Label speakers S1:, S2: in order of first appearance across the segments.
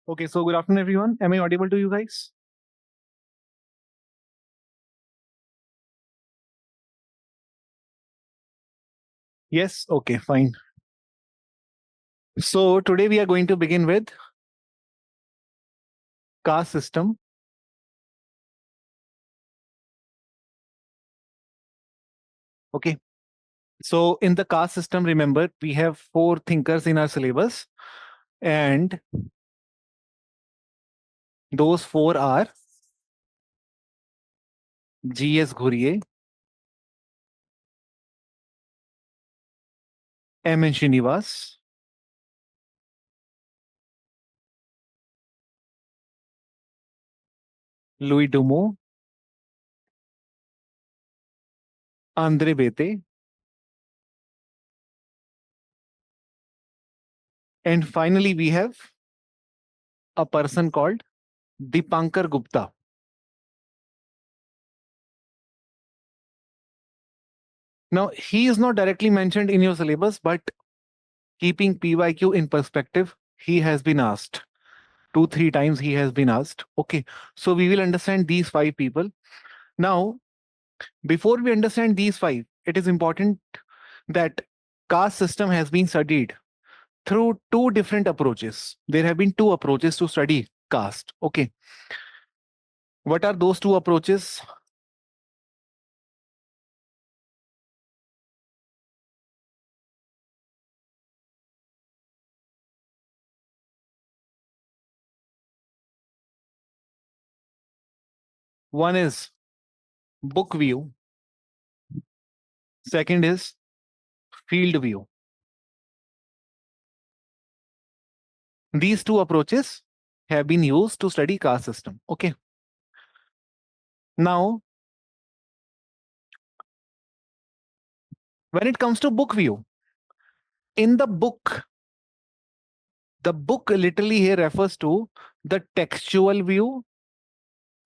S1: Okay, so good afternoon, everyone. Am I audible to you guys? Yes. Okay, fine. So today we are going to begin with caste system. Okay. So in the caste system, remember we have four thinkers in our syllabus, and those four are G.S. Ghurye, M.N. Srinivas, Louis Dumo, Andre Bete, and finally we have a person called Dipankar Gupta. Now he is not directly mentioned in your syllabus, but keeping PYQ in perspective, he has been asked. 2 3 times he has been asked. Okay, so we will understand these five people. Now, before we understand these five, it is important that caste system has been studied through two different approaches. There have been two approaches to study caste. Okay, what are those two approaches? One is book view, second is field view. These two approaches have been used to study caste system. Okay, now when it comes to book view, in the book literally here refers to the textual view,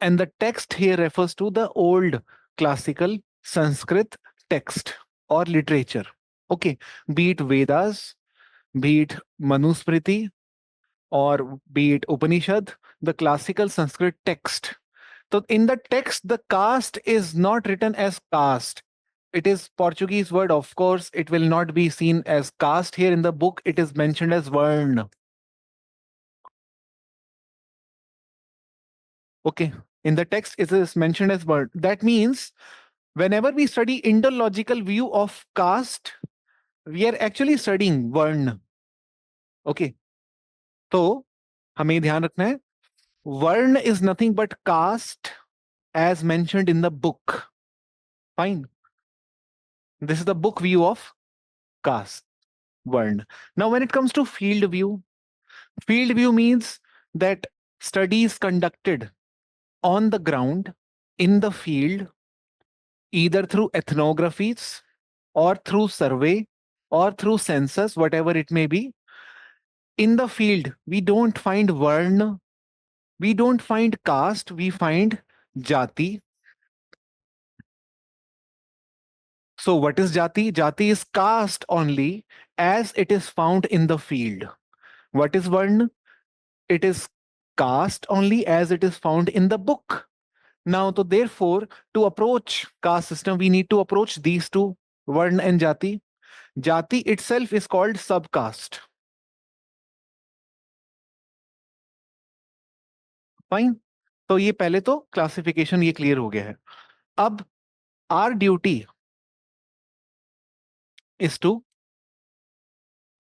S1: and the text here refers to the old classical Sanskrit text or literature. Okay, be it Vedas, be it Manusmriti, or be it Upanishad, the classical Sanskrit text. So in the text, the caste is not written as caste. It is Portuguese word, of course. It will not be seen as caste here in the book. It is mentioned as Varn. Okay. In the text, it is mentioned as Varn. That means whenever we study Indological view of caste, we are actually studying Varn. Okay. तो हमें ध्यान रखना है Varn is nothing but caste as mentioned in the book. Fine. This is the book view of caste, Varn. Now, when it comes to field view means that studies conducted on the ground in the field, either through ethnographies or through survey or through census, whatever it may be. In the field, we don't find Varn, we don't find caste, we find Jati. So, what is Jati? Jati is caste only as it is found in the field. What is Varn? It is caste only as it is found in the book. Now, so therefore, to approach caste system, we need to approach these two, Varn and Jati. Jati itself is called subcaste. Fine. तो ये पहले तो classification ये clear हो गया है. अब our duty is to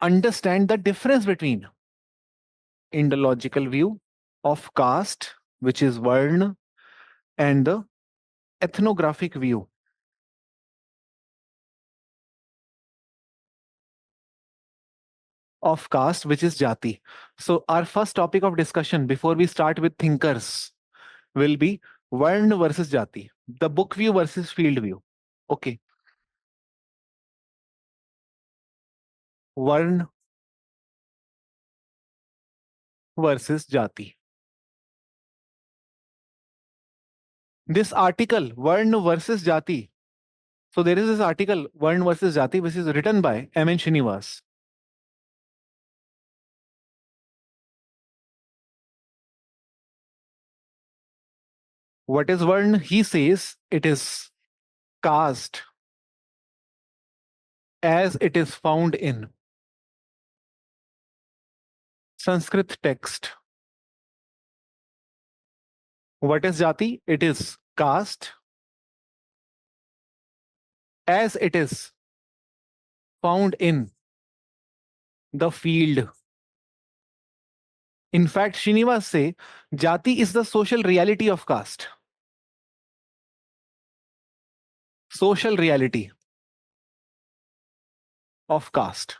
S1: understand the difference between Indological view of caste, which is Varna, and the ethnographic view of caste, which is Jati. So, our first topic of discussion before we start with thinkers will be Varna versus Jati, the book view versus field view. Okay. Varna versus Jati. This article, Varna versus Jati. So, there is this article, Varna versus Jati, which is written by M.N. Srinivas. What is Varn? He says it is caste as it is found in Sanskrit text. What is Jati? It is caste as it is found in the field. In fact, Srinivas say Jati is the social reality of caste. Social reality of caste.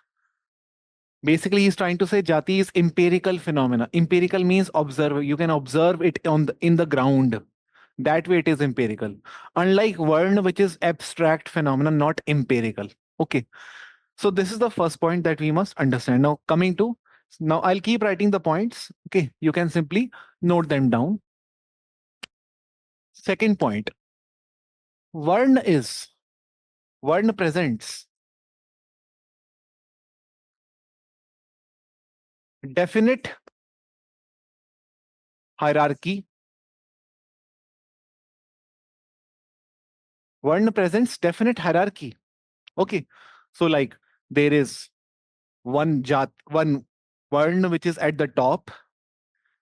S1: Basically, he's trying to say Jati is empirical phenomena. Empirical means observe. You can observe it in the ground. That way it is empirical. Unlike Varn, which is abstract phenomena, not empirical. Okay. So this is the first point that we must understand. Now I'll keep writing the points. Okay. You can simply note them down. Second point. Varn presents definite hierarchy. Varn presents definite hierarchy. Okay. So like there is one Varn which is at the top,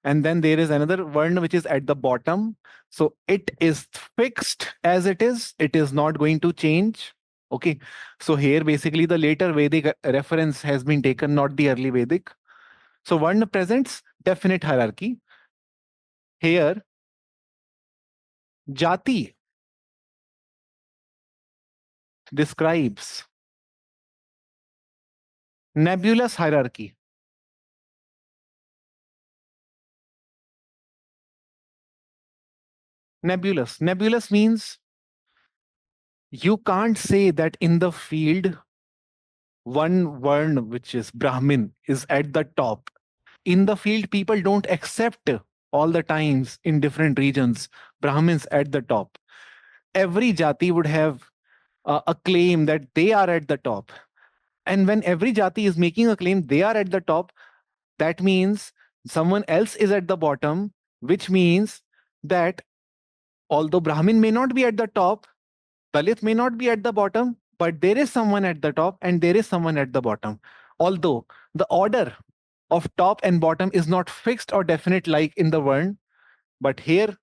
S1: and then there is another Varn which is at the bottom. So it is fixed as it is. It is not going to change. Okay. So here basically the later Vedic reference has been taken, not the early Vedic. So Varn presents definite hierarchy. Here, Jati describes nebulous hierarchy. Nebulous. Nebulous means you can't say that in the field, one Varn, which is Brahmin, is at the top. In the field, people don't accept all the times in different regions Brahmins at the top. Every Jati would have a claim that they are at the top. And when every Jati is making a claim they are at the top, that means someone else is at the bottom, which means that although Brahmin may not be at the top, Dalit may not be at the bottom, but there is someone at the top and there is someone at the bottom. Although the order of top and bottom is not fixed or definite like in the Varn, but here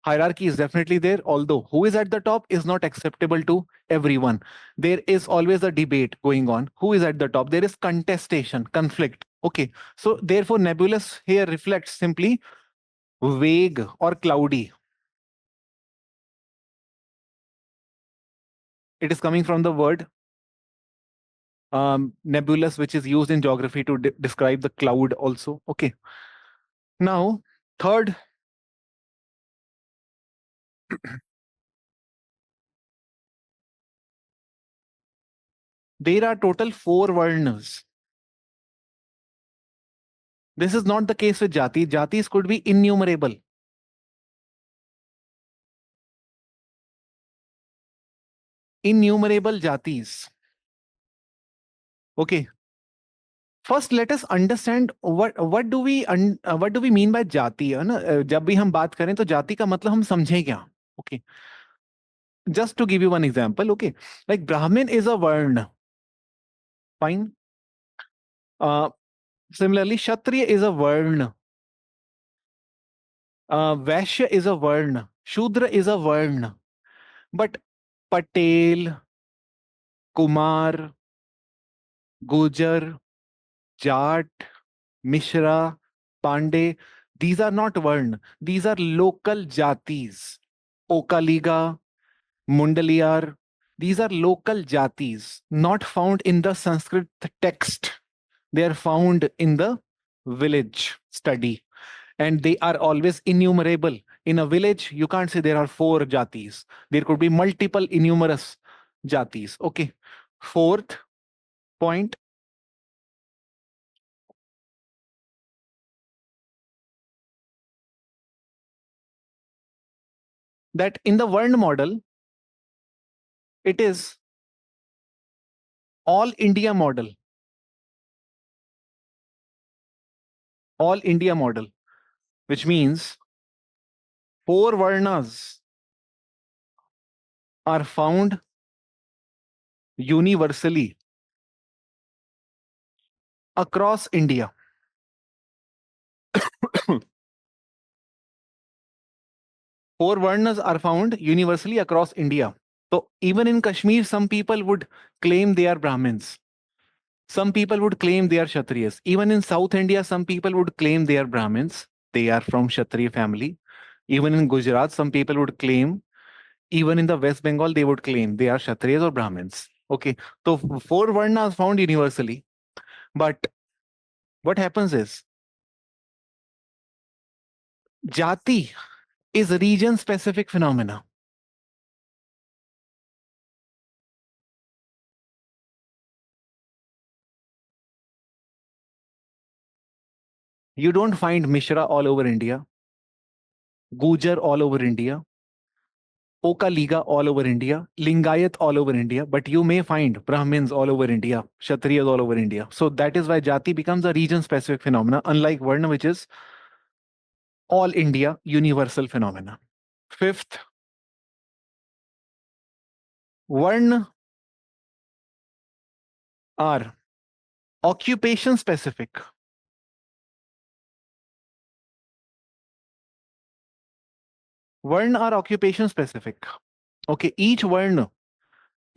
S1: hierarchy is definitely there, although who is at the top is not acceptable to everyone. There is always a debate going on. Who is at the top? There is contestation, conflict. Okay. So therefore, nebulous here reflects simply vague or cloudy. It is coming from the word nebulous, which is used in geography to describe the cloud also. Okay. Now, third, there are total 4 Varnas. This is not the case with Jati. Jatis could be innumerable. Innumerable Jatis. Okay. First, let us understand what do we mean by जाति, है ना? जब भी हम बात करें तो जाति का मतलब हम समझें क्या? Okay. Just to give you one example, okay, like Brahmin is a Varna. Fine. Similarly, Kshatriya is a Varna. Vaishya is a Varna. Shudra is a Varna. But Patel, Kumar, Gujar, Jat, Mishra, Pandey, these are not Varna. These are local jatis. Okaliga, Mundaliyar, these are local jatis, not found in the Sanskrit text. They are found in the village study. And they are always innumerable. In a village, you can't say there are 4 jatis. There could be multiple innumerous jatis. Okay. Fourth point, that in the Varn model, it is all India model. All India model, which means Four Varnas are found universally across India. Four Varnas are found universally across India. So even in Kashmir, some people would claim they are Brahmins. Some people would claim they are Kshatriyas. Even in South India, some people would claim they are Brahmins. They are from Kshatriya family. Even in Gujarat, some people would claim. Even in the West Bengal, they would claim they are Kshatriyas or Brahmins. Okay, so four Varnas found universally. But what happens is Jati is a region-specific phenomena. You don't find Mishra all over India, Gujar all over India, Okaliga all over India, Lingayat all over India, but you may find Brahmins all over India, Kshatriyas all over India. So that is why Jati becomes a region-specific phenomena, unlike Varna, which is all India universal phenomena. Fifth, Varna are occupation specific. Varna are occupation specific. Okay, each Varna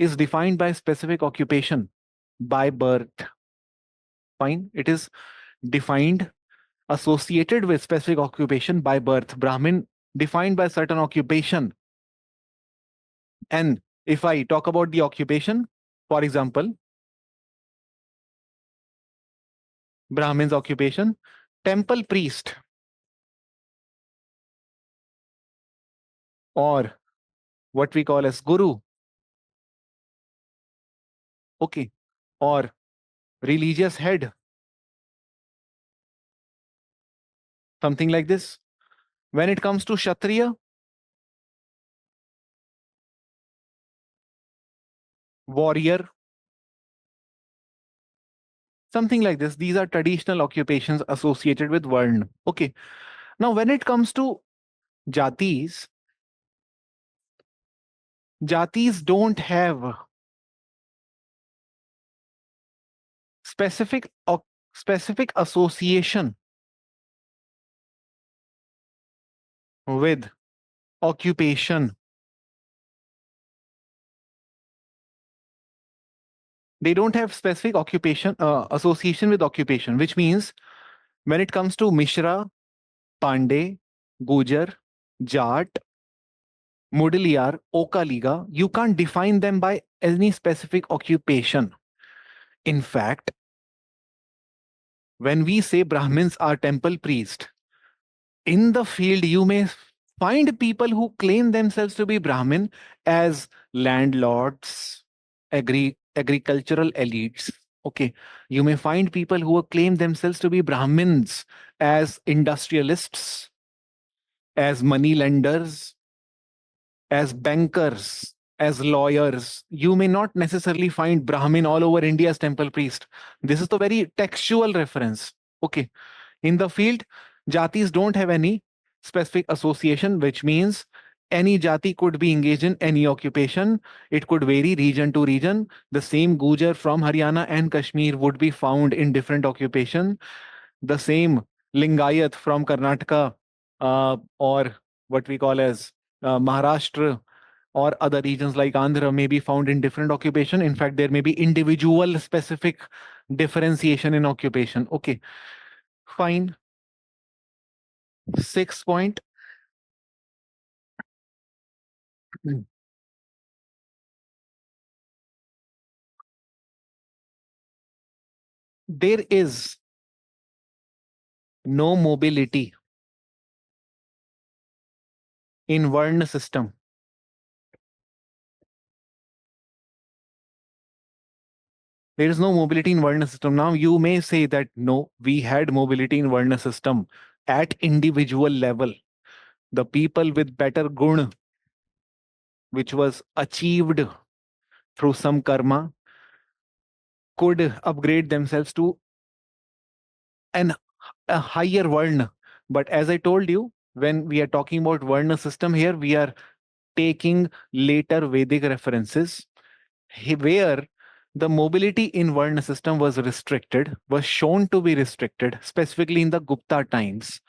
S1: is defined by specific occupation by birth. Fine, it is defined associated with specific occupation by birth. Brahmin defined by certain occupation. And if I talk about the occupation, for example, Brahmin's occupation, temple priest, or what we call as guru, okay, or religious head, something like this. When it comes to Kshatriya, warrior, something like this. These are traditional occupations associated with Varn. Okay. Now, when it comes to Jatis, Jatis don't have specific specific association with occupation. They don't have specific occupation association with occupation, which means when it comes to Mishra, Pandey, Gujar, Jat, Mudaliar, Okaliga, you can't define them by any specific occupation. In fact, when we say Brahmins are temple priests, in the field you may find people who claim themselves to be Brahmin as landlords, agricultural elites. Okay, you may find people who claim themselves to be Brahmins as industrialists, as money lenders, as bankers, as lawyers. You may not necessarily find Brahmin all over India as temple priest. This is the very textual reference. Okay. In the field, jatis don't have any specific association, which means any jati could be engaged in any occupation. It could vary region to region. The same Gujar from Haryana and Kashmir would be found in different occupation. The same Lingayat from Karnataka or what we call as Maharashtra or other regions like Andhra may be found in different occupation. In fact, there may be individual specific differentiation in occupation. Okay, fine. Sixth point. There is no mobility in Varna system. There is no mobility in Varna system. Now you may say that no, we had mobility in Varna system at individual level. The people with better gun, which was achieved through some karma, could upgrade themselves to an a higher Varna. But as I told you, when we are talking about Varna system here, we are taking later Vedic references where the mobility in Varna system was restricted, was shown to be restricted, specifically in the Gupta times,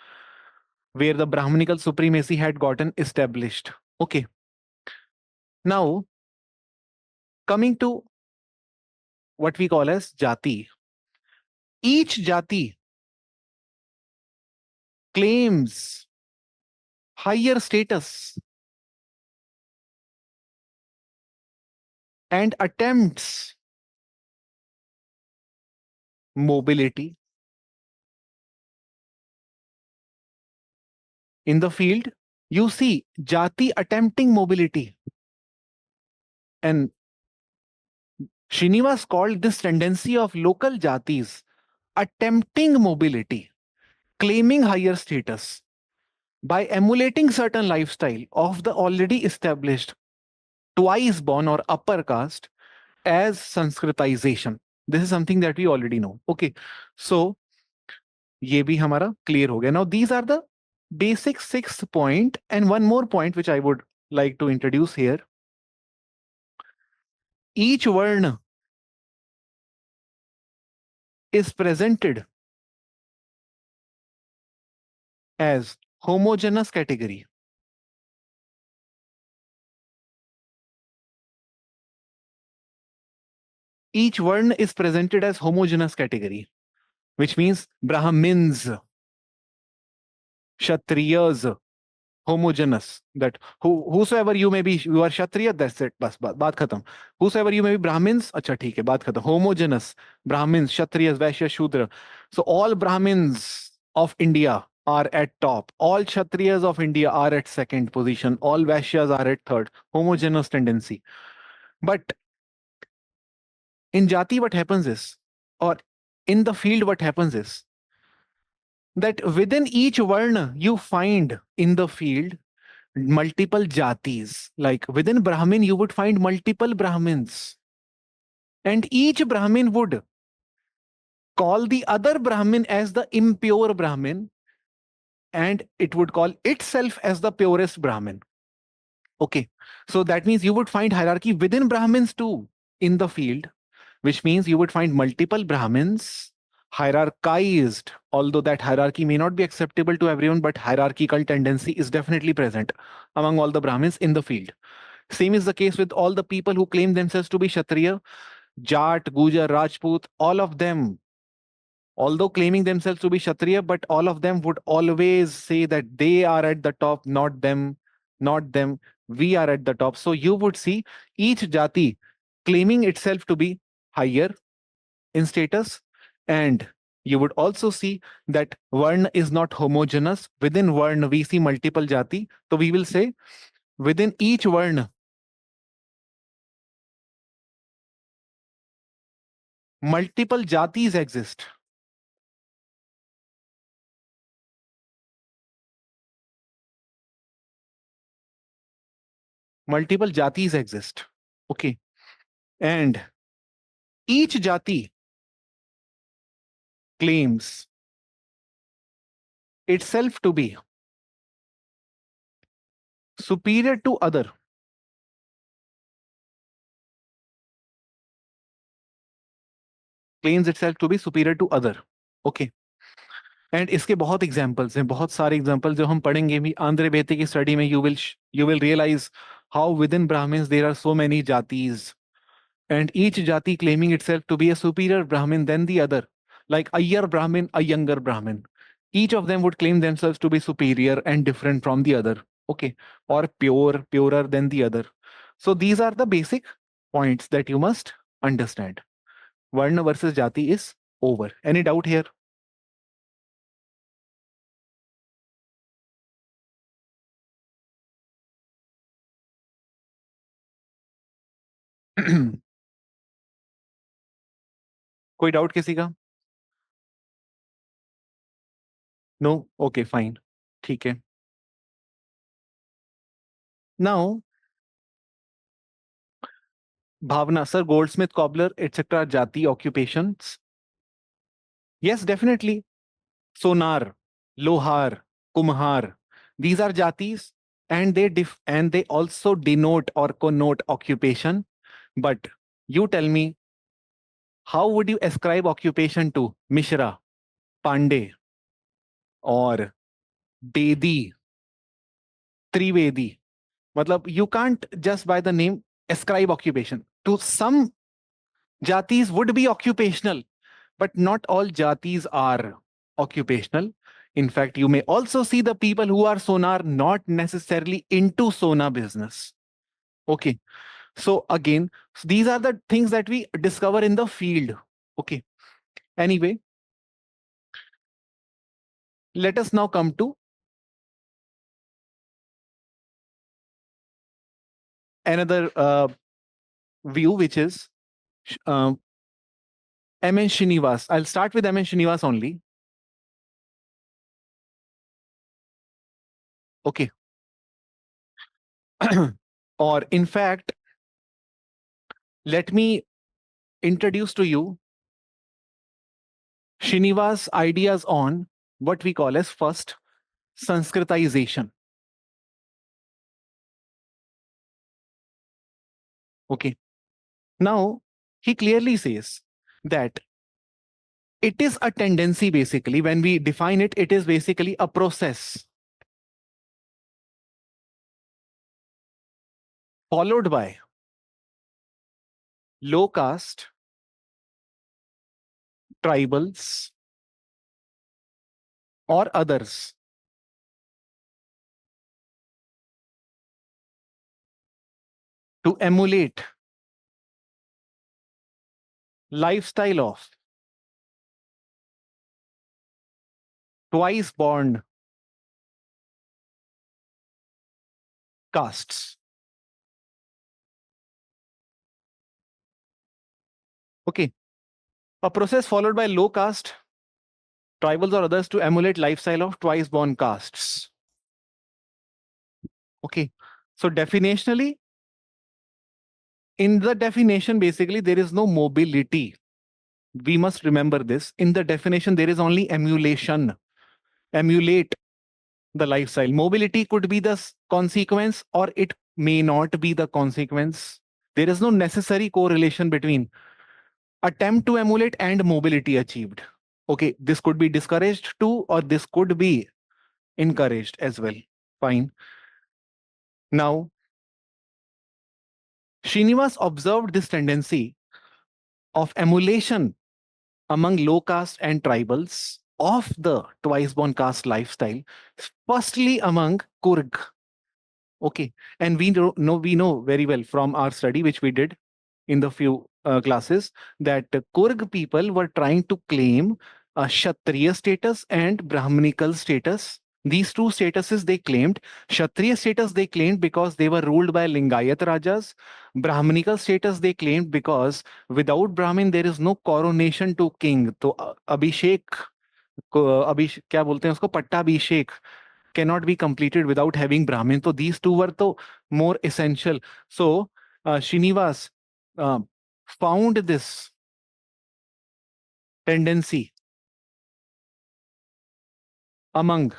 S1: where the Brahmanical supremacy had gotten established. Okay. Now, coming to what we call as jati. Each jati claims higher status and attempts mobility in the field. You see jati attempting mobility, and Srinivas called this tendency of local jatis attempting mobility, claiming higher status by emulating certain lifestyle of the already established twice born or upper caste as Sanskritization. This is something that we already know. Okay, so ये भी हमारा clear हो गया. Now these are the basic 6th point, and one more point which I would like to introduce here. Each varna is presented as homogeneous category. Each varna is presented as homogeneous category, which means Brahmins, Kshatriyas, homogeneous, that whosoever you may be, you are Kshatriya, that's it, bas baat khatam. Whosoever you may be, Brahmins, acha theek hai, baat khatam. Homogeneous, Brahmins, Kshatriyas, Vaishya, Shudra. So all Brahmins of India are at top, all Kshatriyas of India are at second position, all Vaishyas are at third. Homogeneous tendency. But in jati what happens is, or in the field what happens is, that within each varna you find in the field multiple jatis. Like within Brahmin, you would find multiple Brahmins. And each Brahmin would call the other Brahmin as the impure Brahmin, and it would call itself as the purest Brahmin. Okay. So that means you would find hierarchy within Brahmins too in the field, which means you would find multiple Brahmins hierarchized, although that hierarchy may not be acceptable to everyone, but hierarchical tendency is definitely present among all the Brahmins in the field. Same is the case with all the people who claim themselves to be Kshatriya, Jat, Gujar, Rajput, all of them, although claiming themselves to be Kshatriya, but all of them would always say that they are at the top, not them, not them, we are at the top. So you would see each jati claiming itself to be higher in status, and you would also see that Varna is not homogeneous. Within Varna, we see multiple jati. So we will say within each Varna, multiple jatis exist. Multiple jatis exist. Okay. And each jati claims itself to be superior to other. Claims itself to be superior to other. Okay. And इसके बहुत examples हैं, बहुत सारे example जो हम पढ़ेंगे भी आंध्र वेदी की स्टडी में. You will realize how within Brahmans there are so many jatis, and each jati claiming itself to be a superior Brahmin than the other, like Ayyar Brahmin, a younger Brahmin. Each of them would claim themselves to be superior and different from the other, okay, or purer than the other. So these are the basic points that you must understand. Varna versus jati is over. Any doubt here? कोई doubt किसी का? No, okay fine, ठीक है. Now Bhavna, sir, goldsmith, cobbler, etc. Jati occupations. Yes, definitely. Sonar, Lohar, Kumhar. These are jatis, and they also denote or connote occupation. But you tell me, how would you ascribe occupation to Mishra, Pandey, or Bedi, Trivedi? Matlab, you can't just by the name ascribe occupation. To some jatis would be occupational, but not all jatis are occupational. In fact, you may also see the people who are sonar not necessarily into sona business. Okay. So again, these are the things that we discover in the field. Okay. Anyway, let us now come to another view, which is M.N. Srinivas. I'll start with M.N. Srinivas only. Okay. Or in fact, let me introduce to you Srinivas' ideas on what we call as first Sanskritization. Okay. Now, he clearly says that it is a tendency, basically, when we define it, it is basically a process followed by low caste, tribals, or others to emulate lifestyle of twice born castes. Okay. A process followed by low caste, tribals, or others to emulate lifestyle of twice born castes. Okay. So definitionally, in the definition, basically, there is no mobility. We must remember this. In the definition, there is only emulation. Emulate the lifestyle. Mobility could be the consequence, or it may not be the consequence. There is no necessary correlation between attempt to emulate and mobility achieved. Okay, this could be discouraged too, or this could be encouraged as well. Fine. Now, Srinivas observed this tendency of emulation among low caste and tribals of the twice born caste lifestyle, firstly among Kurg. Okay, and we know very well from our study which we did in the few classes that Kurg people were trying to claim a Kshatriya status and Brahmanical status. These two statuses they claimed. Kshatriya status they claimed because they were ruled by Lingayat Rajas. Brahmanical status they claimed because without Brahmin there is no coronation to king. तो अभिषेक क्या बोलते हैं उसको पट्टाभिषेक cannot be completed without having Brahmin. So these two were the more essential. So Srinivas found this tendency among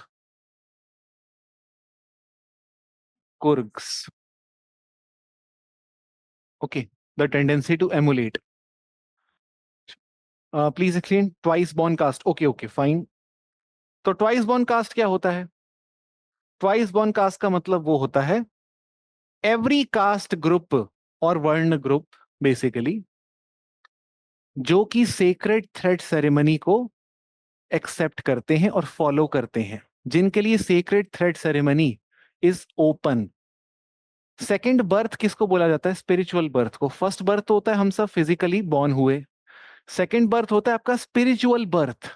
S1: Kurgs. Okay, the tendency to emulate. Please explain twice born caste. Okay, fine. तो twice born caste क्या होता है? Twice born caste का मतलब वो होता है every caste group और वर्ण ग्रुप बेसिकली जो कि सेक्रेड थ्रेड सेरेमनी को एक्सेप्ट करते हैं और फॉलो करते हैं, जिनके लिए sacred thread ceremony is open. Second birth किसको बोला जाता है? स्पिरिचुअल बर्थ को. फर्स्ट बर्थ होता है हम सब फिजिकली बॉर्न हुए. सेकेंड बर्थ होता है आपका स्पिरिचुअल बर्थ.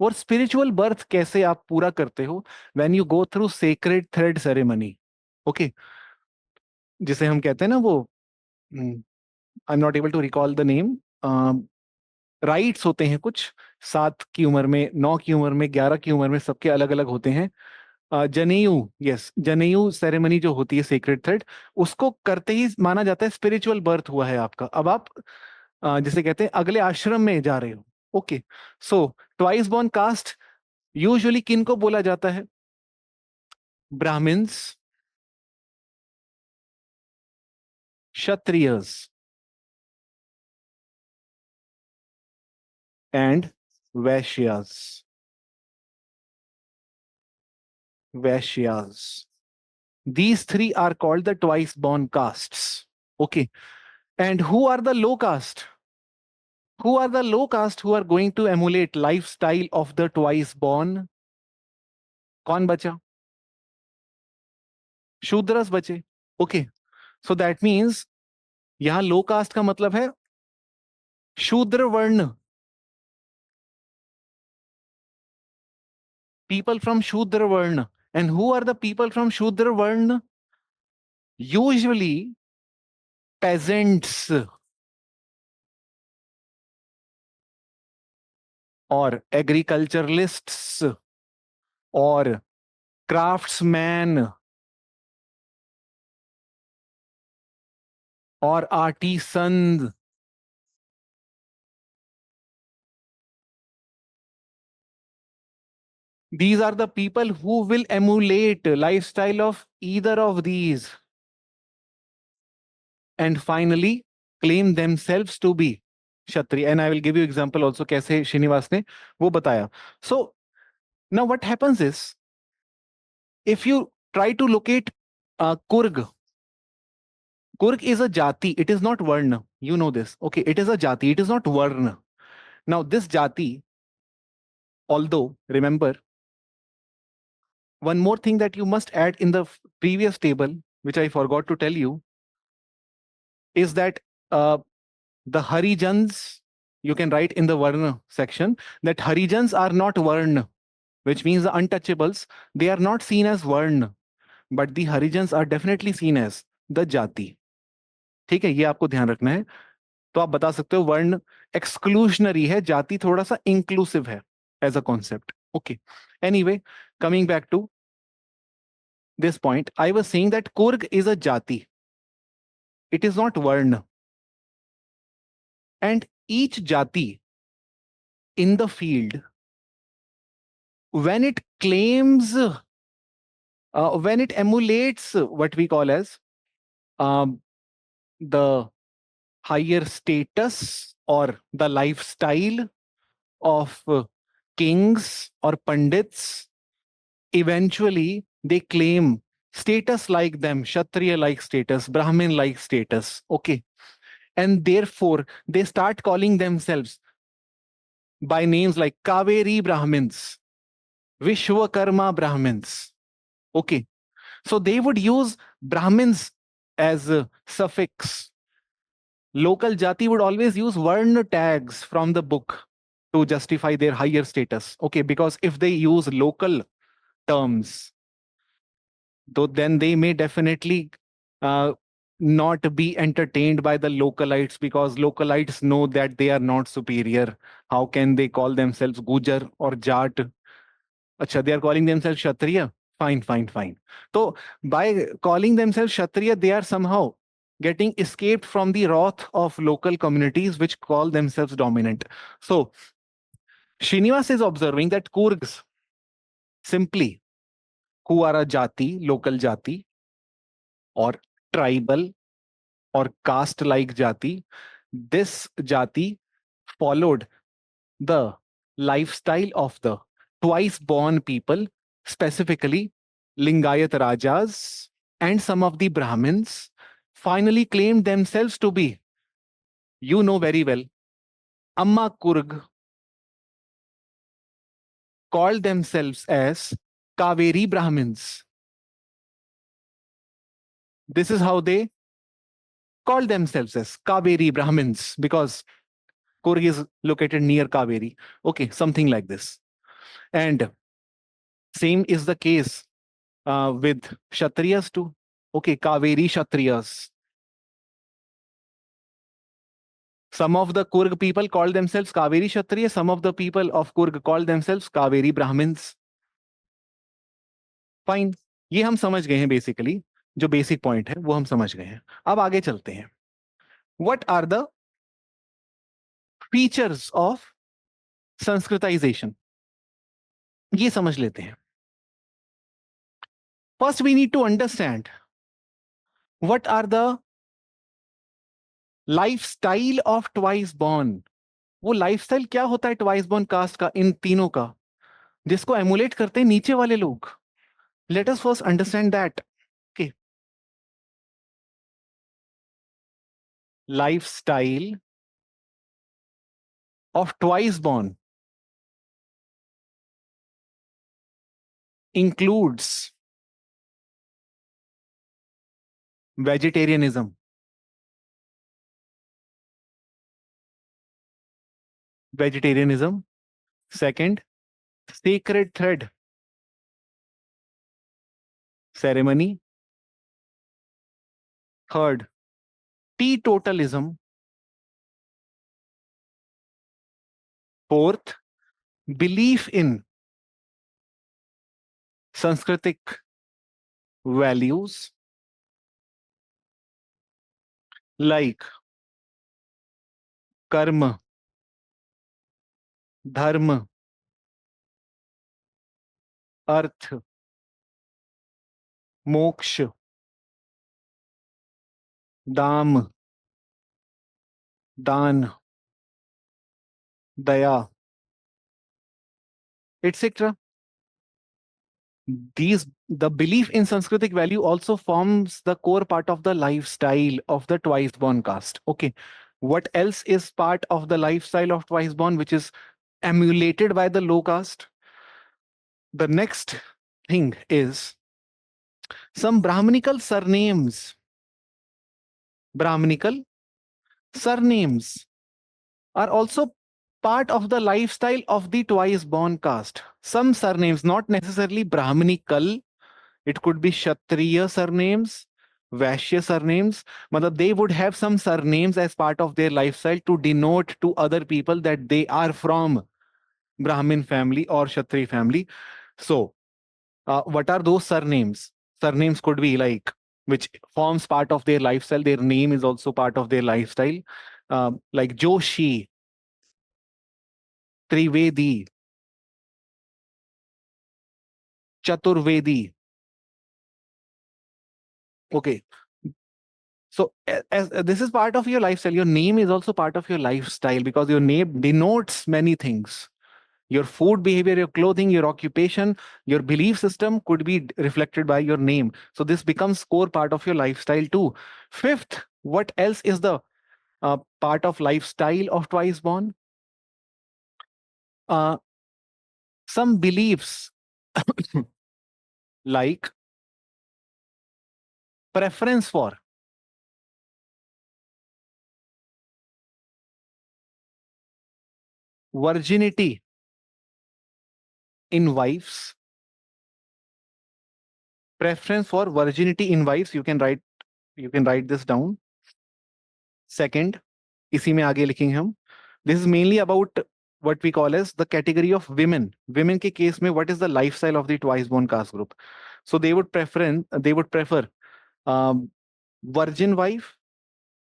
S1: और स्पिरिचुअल बर्थ कैसे आप पूरा करते हो? When you go through sacred thread ceremony. Okay, जिसे हम कहते हैं ना वो, I am not able to recall the name. Rights होते हैं कुछ, 7 की उम्र में, 9 की उम्र में, 11 की उम्र में, सबके अलग अलग होते हैं. जनेयू, यस, जनेयू सेरेमनी जो होती है सेक्रेड थ्रेड, उसको करते ही माना जाता है स्पिरिचुअल बर्थ हुआ है आपका. अब आप जिसे कहते हैं अगले आश्रम में जा रहे हो. Okay, so twice born caste usually किन को बोला जाता है? Brahmins, Kshatriyas, and Vaishyas. Vaishyas. These three are called the twice born castes. Okay. And who are the low caste? Who are the low caste who are going to emulate lifestyle of the twice born? कौन बचा? शूद्रस बचे. Okay. So that means यहां लो cast का मतलब है शूद्र वर्ण. People from shudra varna. And who are the people from shudra varna? Usually peasants or agriculturalists or craftsmen or artisans. These are the people who will emulate lifestyle of either of these and finally claim themselves to be Kshatriya. And I will give you example also कैसे Srinivas ने वो बताया. So now what happens is if you try to locate Kurg, Kurg is a jati. It is not varna. You know this. Okay, it is a jati. It is not varna. Now this jati, although remember one more thing that you must add in the previous table, which I forgot to tell you, is that the Harijans, you can write in the Varna section that Harijans are not Varna, which means the untouchables, they are not seen as Varna, but the Harijans are definitely seen as the Jati. ठीक है, ये आपको ध्यान रखना है. तो आप बता सकते हो वर्ण एक्सक्लूशनरी है, जाति थोड़ा सा इंक्लूसिव है as a concept. Okay, anyway, coming back to this point, I was saying that Kurg is a jati. It is not Varna. And each jati in the field, when it claims, when it emulates what we call as the higher status or the lifestyle of kings or pandits, eventually they claim status like them, Kshatriya like status, Brahmin like status. Okay. And therefore, they start calling themselves by names like Kaveri Brahmins, Vishwakarma Brahmins. Okay. So they would use Brahmins as a suffix. Local jati would always use Varna tags from the book to justify their higher status. Okay. Because if they use local terms, though then they may definitely not be entertained by the localites because localites know that they are not superior. How can they call themselves Gujar or Jat? Acha, they are calling themselves Kshatriya. Fine, fine, fine. So by calling themselves Kshatriya, they are somehow getting escaped from the wrath of local communities which call themselves dominant. So Srinivas is observing that Kurgs simply, who are a jati, local jati, or tribal or caste like jati, this jati followed the lifestyle of the twice born people, specifically Lingayat Rajas and some of the Brahmins, finally claimed themselves to be, you know very well, Amma Kurg, called themselves as Kaveri Brahmins. This is how they called themselves as Kaveri Brahmins because Kurg is located near Kaveri. Okay, something like this. And same is the case with Kshatriyas too. Okay, Kaveri Kshatriyas. Some of the Kurg people call themselves Kaveri Kshatriya. Some of the people of Kurg call themselves Kaveri Brahmins. Fine, ये हम समझ गए हैं basically. जो basic point है वो हम समझ गए हैं. अब आगे चलते हैं. What are the features of Sanskritization, ये समझ लेते हैं. First, we need to understand what are the lifestyle of twice born. वो लाइफस्टाइल क्या होता है ट्वाइस बॉर्न कास्ट का, इन तीनों का, जिसको एमुलेट करते हैं नीचे वाले लोग. Let us first understand that. Okay, lifestyle of twice born includes vegetarianism, second, sacred thread ceremony, third, teetotalism, fourth, belief in Sanskritic values like karma, dharma, arth, moksha, dam, dan, daya, etc. These, the belief in Sanskritic value also forms the core part of the lifestyle of the twice born caste. Okay, what else is part of the lifestyle of twice born which is emulated by the low caste? The next thing is some Brahminical surnames. Brahminical surnames are also part of the lifestyle of the twice born caste. Some surnames, not necessarily Brahminical, it could be Kshatriya surnames, Vaishya surnames. Matlab, they would have some surnames as part of their lifestyle to denote to other people that they are from Brahmin family or Kshatriya family. So, what are those surnames? Surnames could be like, which forms part of their lifestyle. Their name is also part of their lifestyle. Like Joshi, Trivedi, Chaturvedi. Okay. So as this is part of your lifestyle, your name is also part of your lifestyle because your name denotes many things. Your food behavior, your clothing, your occupation, your belief system could be reflected by your name. So this becomes core part of your lifestyle too. Fifth, what else is the part of lifestyle of twice born? Uh, some beliefs like preference for virginity in wives, preference for virginity in wives. You can write this down. Second, इसी में आगे लिखेंगे हम. This is mainly about what we call as the category of women. Women के case में what is the lifestyle of the twice born caste group? So they would prefer um, virgin wife.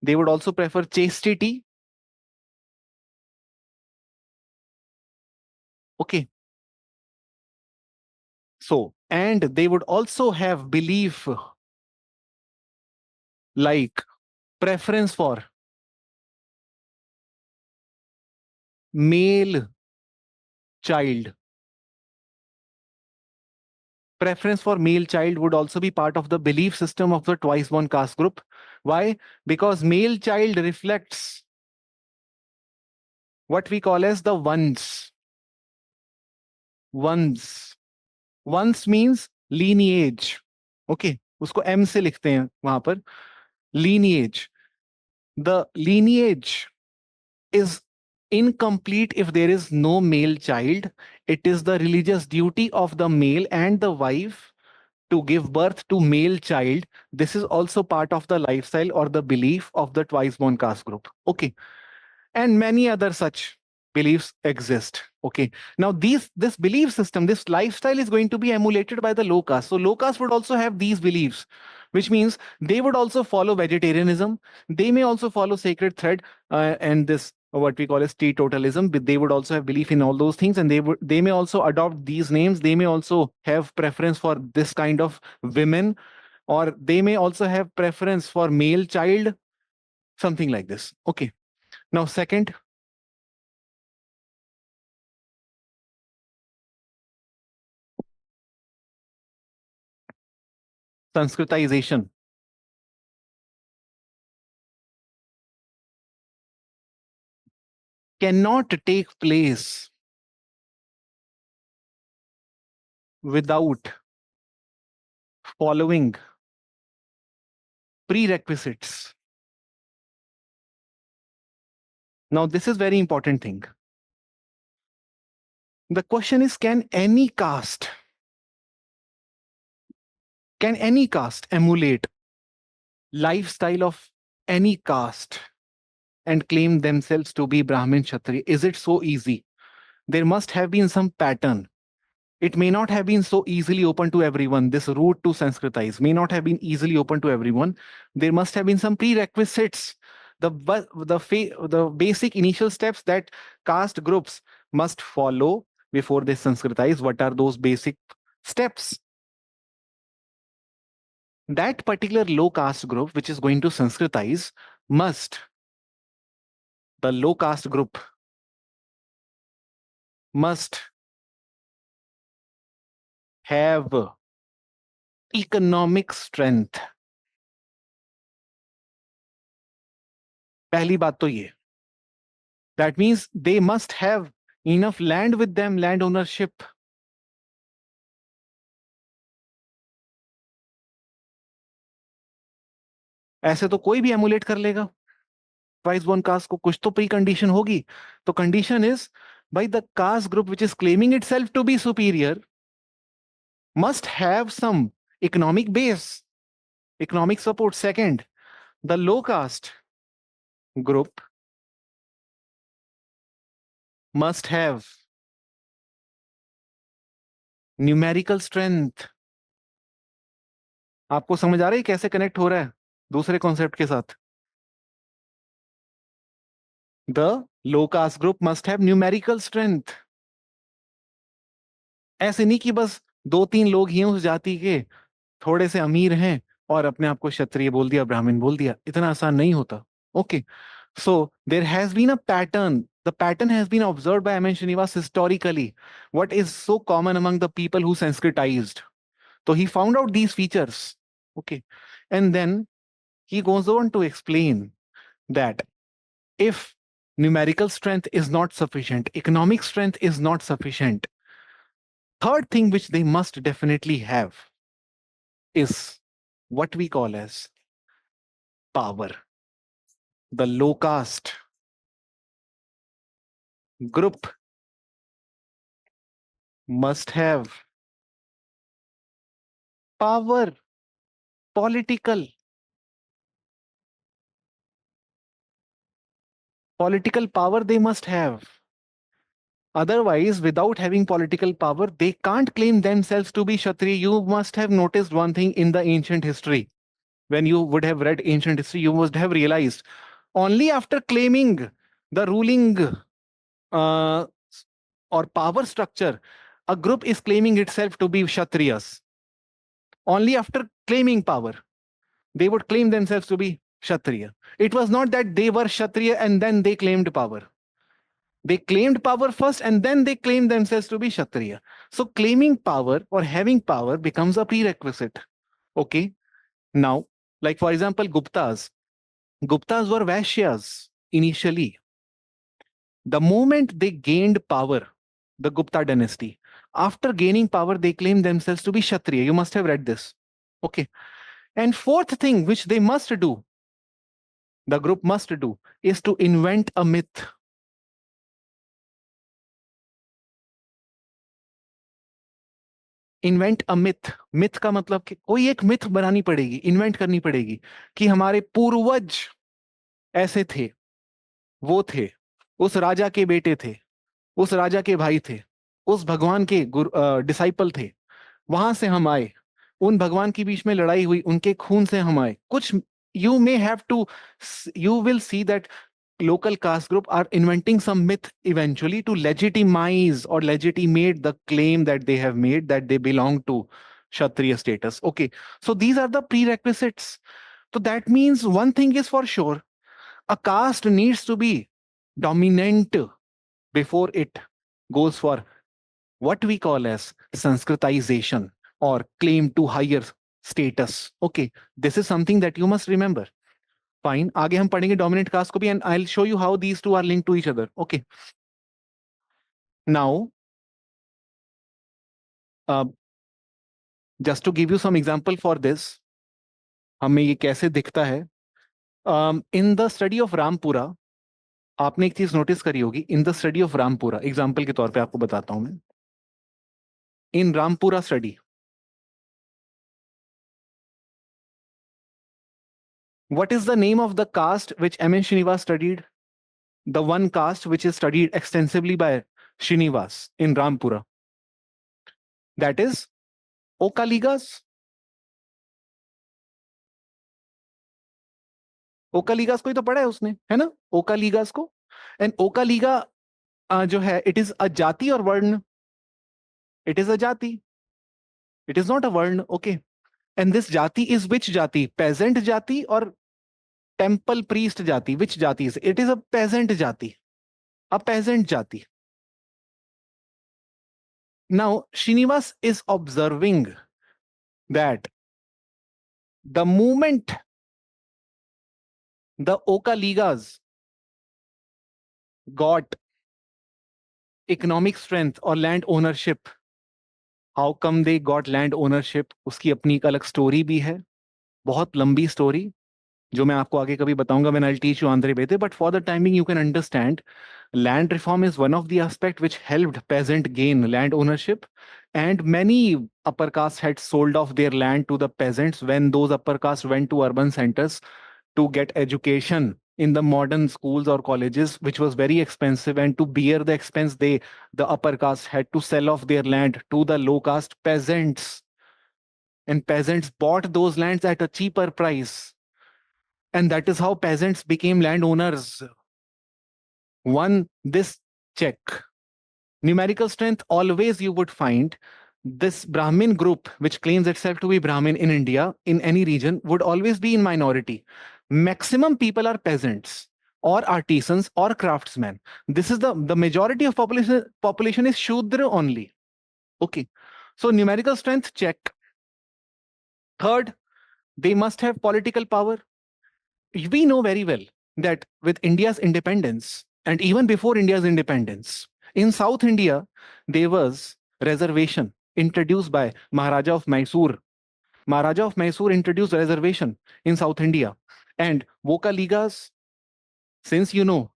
S1: They would also prefer chastity. Okay. So, and they would also have belief like preference for male child. Preference for male child would also be part of the belief system of the twice born caste group. Why? Because male child reflects what we call as the ones. Ones. Ones means lineage. Okay, उसको M से लिखते हैं वहां पर. Lineage. The lineage is incomplete if there is no male child. It is the religious duty of the male and the wife to give birth to male child. This is also part of the lifestyle or the belief of the twice born caste group. Okay, and many other such beliefs exist. Okay, now this belief system, this lifestyle is going to be emulated by the low caste. So low caste would also have these beliefs, which means they would also follow vegetarianism. They may also follow sacred thread and this or what we call as teetotalism, but they would also have belief in all those things, and they may also adopt these names. They may also have preference for this kind of women, or they may also have preference for male child, something like this. Okay. Now, second, Sanskritization. Cannot take place without following prerequisites. Now, this is very important thing. The question is, can any caste emulate lifestyle of any caste and claim themselves to be Brahmin Kshatriya? Is it so easy? There must have been some pattern. It may not have been so easily open to everyone. This route to Sanskritize may not have been easily open to everyone. There must have been some prerequisites. The basic initial steps that caste groups must follow before they Sanskritize. What are those basic steps? That particular low caste group which is going to Sanskritize the low caste group must have economic strength. पहली बात तो ये. That means they must have enough land with them, land ownership. ऐसे तो कोई भी emulate कर लेगा ट्वाइस बोर्न कास्ट को. कुछ तो प्री कंडीशन होगी. तो condition is, by the caste group which is claiming itself to be superior must have some economic base, economic support. Second, the low caste group must have numerical strength. आपको समझ आ रहा है कैसे connect हो रहा है दूसरे कॉन्सेप्ट के साथ? The low caste group must have numerical strength. ऐसे नहीं कि बस दो तीन लोग ही उस जाति के थोड़े से अमीर हैं और अपने आप को क्षत्रिय बोल दिया, ब्राह्मण बोल दिया. इतना आसान नहीं होता. Okay. So there has been a pattern. The pattern has been observed by M.N. Srinivas historically. What is so common among the people who Sanskritized? So he found out these features. Okay. And then he goes on to explain that if numerical strength is not sufficient, economic strength is not sufficient, third thing which they must definitely have is what we call as power. The low caste group must have power, political power they must have. Otherwise, without having political power, they can't claim themselves to be Kshatriya. You must have noticed one thing in the ancient history. When you would have read ancient history, you must have realized only after claiming the ruling or power structure, a group is claiming itself to be Kshatriyas. Only after claiming power, they would claim themselves to be Kshatriya. It was not that they were Kshatriya and then they claimed power. They claimed power first and then they claimed themselves to be Kshatriya. So claiming power or having power becomes a prerequisite. Okay. Now, like for example, Guptas. Guptas were Vaishyas initially. The moment they gained power, the Gupta dynasty, after gaining power, they claimed themselves to be Kshatriya. You must have read this. Okay. And fourth thing which they must do, the group must do, is to invent a myth. Invent a myth. Myth का मतलब कि कोई एक myth बनानी पड़ेगी, invent करनी पड़ेगी कि हमारे पूर्वज ऐसे थे, वो थे, उस राजा के बेटे थे, उस राजा के भाई थे, उस भगवान के डिसाइपल थे, वहां से हम आए, उन भगवान के बीच में लड़ाई हुई, उनके खून से हम आए. कुछ you may have to, you will see that local caste group are inventing some myth eventually to legitimize or legitimate the claim that they have made that they belong to Kshatriya status. Okay, so these are the prerequisites. So that means one thing is for sure, a caste needs to be dominant before it goes for what we call as Sanskritization or claim to higher status. Okay, this is something that you must remember. Fine. आगे हम पढ़ेंगे dominant caste को भी, and I'll show you how these two are linked to each other. Okay. Now, uh, just to give you some example for this, हमें ये कैसे दिखता है? In the study of Rampura, आपने एक चीज नोटिस करी होगी. In the study of Rampura, example के तौर पे आपको बताता हूं मैं. In Rampura study, what is the name of the caste which M.N. Srinivas studied? The one caste which is studied extensively by Srinivas in Rampura. That is Okaligas. Okaligas को ही तो पढ़ा है उसने, है ना? Okaligas को. And Okaliga जो है, it is a jati or vर्ण? It is a jati. It is not a vर्ण. Okay. And this jati is which jati? Peasant jati or temple priest jati? Which jati is it? It is a peasant jati. A peasant jati. Now, Srinivas is observing that the moment the Okaligas got economic strength or land ownership, how come they got land ownership? उसकी अपनी एक अलग story भी है, बहुत लंबी story जो मैं आपको आगे कभी बताऊंगा when I'll teach you Andre Vede. But for the timing, you can understand land reform is one of the aspect which helped peasant gain land ownership, and many upper castes had sold off their land to the peasants when those upper castes went to urban centers to get education in the modern schools or colleges, which was very expensive, and to bear the expense, the upper caste had to sell off their land to the low caste peasants, and peasants bought those lands at a cheaper price. And that is how peasants became landowners. One, this check. Numerical strength, always you would find this Brahmin group, which claims itself to be Brahmin in India, in any region, would always be in minority. Maximum people are peasants or artisans or craftsmen. This is the majority of population is Shudra only. Okay. So numerical strength, check. Third, they must have political power. We know very well that with India's independence, and even before India's independence, in South India, there was reservation introduced by Maharaja of Mysore. Maharaja of Mysore introduced reservation in South India. And Vokaligas, since you know,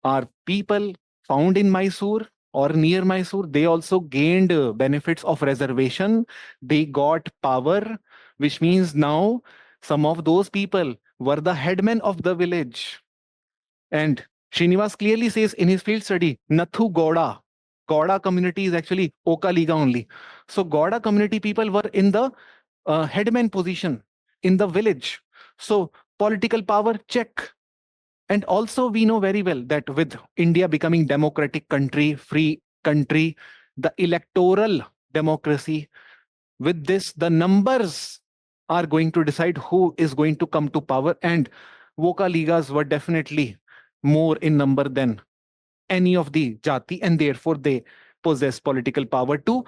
S1: are people found in Mysore or near Mysore, they also gained benefits of reservation. They got power, which means now some of those people were the headmen of the village. And Srinivas clearly says in his field study, Nathu Gowda. Gowda community is actually Okaliga only. So Gowda community people were in the headman position in the village. So political power, check. And also we know very well that with India becoming democratic country, free country, the electoral democracy, with this, the numbers are going to decide who is going to come to power. And Vokaligas were definitely more in number than any of the jati, and therefore they possess political power too.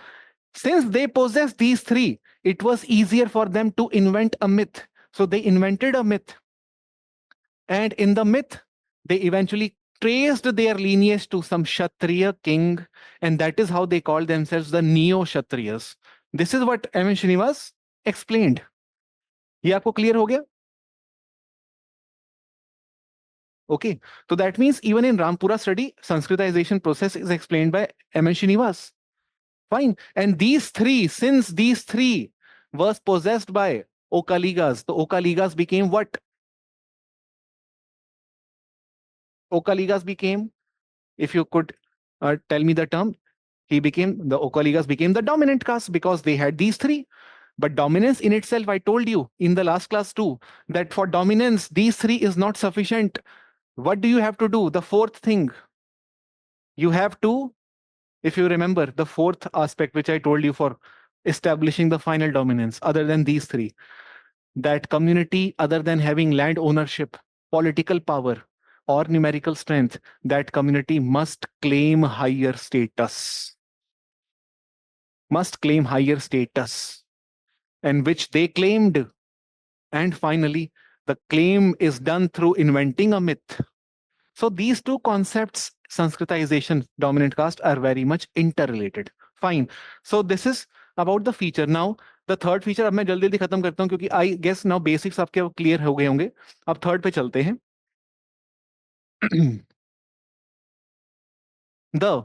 S1: Since they possess these three, it was easier for them to invent a myth. So they invented a myth. And in the myth, they eventually traced their lineage to some Kshatriya king, and that is how they called themselves the Neo-Kshatriyas. This is what M. Srinivas explained. ये आपको clear हो गया? Okay, so that means even in Rampura study, Sanskritization process is explained by M. Srinivas. Fine. And these three, since these three was possessed by Okaligas, the Okaligas became what? Okaligas became, if you could tell me the term, the Okaligas became the dominant caste because they had these three. But dominance in itself, I told you in the last class too, that for dominance, these three is not sufficient. What do you have to do? The fourth thing, you have to, if you remember, the fourth aspect which I told you for establishing the final dominance, other than these three, that community, other than having land ownership, political power, or numerical strength, that community must claim higher status, must claim higher status, and which they claimed. And finally, the claim is done through inventing a myth. So these two concepts, Sanskritization, dominant caste, are very much interrelated. Fine. So this is about the feature. Now, the third feature, अब मैं जल्दी जल्दी खत्म करता हूं क्योंकि I guess now basics आपके clear हो गए होंगे. अब थर्ड पे चलते हैं. The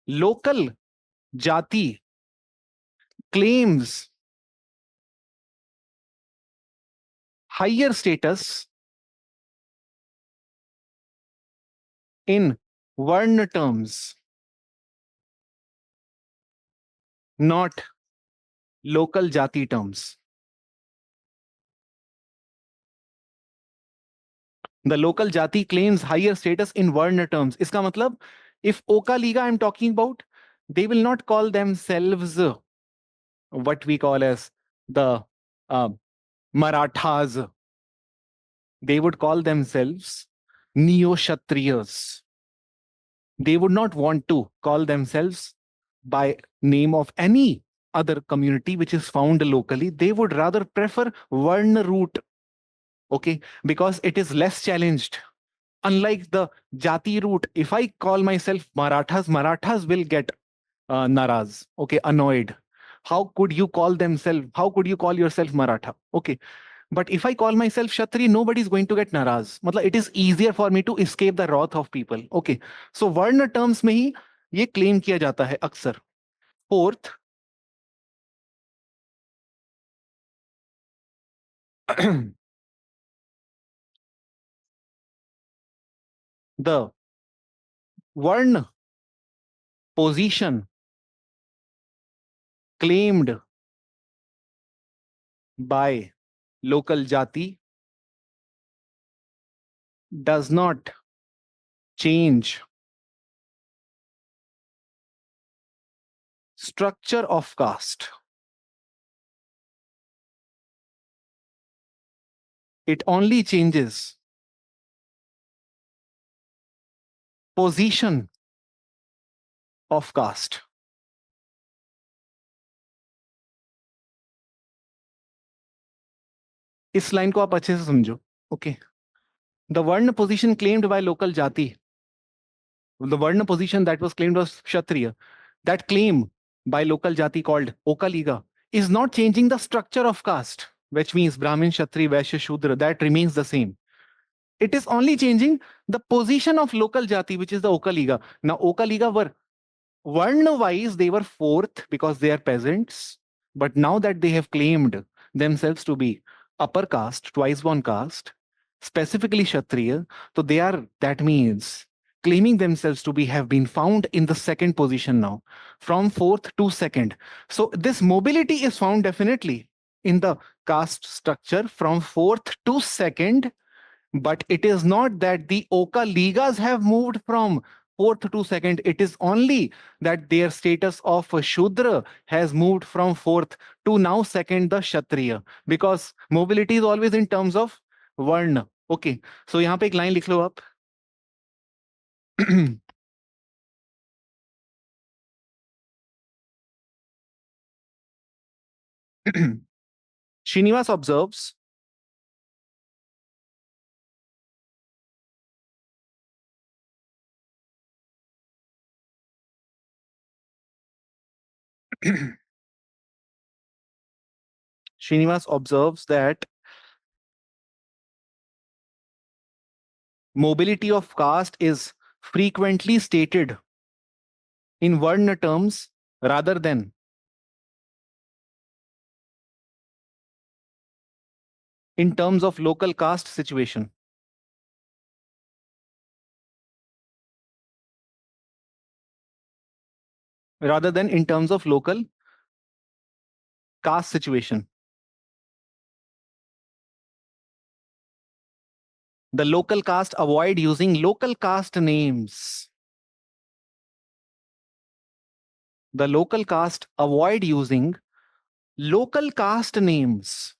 S1: local jati claims higher status in Varna terms, not local jati terms. The local jati claims higher status in Varna terms. Iska matlab, if Oka Liga I'm talking about, they will not call themselves what we call as the uh, Marathas. They would call themselves Neo-Kshatriyas. They would not want to call themselves by name of any other community which is found locally. They would rather prefer Varna route, okay, because it is less challenged. Unlike the Jati route, if I call myself Marathas, Marathas will get naraz, okay, annoyed. How could you call themselves? How could you call yourself Maratha? Okay, but if I call myself Kshatri, nobody is going to get naraz. मतलब it is easier for me to escape the wrath of people. Okay, so वर्ण terms में ही ये claim किया जाता है अक्सर. Fourth, the वर्ण position claimed by local jati does not change structure of caste. It only changes position of caste. इस line को आप अच्छे से समझो. ओके, द वर्ण पोजीशन क्लेम्ड बाय लोकल जाति, the Varna position that was claimed was Kshatriya, that claim by local jati called Okaliga is not changing the structure of caste, which means Brahmin, Kshatri, Vaishya, Shudra, that remains the same. It is only changing the position of local jati, which is the Okaliga. Now, Okaliga were Varna-wise, they were fourth because they are peasants. But now that they have claimed themselves to be upper caste, twice born caste, specifically Kshatriya, so they are, that means claiming themselves to be have been found in the second position now, from fourth to second. So this mobility is found definitely in the caste structure from fourth to second, but it is not that the Oka Ligas have moved from fourth to second. It is only that their status of a Shudra has moved from fourth to now second, the Kshatriya. Because mobility is always in terms of Varna. Okay. So यहाँ पे एक line लिख लो आप. Srinivas observes Srinivas observes that mobility of caste is frequently stated in Varna terms rather than in terms of local caste situation. Rather than in terms of local caste situation. The local caste avoid using local caste names. The local caste avoid using local caste names.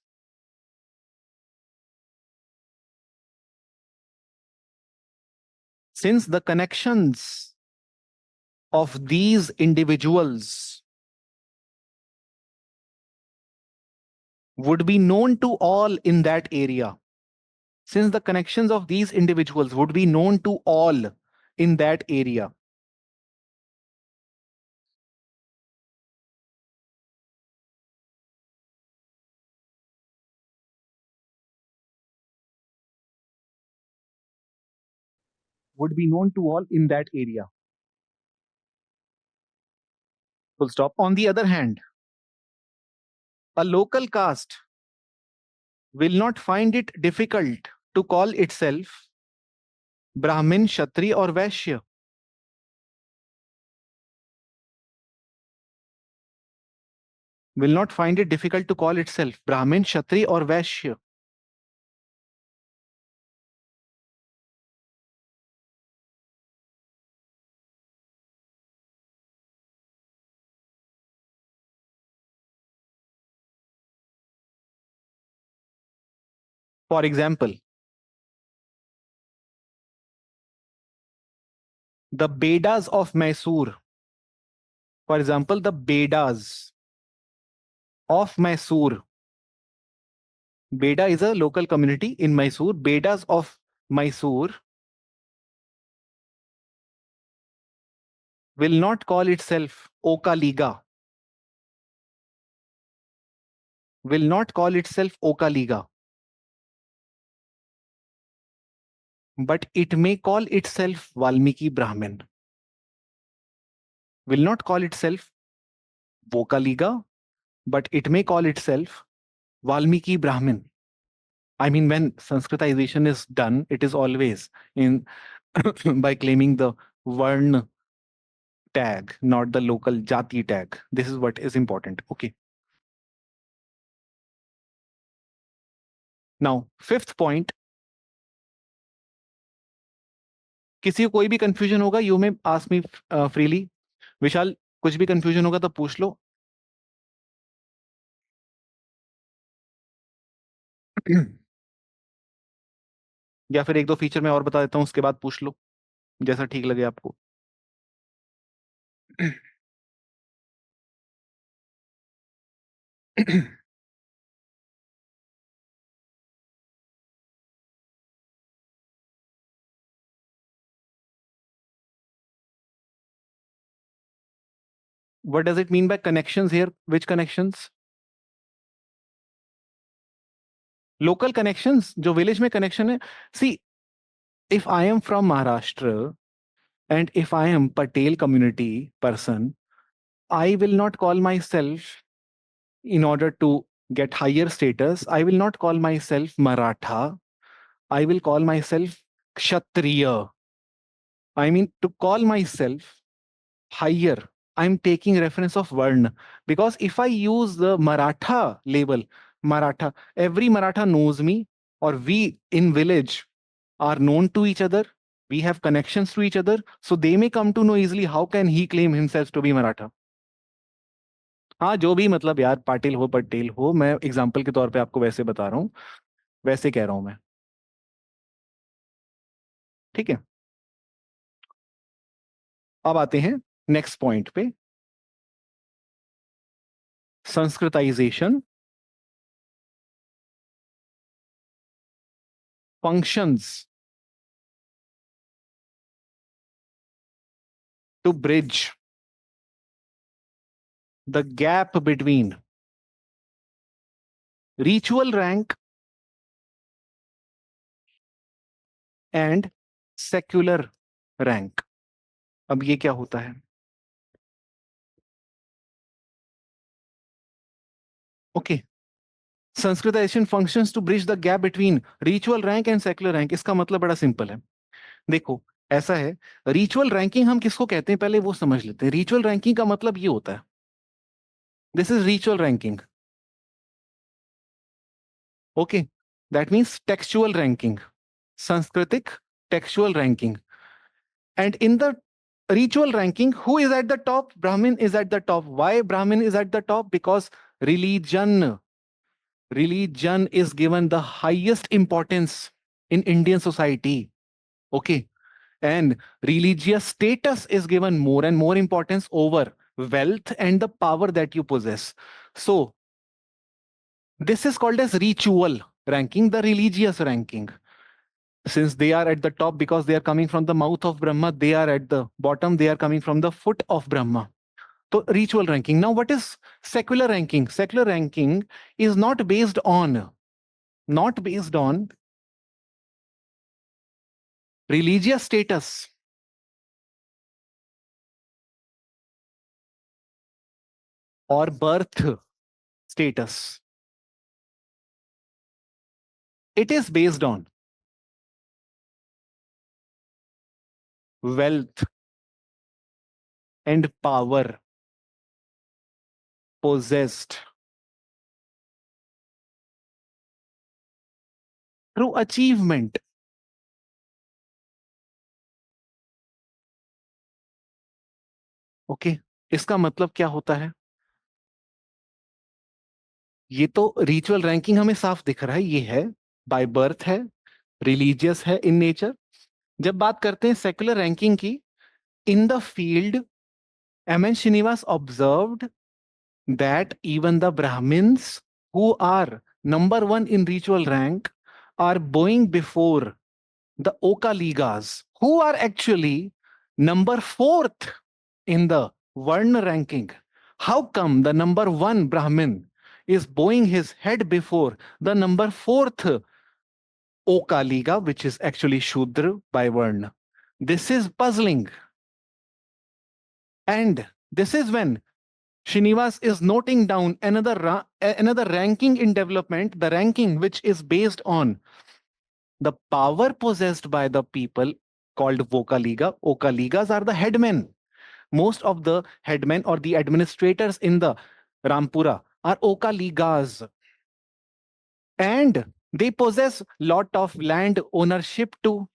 S1: Since the connections of these individuals would be known to all in that area. Since the connections of these individuals would be known to all in that area. Would be known to all in that area. Full stop. On the other hand, a local caste will not find it difficult to call itself Brahmin, Kshatri, or Vaishya. Will not find it difficult to call itself Brahmin, Kshatri, or Vaishya. For example, the Bedas of Mysore. For example, the Bedas of Mysore. Beda is a local community in Mysore. Bedas of Mysore will not call itself Oka Liga. Will not call itself Oka Liga. But it may call itself Valmiki Brahmin. Will not call itself Boka Liga, but it may call itself Valmiki Brahmin. I mean, when Sanskritization is done, it is always in by claiming the Varn tag, not the local Jati tag. This is what is important. Okay. Now, fifth point. किसी को कोई भी confusion होगा, you may ask me freely. Vishal, कुछ भी confusion होगा तो पूछ लो. या फिर एक दो फीचर मैं और बता देता हूं, उसके बाद पूछ लो जैसा ठीक लगे आपको. What does it mean by connections here? Which connections? Local connections, जो village में connection है. See, if I am from Maharashtra and if I am Patel community person, I will not call myself, in order to get higher status, I will not call myself Maratha. I will call myself Kshatriya. I mean, to call myself higher, I'm taking reference of Varna. Because if I use the Maratha label, Maratha, every Maratha knows me, or we in village are known to each other. We have connections to each other. So they may come to know easily how can he claim himself to be Maratha. हाँ, जो भी मतलब यार, पाटिल हो पटेल हो, मैं example के तौर पे आपको वैसे बता रहा हूँ, वैसे कह रहा हूं मैं. ठीक है. अब आते हैं नेक्स्ट पॉइंट पे. Sanskritisation functions to bridge the gap between ritual rank and secular rank. अब ये क्या होता है? Okay. Sanskritization functions to bridge the gap between ritual rank and secular rank. इसका मतलब बड़ा सिंपल है. देखो, ऐसा है, रिचुअल रैंकिंग हम किसको कहते हैं पहले वो समझ लेते हैं. रिचुअल रैंकिंग का मतलब ये होता है, this is ritual ranking. Okay, that means textual ranking. Sanskritic textual ranking. And in the ritual ranking, who is at the top? Brahmin is at the top. Why Brahmin is at the top? Because religion religion is given the highest importance in Indian society. Okay. And religious status is given more and more importance over wealth and the power that you possess. So this is called as ritual ranking, the religious ranking. Since they are at the top because they are coming from the mouth of Brahma, they are at the bottom, they are coming from the foot of Brahma. So ritual ranking. Now, what is secular ranking? Secular ranking is not based on religious status or birth status. It is based on wealth and power possessed through achievement. Okay, इसका मतलब क्या होता है? ये तो ritual ranking हमें साफ दिख रहा है, ये है बाय बर्थ है, रिलीजियस है इन नेचर. जब बात करते हैं सेकुलर रैंकिंग की, in the field M N Srinivas observed that even the Brahmins who are number one in ritual rank are bowing before the Oka Ligas, who are actually number fourth in the Varna ranking. How come the number one Brahmin is bowing his head before the number fourth Oka Liga, which is actually Shudra by Varna? This is puzzling. And this is when Srinivas is noting down another ranking in development, the ranking which is based on the power possessed by the people called Vokaliga. Okaligas are the headmen. Most of the headmen or the administrators in the Rampura are Okaligas. And they possess lot of land ownership too.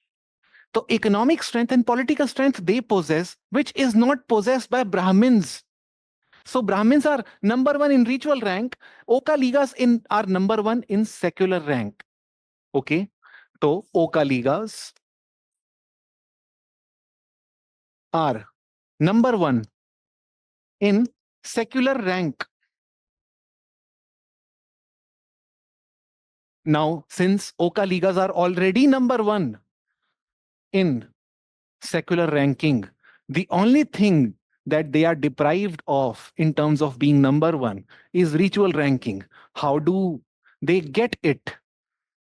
S1: So economic strength and political strength they possess, which is not possessed by Brahmins. So Brahmins are number one in ritual rank. Oka Ligas are number one in secular rank. Okay. So Oka Ligas are number one in secular rank. Now, since Oka Ligas are already number one in secular ranking, the only thing that they are deprived of in terms of being number one is ritual ranking. How do they get it?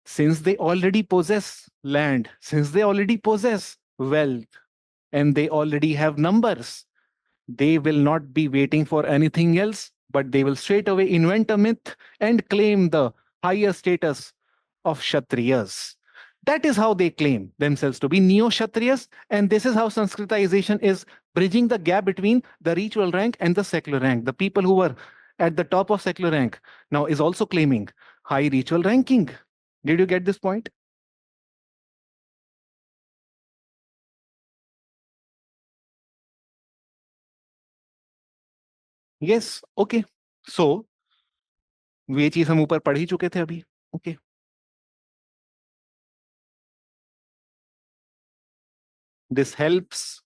S1: Since they already possess land, since they already possess wealth, and they already have numbers, they will not be waiting for anything else, but they will straight away invent a myth and claim the higher status of Kshatriyas. That is how they claim themselves to be neo-Kshatriyas, and this is how Sanskritization is bridging the gap between the ritual rank and the secular rank. The people who were at the top of secular rank now is also claiming high ritual ranking. Did you get this point? Yes. Okay. So ये चीज हम ऊपर पढ़ ही चुके थे अभी. Okay. This helps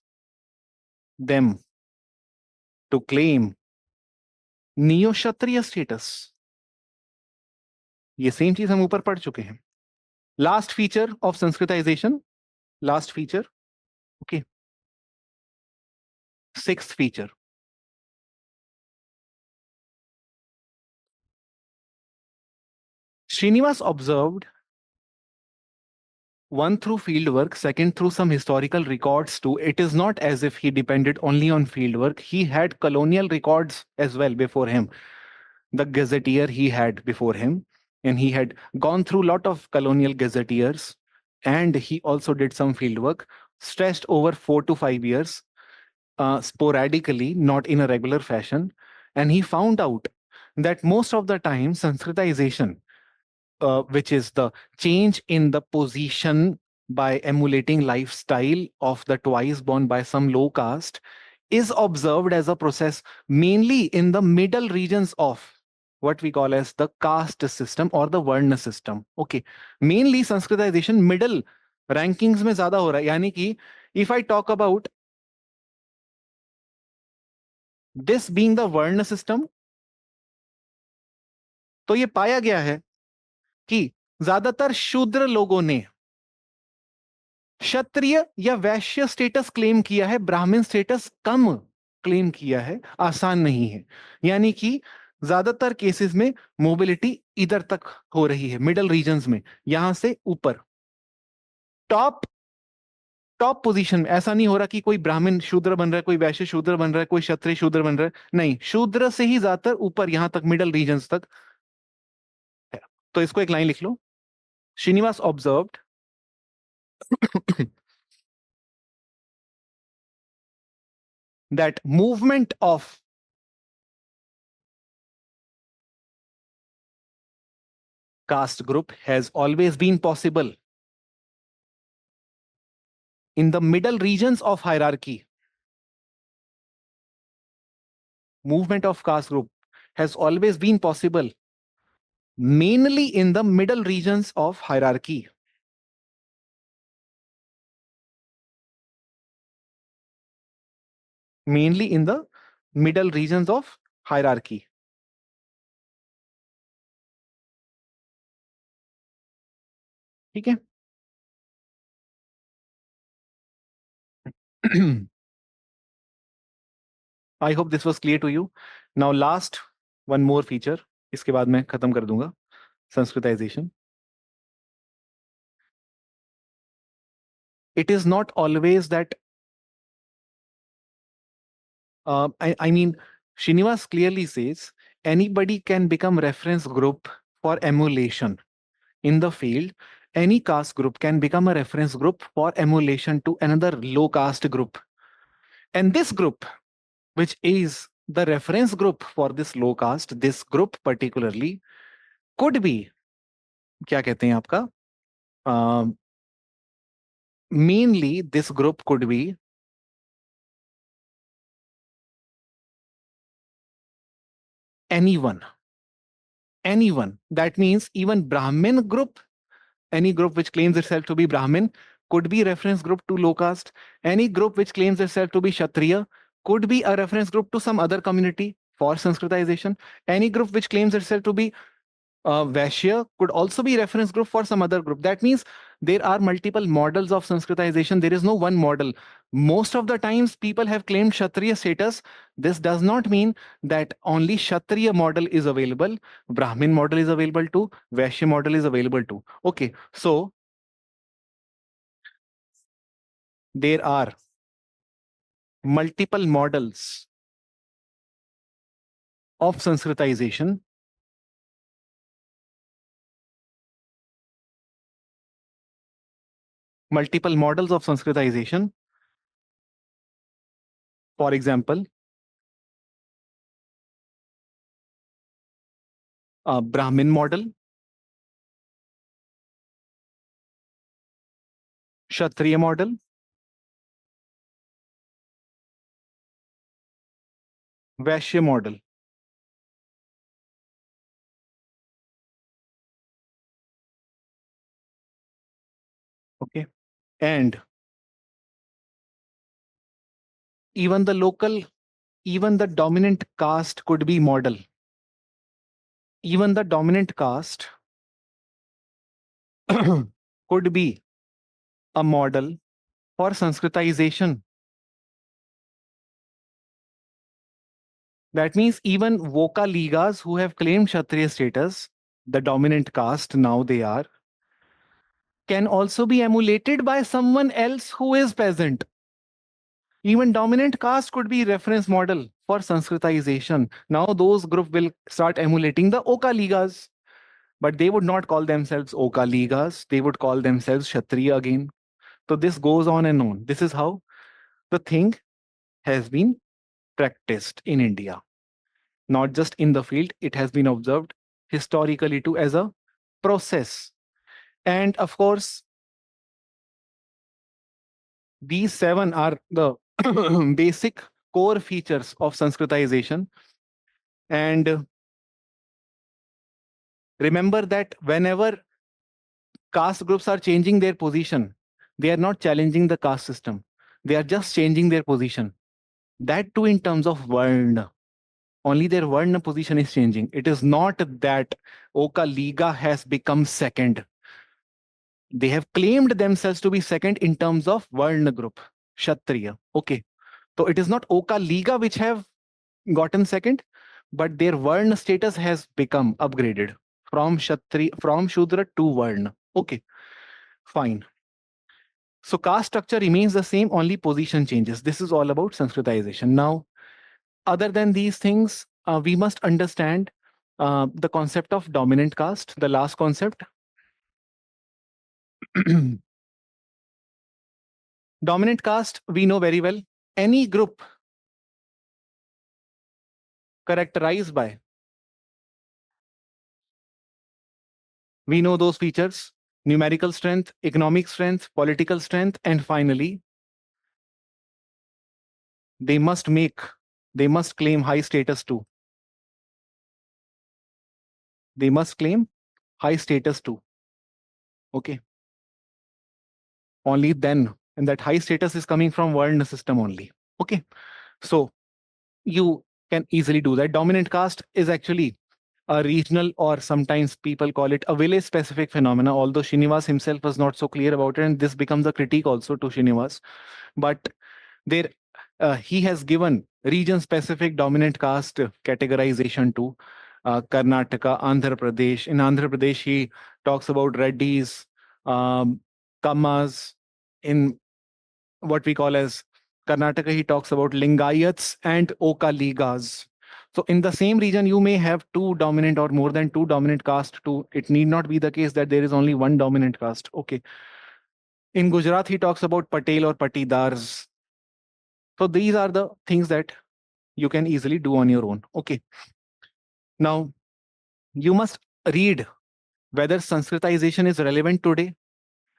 S1: them to claim neo kshatriya status. ये same चीज हम ऊपर पढ़ चुके हैं. Last feature of Sanskritization. Last feature. Okay. Sixth feature. Srinivas observed, one through fieldwork, second through some historical records too. It is not as if he depended only on fieldwork. He had colonial records as well before him. The gazetteer he had before him, and he had gone through a lot of colonial gazetteers, and he also did some fieldwork stretched over 4 to 5 years, sporadically, not in a regular fashion. And he found out that most of the time Sanskritization, which is the change in the position by emulating lifestyle of the twice born by some low caste is observed as a process mainly in the middle regions of what we call as the caste system or the varna system. Okay, mainly sanskritization middle rankings में ज्यादा हो रहा है, यानी कि if I talk about this being the varna system, तो ये पाया गया है कि ज्यादातर शूद्र लोगों ने क्षत्रिय या वैश्य स्टेटस क्लेम किया है, ब्राह्मण स्टेटस कम क्लेम किया है, आसान नहीं है। यानी कि ज्यादातर केसेस में मोबिलिटी इधर तक हो रही है, मिडल रीजन्स में, यहां से ऊपर टॉप टॉप पोजीशन में। ऐसा नहीं हो रहा कि कोई ब्राह्मण शूद्र बन रहा है, कोई वैश्य शूद्र बन रहा है, कोई क्षत्रिय शूद्र बन रहा है, नहीं, शूद्र से ही ज्यादातर ऊपर यहां तक मिडल रीजन्स तक है। तो इसको एक लाइन लिख लो, Srinivas observed that movement of caste group has always been possible in the middle regions of hierarchy. Movement of caste group has always been possible mainly in the middle regions of hierarchy. Mainly in the middle regions of hierarchy. ठीक है? I hope this was clear to you. Now last one more feature, इसके बाद मैं खत्म कर दूंगा, Sanskritisation. It is not always that I mean, Srinivas clearly says anybody can become reference group for emulation in the field. Any caste group can become a reference group for emulation to another low caste group. And this group, which is the reference group for this low caste, this group particularly, could be, क्या कहते हैं आपका? Mainly, this group could be anyone. Anyone. That means even Brahmin group, any group which claims itself to be Brahmin could be reference group to low caste. Any group which claims itself to be Kshatriya could be a reference group to some other community for Sanskritization. Any group which claims itself to be Vaishya could also be reference group for some other group. That means there are multiple models of Sanskritization. There is no one model. Most of the times people have claimed Kshatriya status. This does not mean that only Kshatriya model is available. Brahmin model is available too. Vaishya model is available too. Okay, so there are multiple models of Sanskritization. Multiple models of Sanskritization. For example, Brahmin model, Kshatriya model, Vaishya model. Okay. And even the local, even the dominant caste could be model. Even the dominant caste could be a model for Sanskritization. That means even Voka Ligas who have claimed Kshatriya status, the dominant caste now they are, can also be emulated by someone else who is peasant. Even dominant caste could be reference model for Sanskritization. Now those group will start emulating the Oka Ligas, but they would not call themselves Oka Ligas. They would call themselves Kshatriya again. So this goes on and on. This is how the thing has been practiced in India. Not just in the field, it has been observed historically too as a process. And of course, These 7 are the basic core features of Sanskritization. And remember that whenever caste groups are changing their position, they are not challenging the caste system. They are just changing their position. That too in terms of Varna. Only their Varna position is changing. It is not that Oka Liga has become second. They have claimed themselves to be second in terms of Varna group, Kshatriya. Okay. So it is not Oka Liga which have gotten second, but their Varna status has become upgraded from from Shudra to Varna. Okay, fine. So caste structure remains the same, only position changes. This is all about Sanskritization. Now, other than these things, we must understand the concept of dominant caste, the last concept. Dominant caste, we know very well. Any group characterized by, we know those features: numerical strength, economic strength, political strength, and finally, they must make, they must claim high status too. They must claim high status too. Okay. Only then, and that high status is coming from Varna system only. Okay. So you can easily do that. Dominant caste is actually a regional, or sometimes people call it a village specific phenomena, although Srinivas himself was not so clear about it, and this becomes a critique also to Srinivas. But there, he has given region specific dominant caste categorization to Karnataka, Andhra Pradesh. In Andhra Pradesh, he talks about Reddis, um, Kammas. In what we call as Karnataka, he talks about Lingayats and Oka Ligas. So in the same region, you may have two dominant or more than two dominant caste too. It need not be the case that there is only one dominant caste. Okay. In Gujarat, he talks about Patel or Patidars. So these are the things that you can easily do on your own. Okay. Now, you must read whether Sanskritization is relevant today.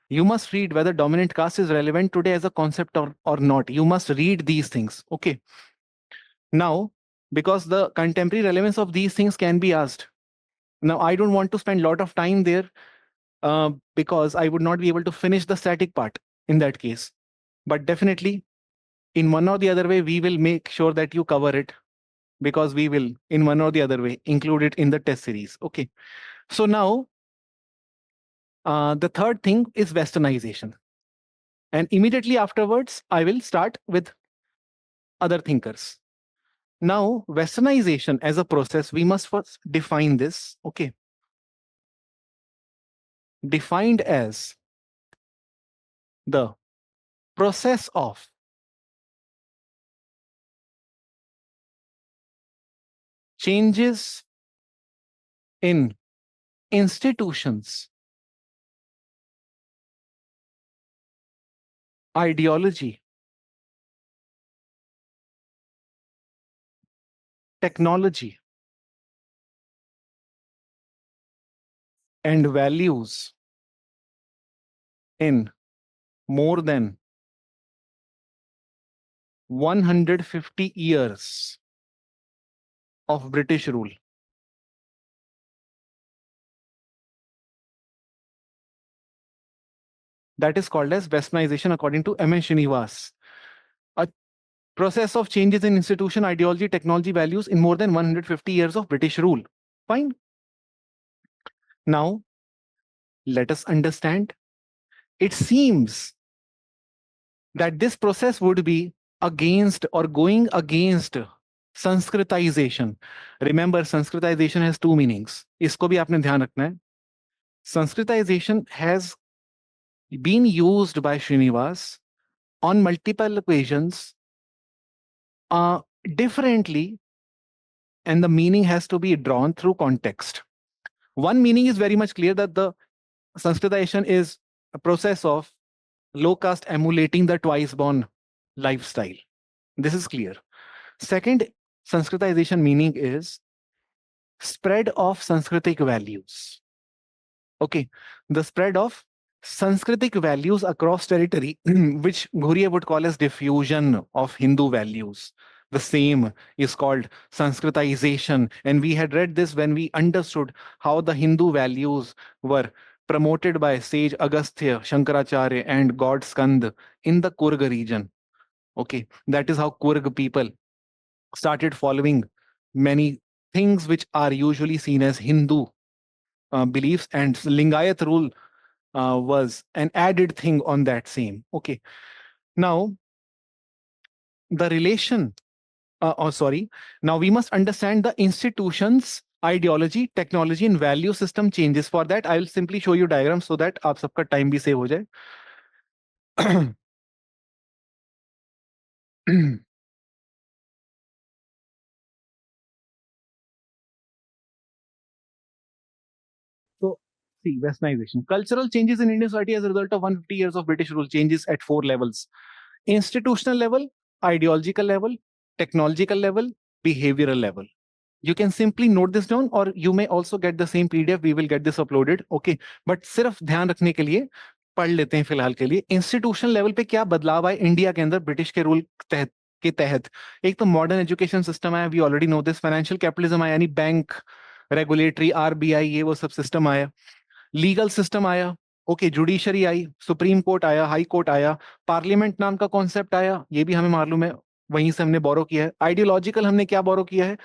S1: You must read whether dominant caste is relevant today as a concept or not. You must read these things. Okay. Now, because the contemporary relevance of these things can be asked. Now, I don't want to spend a lot of time there because I would not be able to finish the static part in that case. But definitely, in one or the other way, we will make sure that you cover it, because we will, in one or the other way, include it in the test series. Okay. So now, the third thing is westernization. And immediately afterwards, I will start with other thinkers. Now, westernization as a process, we must first define this. Okay. Defined as the process of changes in institutions, ideology, technology, and values in more than 150 years of British rule. That is called as westernization according to M.N. Srinivas. A process of changes in institution, ideology, technology, values in more than 150 years of British rule. Fine. Now, let us understand. It seems that this process would be against or going against Sanskritization. Remember, Sanskritization has two meanings. इसको भी आपने ध्यान रखना है. Sanskritization has been used by Srinivas on multiple occasions differently, and the meaning has to be drawn through context. One meaning is very much clear, that the Sanskritization is a process of low caste emulating the twice born lifestyle. This is clear. Second Sanskritization meaning is spread of Sanskritic values. Okay, the spread of Sanskritic values across territory, which Ghuria would call as diffusion of Hindu values. The same is called Sanskritization. And we had read this when we understood how the Hindu values were promoted by sage Agastya, Shankaracharya, and god Skand in the Kurg region. Okay, that is how Kurg people started following many things which are usually seen as Hindu beliefs, and Lingayat rule was an added thing on that same. Okay, now the relation, now we must understand the institutions, ideology, technology, and value system changes. For that, I will simply show you diagrams so that आप सबका time भी save हो जाए. So, see, westernization. Cultural changes in Indian society as a result of 150 years of British rule changes at 4 levels: institutional level, ideological level, technological level, behavioral level. You can simply note this down, or you may also get the same PDF. We will get this uploaded. Okay, but सिर्फ ध्यान रखने के लिए पढ़ लेते हैं फिलहाल के लिए. इंस्टीट्यूशनल लेवल पे क्या बदलाव आए इंडिया के अंदर ब्रिटिश के रूल के तहत. एक तो मॉडर्न एजुकेशन सिस्टम आया, we already know this. Financial capitalism आया, यानी बैंक, रेगुलेटरी, आरबीआई, ये वो सब सिस्टम आया. लीगल सिस्टम आया. ओके, जुडिशरी आई, सुप्रीम कोर्ट आया, हाई कोर्ट आया, पार्लियामेंट नाम का कॉन्सेप्ट आया, ये भी हमें मालूम है, वहीं से हमने बोरो किया है. आइडियोलॉजिकल हमने क्या बोरो किया है?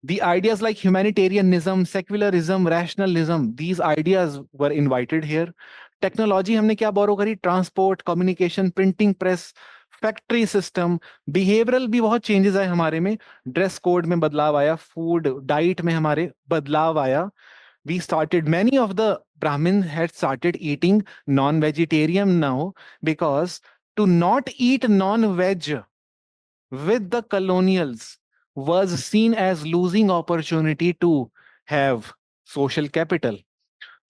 S1: The ideas like humanitarianism, secularism, rationalism, these ideas were invited here. Technology हमने क्या borrow करी? Transport, communication, printing press, factory system. Behavioral भी बहुत changes आए हमारे में. Dress code में बदलाव आया, food, diet में हमारे बदलाव आया. We started, many of the Brahmins had started eating non-vegetarian now, because to not eat non-veg with the colonials was seen as losing opportunity to have social capital.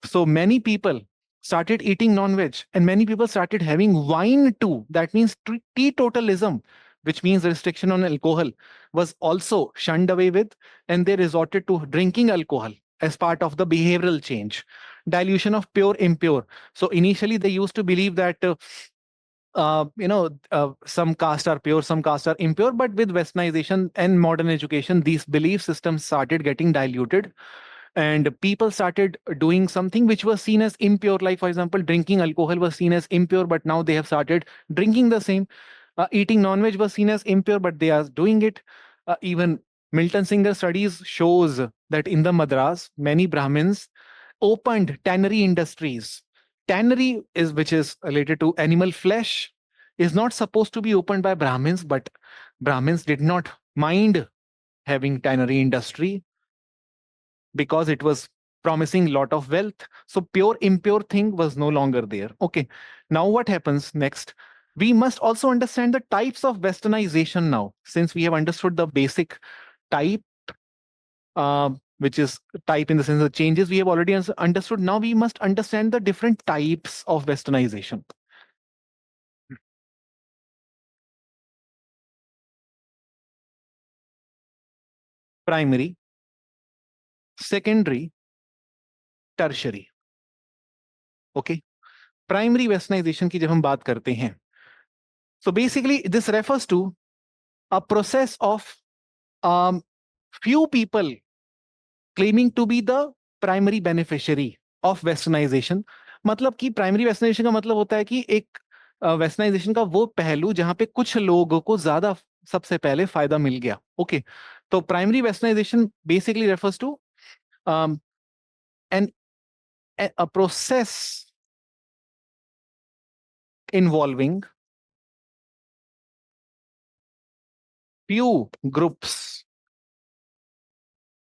S1: So many people started eating non-veg, and many people started having wine too. That means teetotalism, which means restriction on alcohol, was also shunned away with, and they resorted to drinking alcohol as part of the behavioral change. Dilution of pure impure. So initially they used to believe that some castes are pure, some castes are impure, but with westernization and modern education, these belief systems started getting diluted, and people started doing something which was seen as impure. Like, for example, drinking alcohol was seen as impure, but now they have started drinking the same. Eating non-veg was seen as impure, but they are doing it. Even Milton Singer studies shows that in the Madras, many Brahmins opened tannery industries. Tannery is, which is related to animal flesh, is not supposed to be opened by Brahmins, but Brahmins did not mind having tannery industry because it was promising lot of wealth. So pure impure thing was no longer there. Okay, now what happens next? We must also understand the types of westernization now. Since we have understood the basic type, which is type in the sense of changes, we have already understood. Now we must understand the different types of westernization. Primary, secondary, tertiary. Okay, primary westernization की जब हम बात करते हैं, so basically this refers to a process of few people claiming to be the primary beneficiary of westernization. मतलब कि primary westernisation का मतलब होता है कि एक वेस्टर्नाइजेशन का वो पहलू जहां पे कुछ लोगों को ज्यादा सबसे पहले फायदा मिल गया. ओके, तो primary westernization basically refers to an a process involving few groups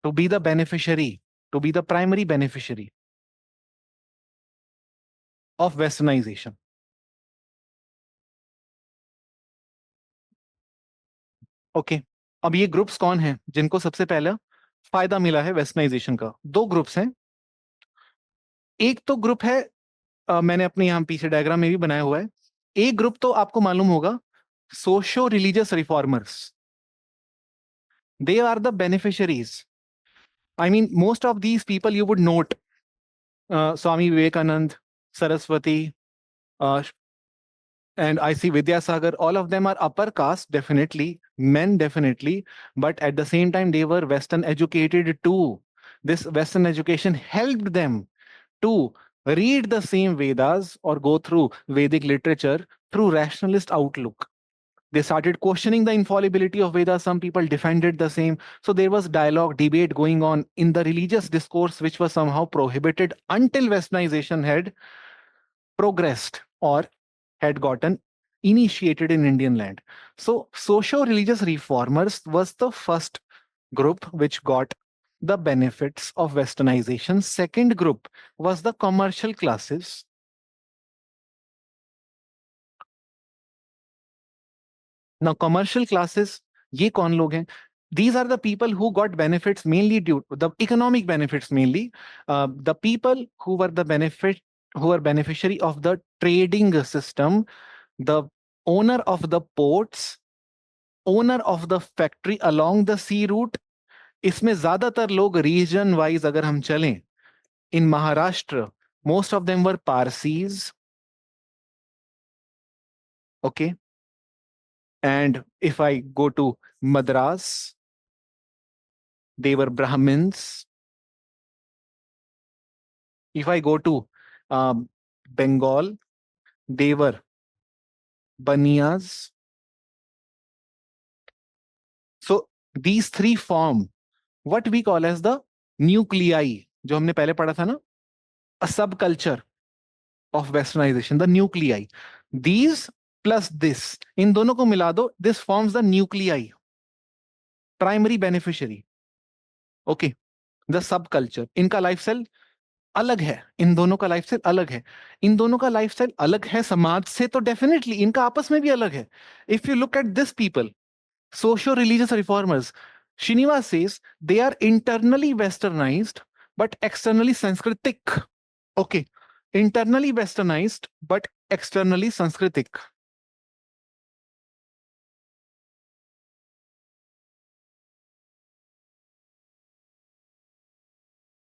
S1: to be the beneficiary, to be the primary beneficiary of westernization. Okay, अब ये ग्रुप्स कौन हैं जिनको सबसे पहले फायदा मिला है वेस्टर्नाइजेशन का? दो ग्रुप्स हैं. एक तो ग्रुप है, मैंने अपने यहाँ पीछे डायग्राम में भी बनाया हुआ है. एक ग्रुप तो आपको मालूम होगा, socio religious reformers. They are the beneficiaries. I mean, most of these people you would note, Swami Vivekanand, Saraswati, uh, and I see Vidyasagar, all of them are upper caste, definitely, men, definitely, but at the same time, they were Western educated too. This Western education helped them to read the same Vedas or go through Vedic literature through rationalist outlook. They started questioning the infallibility of Vedas. Some people defended the same. So there was dialogue, debate going on in the religious discourse, which was somehow prohibited until Westernization had progressed or had gotten initiated in Indian land. So socio-religious reformers was the first group which got the benefits of westernization. Second group was the commercial classes. Now commercial classes, ये कौन लोग हैं? These are the people who got benefits mainly due to the economic benefits mainly. The people who were the benefit who were beneficiary of the trading system, the owner of the ports, owner of the factory along the sea route. इसमें ज्यादातर लोग region wise अगर हम चलें, in Maharashtra, most of them were Parsis. Okay. And if I go to Madras, they were Brahmins. If I go to Bengal, they were Baniyas. So these three form what we call as the nuclei, जो हमने पहले पढ़ा था ना, a subculture of westernization, the nuclei. These plus this, इन दोनों को मिला दो, this forms the nuclei, primary beneficiary. Okay, the subculture. इनका lifestyle अलग है, इन दोनों का लाइफस्टाइल अलग है. इन दोनों का लाइफस्टाइल अलग है समाज से, तो डेफिनेटली इनका आपस में भी अलग है. If you look at this people, socio religious reformers, Srinivas says they are internally westernized but externally Sanskritic. Okay, internally westernized but externally Sanskritic.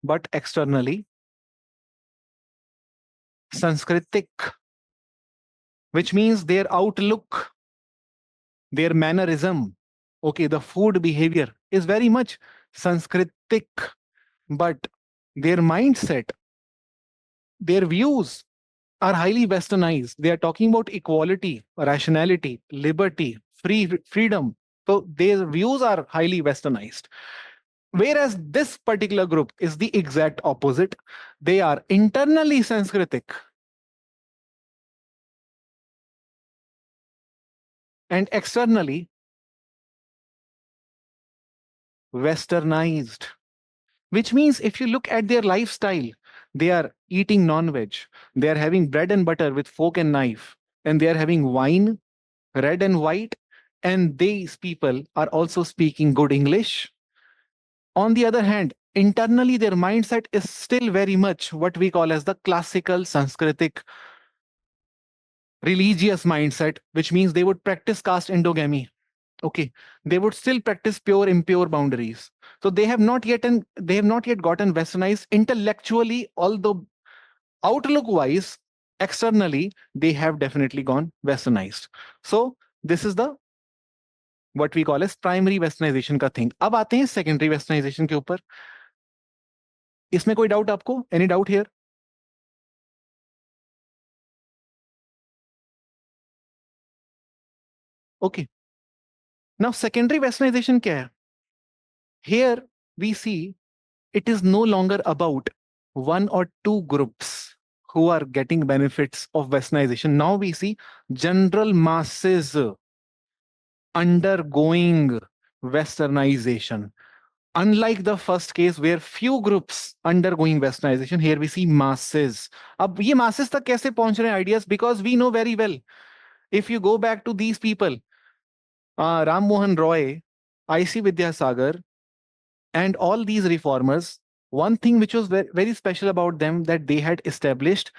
S1: But externally Sanskritic, which means their outlook, their mannerism, okay, the food behavior is very much Sanskritic, but their mindset, their views are highly westernized. They are talking about equality, rationality, liberty, freedom. So their views are highly westernized. Whereas this particular group is the exact opposite. They are internally Sanskritic and externally westernized. Which means if you look at their lifestyle, they are eating non-veg, they are having bread and butter with fork and knife, and they are having wine, red and white, and these people are also speaking good English. On the other hand, internally their mindset is still very much what we call as the classical Sanskritic religious mindset, which means they would practice caste endogamy. Okay, they would still practice pure impure boundaries. So they have not yet gotten westernized intellectually, although outlook wise, externally, they have definitely gone westernized. So this is the what we call as primary westernization का thing. अब आते हैं secondary westernization के ऊपर. इसमें कोई doubt आपको? Any doubt here? Okay. Now secondary westernization क्या है? Here we see it is no longer about one or two groups who are getting benefits of westernization. Now we see general masses undergoing westernization. Unlike the first case where few groups undergoing westernization, here we see masses. अब ये masses तक कैसे पहुंच रहे हैं ideas? Because we know very well. If you go back to these people, Ram Mohan Roy, I.C. Vidyasagar, and all these reformers, one thing which was very, very special about them that they had established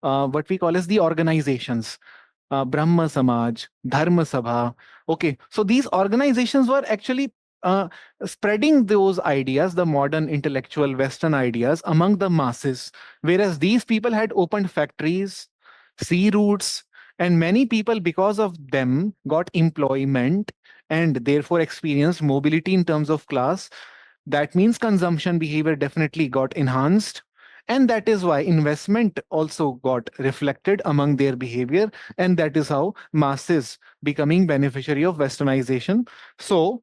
S1: what we call as the organizations. Brahma Samaj, Dharma Sabha. Okay, so these organizations were actually spreading those ideas, the modern intellectual Western ideas, among the masses. Whereas these people had opened factories, sea routes, and many people, because of them, got employment and therefore experienced mobility in terms of class. That means consumption behavior definitely got enhanced. And that is why investment also got reflected among their behavior. And that is how masses becoming beneficiary of westernization. So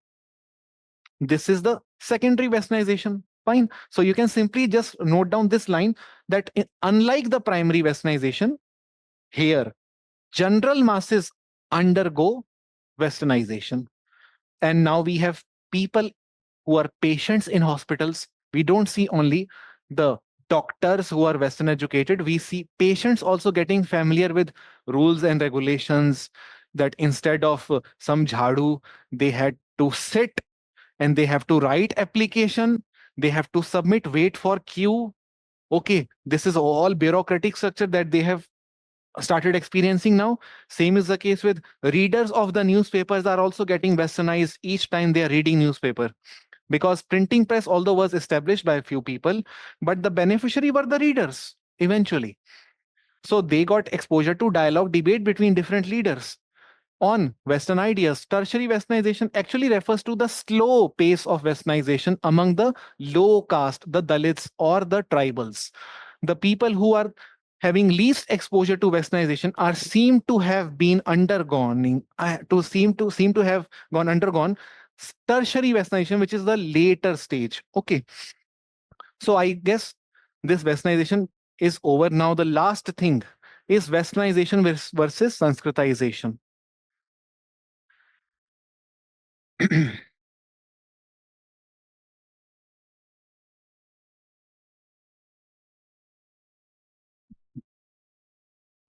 S1: this is the secondary westernization. Fine. So you can simply just note down this line that unlike the primary westernization, here general masses undergo westernization. And now we have people who are patients in hospitals. We don't see only the doctors who are Western educated. We see patients also getting familiar with rules and regulations, that instead of some jhadu, they had to sit and they have to write application. They have to submit, wait for queue. Okay, this is all bureaucratic structure that they have started experiencing now. Same is the case with readers of the newspapers are also getting westernized each time they are reading newspaper, because printing press although was established by a few people, but the beneficiary were the readers eventually. So they got exposure to dialogue, debate between different leaders on Western ideas. Tertiary westernization actually refers to the slow pace of westernization among the low caste, the Dalits or the tribals. The people who are having least exposure to westernization are seem to have been undergoing to have gone undergone tertiary westernization, which is the later stage. Okay, so I guess this westernization is over. Now the last thing is westernization versus sanskritization.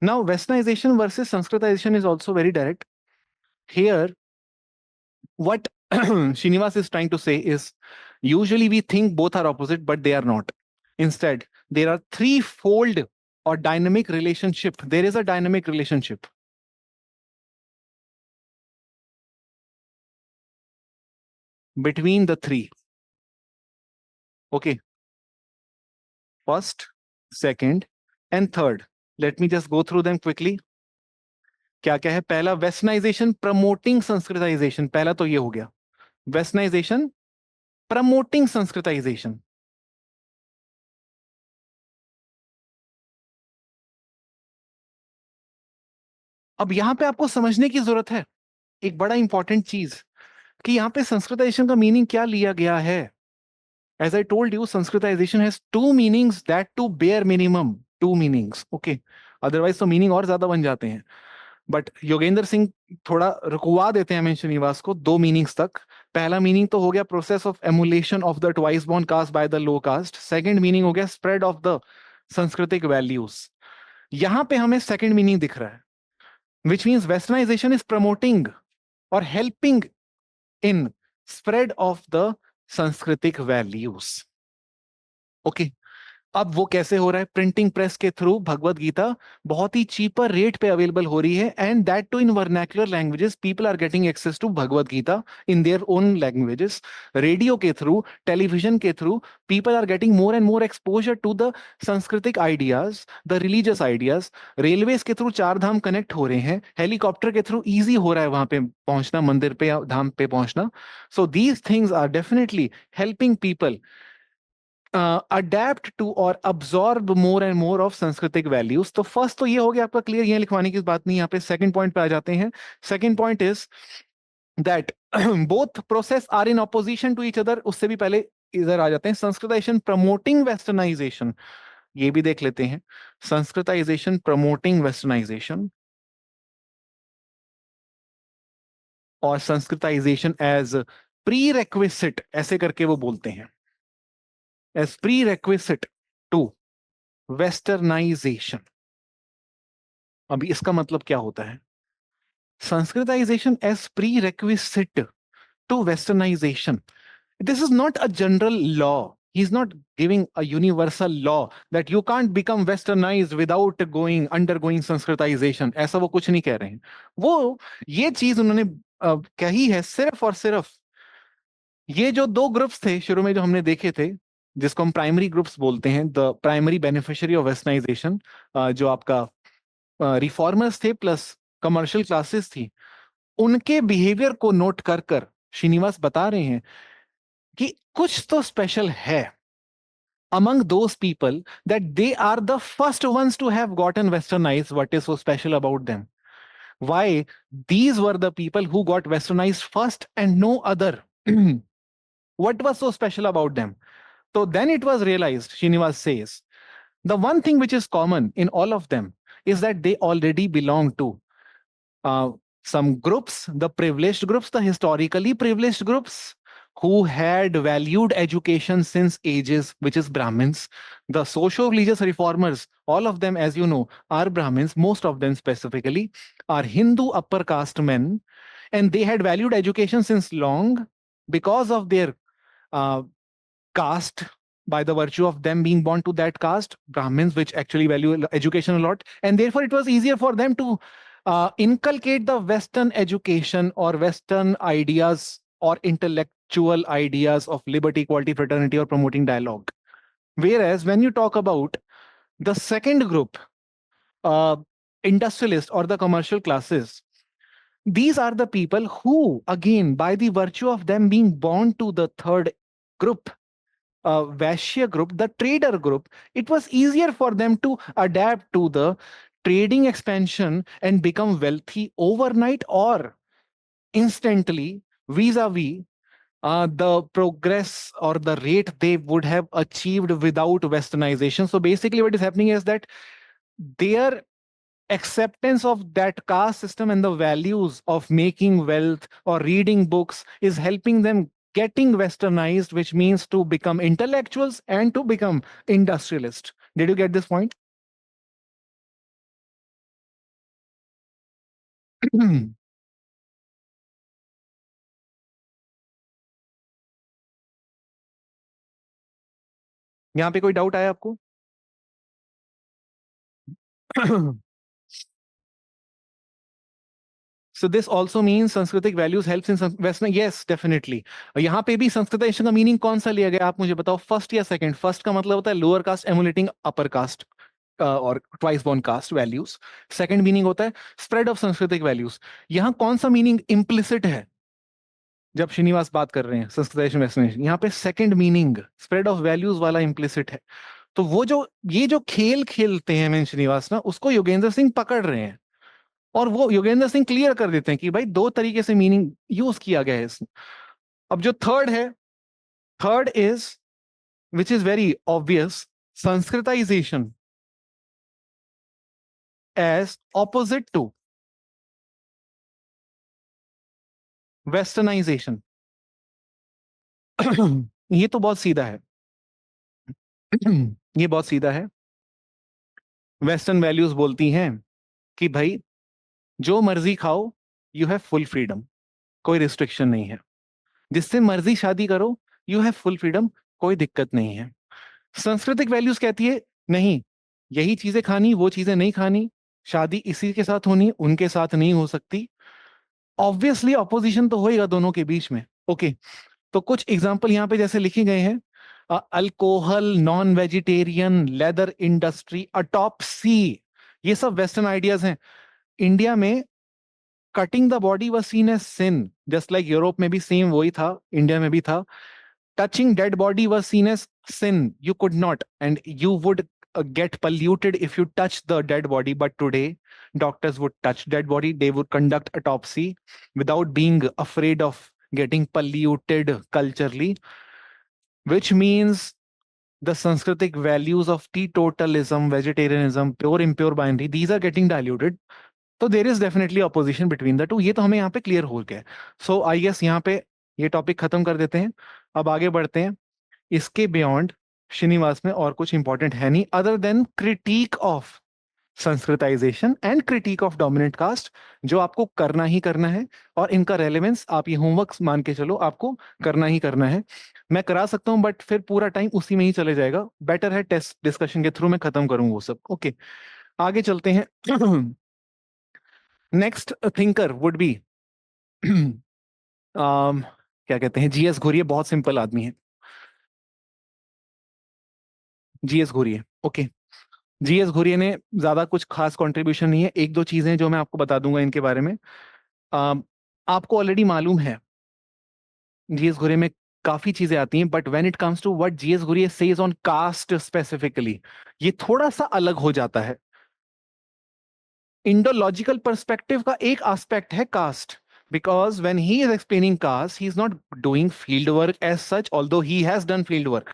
S1: Now, westernization versus sanskritization is also very direct. Here, what Srinivas is trying to say is usually we think both are opposite, but they are not. Instead, there are threefold or dynamic relationship. There is a dynamic relationship between the three. Okay, first, second, and third. Let me just go through them quickly. क्या क्या है? पहला, westernisation promoting Sanskritisation. पहला तो ये हो गया, westernisation promoting Sanskritisation. अब यहां पे आपको समझने की जरूरत है एक बड़ा इंपॉर्टेंट चीज, कि यहाँ पे संस्कृताइजेशन का मीनिंग क्या लिया गया है. As I told you, Sanskritization has two meanings, that too bare minimum two meanings. Okay, otherwise तो मीनिंग और ज्यादा बन जाते हैं. बट योगेंद्र सिंह थोड़ा रुकवा देते हैं हमें श्रीनिवास को दो मीनिंग्स तक. पहला मीनिंग तो हो गया process of emulation of the twice born caste by the low caste. Second meaning हो गया स्प्रेड ऑफ द सांस्कृतिक वैल्यूज. यहां पे हमें सेकंड मीनिंग दिख रहा है, which means westernization is promoting or helping in spread of the Sanskritic values. Okay. अब वो कैसे हो रहा है? प्रिंटिंग प्रेस के थ्रू भगवत गीता बहुत ही चीपर रेट पे अवेलेबल हो रही है, and that too in vernacular languages. People are getting access to Bhagavad Gita in their own languages. Radio के थ्रू, टेलीविजन के through, people are getting more and more exposure to the सांस्कृतिक ideas, the religious ideas. Railways के through Char Dham connect हो रहे हैं, helicopter के through easy हो रहा है वहां पे पहुंचना, मंदिर पे या धाम पे पहुंचना. So these things are definitely helping people adapt to और absorb more and more of सांस्कृतिक वैल्यूज. तो फर्स्ट तो ये हो गया आपका क्लियर, ये लिखवाने की बात नहीं. यहाँ पे सेकंड पॉइंट पे आ जाते हैं. Second point is that both process are in opposition to each other. उससे भी पहले इधर आ जाते हैं, संस्कृताइजेशन प्रमोटिंग वेस्टर्नाइजेशन. ये भी देख लेते हैं, संस्कृताइजेशन प्रमोटिंग वेस्टर्नाइजेशन और संस्कृताइजेशन एज प्री रेक्विसिट, ऐसे करके वो बोलते हैं, as prerequisite to westernization. अभी इसका मतलब क्या होता है? Sanskritization as prerequisite to westernization. This is not a general law. He's not giving a universal law that you can't become westernized without undergoing sanskritization. ऐसा वो कुछ नहीं कह रहे हैं. वो ये चीज उन्होंने कही है सिर्फ और सिर्फ ये जो दो ग्रुप्स थे शुरू में जो हमने देखे थे, जिसको हम प्राइमरी ग्रुप्स बोलते हैं, the primary beneficiary of westernization, जो आपका रिफॉर्मर्स थे प्लस कमर्शियल क्लासेस थी, उनके बिहेवियर को नोट कर कर श्रीनिवास बता रहे हैं कि कुछ तो स्पेशल है among those people, that they are the first ones to have gotten westernized. What is so special about them? Why? These were the people who got westernized first and no other. What was so special about them? So then it was realized, Srinivas says, the one thing which is common in all of them is that they already belong to uh, some groups, the privileged groups, the historically privileged groups who had valued education since ages, which is Brahmins. The socio religious reformers, all of them, as you know, are Brahmins, most of them specifically, are Hindu upper caste men, and they had valued education since long because of their uh, caste, by the virtue of them being born to that caste, Brahmins, which actually value education a lot. And therefore, it was easier for them to inculcate the Western education or Western ideas or intellectual ideas of liberty, equality, fraternity, or promoting dialogue. Whereas when you talk about the second group, uh, industrialists or the commercial classes, these are the people who, again, by the virtue of them being born to the third group, Vaishya group, the trader group, it was easier for them to adapt to the trading expansion and become wealthy overnight or instantly vis-a-vis the progress or the rate they would have achieved without westernization. So basically what is happening is that their acceptance of that caste system and the values of making wealth or reading books is helping them getting westernized, which means to become intellectuals and to become industrialists. Did you get this point? यहाँ पे कोई doubt आया आपको? So this also means Sanskritic values helps in Western. Yes, definitely. यहाँ पे भी Sanskritisation का meaning कौन सा लिया गया आप मुझे बताओ, फर्स्ट या सेकंड? फर्स्ट का मतलब होता है lower caste emulating upper caste और twice born caste values. Second meaning होता है स्प्रेड ऑफ सांस्कृतिक वैल्यूज। यहाँ कौन सा मीनिंग इम्प्लिसिट है जब श्रीनिवास बात कर रहे हैं संस्कृताइजेशन वेस्टर्नाइजेशन? यहाँ पे second meaning spread of values वाला इम्प्लिसिट है। तो वो जो ये जो खेल खेलते हैं मैं श्रीनिवास ना, उसको योगेंद्र सिंह पकड़ रहे हैं और वो योगेंद्र सिंह क्लियर कर देते हैं कि भाई दो तरीके से मीनिंग यूज किया गया है इसमें। अब जो थर्ड है, third is which is very obvious, Sanskritization as opposite to westernization. ये तो बहुत सीधा है। ये बहुत सीधा है। वेस्टर्न वैल्यूज बोलती हैं कि भाई जो मर्जी खाओ, यू हैव फुल फ्रीडम, कोई रिस्ट्रिक्शन नहीं है। जिससे मर्जी शादी करो, यू हैव फुल फ्रीडम, कोई दिक्कत नहीं है। सांस्कृतिक वैल्यूज कहती है नहीं, यही चीजें खानी, वो चीजें नहीं खानी, शादी इसी के साथ होनी, उनके साथ नहीं हो सकती। ऑब्वियसली ऑपोजिशन तो होएगा दोनों के बीच में। ओके, तो कुछ एग्जांपल यहाँ पे जैसे लिखे गए हैं, alcohol, non vegetarian, leather industry, autopsy, ये सब वेस्टर्न आइडियाज हैं। इंडिया में cutting the body was seen as sin, just like Europe में भी सेम वही था, इंडिया में भी था। Touching dead body was seen as sin. You could not, and you would get polluted if you touch the dead body. But today, doctors would touch dead body. They would conduct autopsy without being afraid of getting polluted culturally, which means the Sanskritic values of teetotalism, vegetarianism, pure, impure binary, these are getting diluted. So there is definitely opposition between the two. ये तो हमें यहाँ पे clear हो गया है। सो I guess यहाँ पे ये टॉपिक खत्म कर देते हैं, अब आगे बढ़ते हैं। इसके बियॉन्ड श्रीनिवास में और कुछ इंपॉर्टेंट है नहीं other than critic of Sanskritisation and critic of dominant caste, जो आपको करना ही करना है। और इनका रेलेवेंस आप ये होमवर्क मान के चलो, आपको करना ही करना है। मैं करा सकता हूं बट फिर पूरा टाइम उसी में ही चले जाएगा। बेटर है टेस्ट डिस्कशन के थ्रू मैं खत्म करूं वो सब। ओके, आगे चलते हैं। नेक्स्ट थिंकर वुड बी क्या कहते हैं, जीएस घुरिये बहुत सिंपल आदमी है, GS Ghurye. Okay, GS Ghurye ने ज्यादा कुछ खास कंट्रीब्यूशन नहीं है, एक दो चीजें जो मैं आपको बता दूंगा इनके बारे में। अ, आपको ऑलरेडी मालूम है जीएस घुरिये में काफी चीजें आती हैं, but when it comes to what G S Ghurye says on caste specifically, ये थोड़ा सा अलग हो जाता है। इंडोलॉजिकल पर्सपेक्टिव का एक एस्पेक्ट है cast, because when he is explaining caste, he is not doing field work as such, although he has done field work.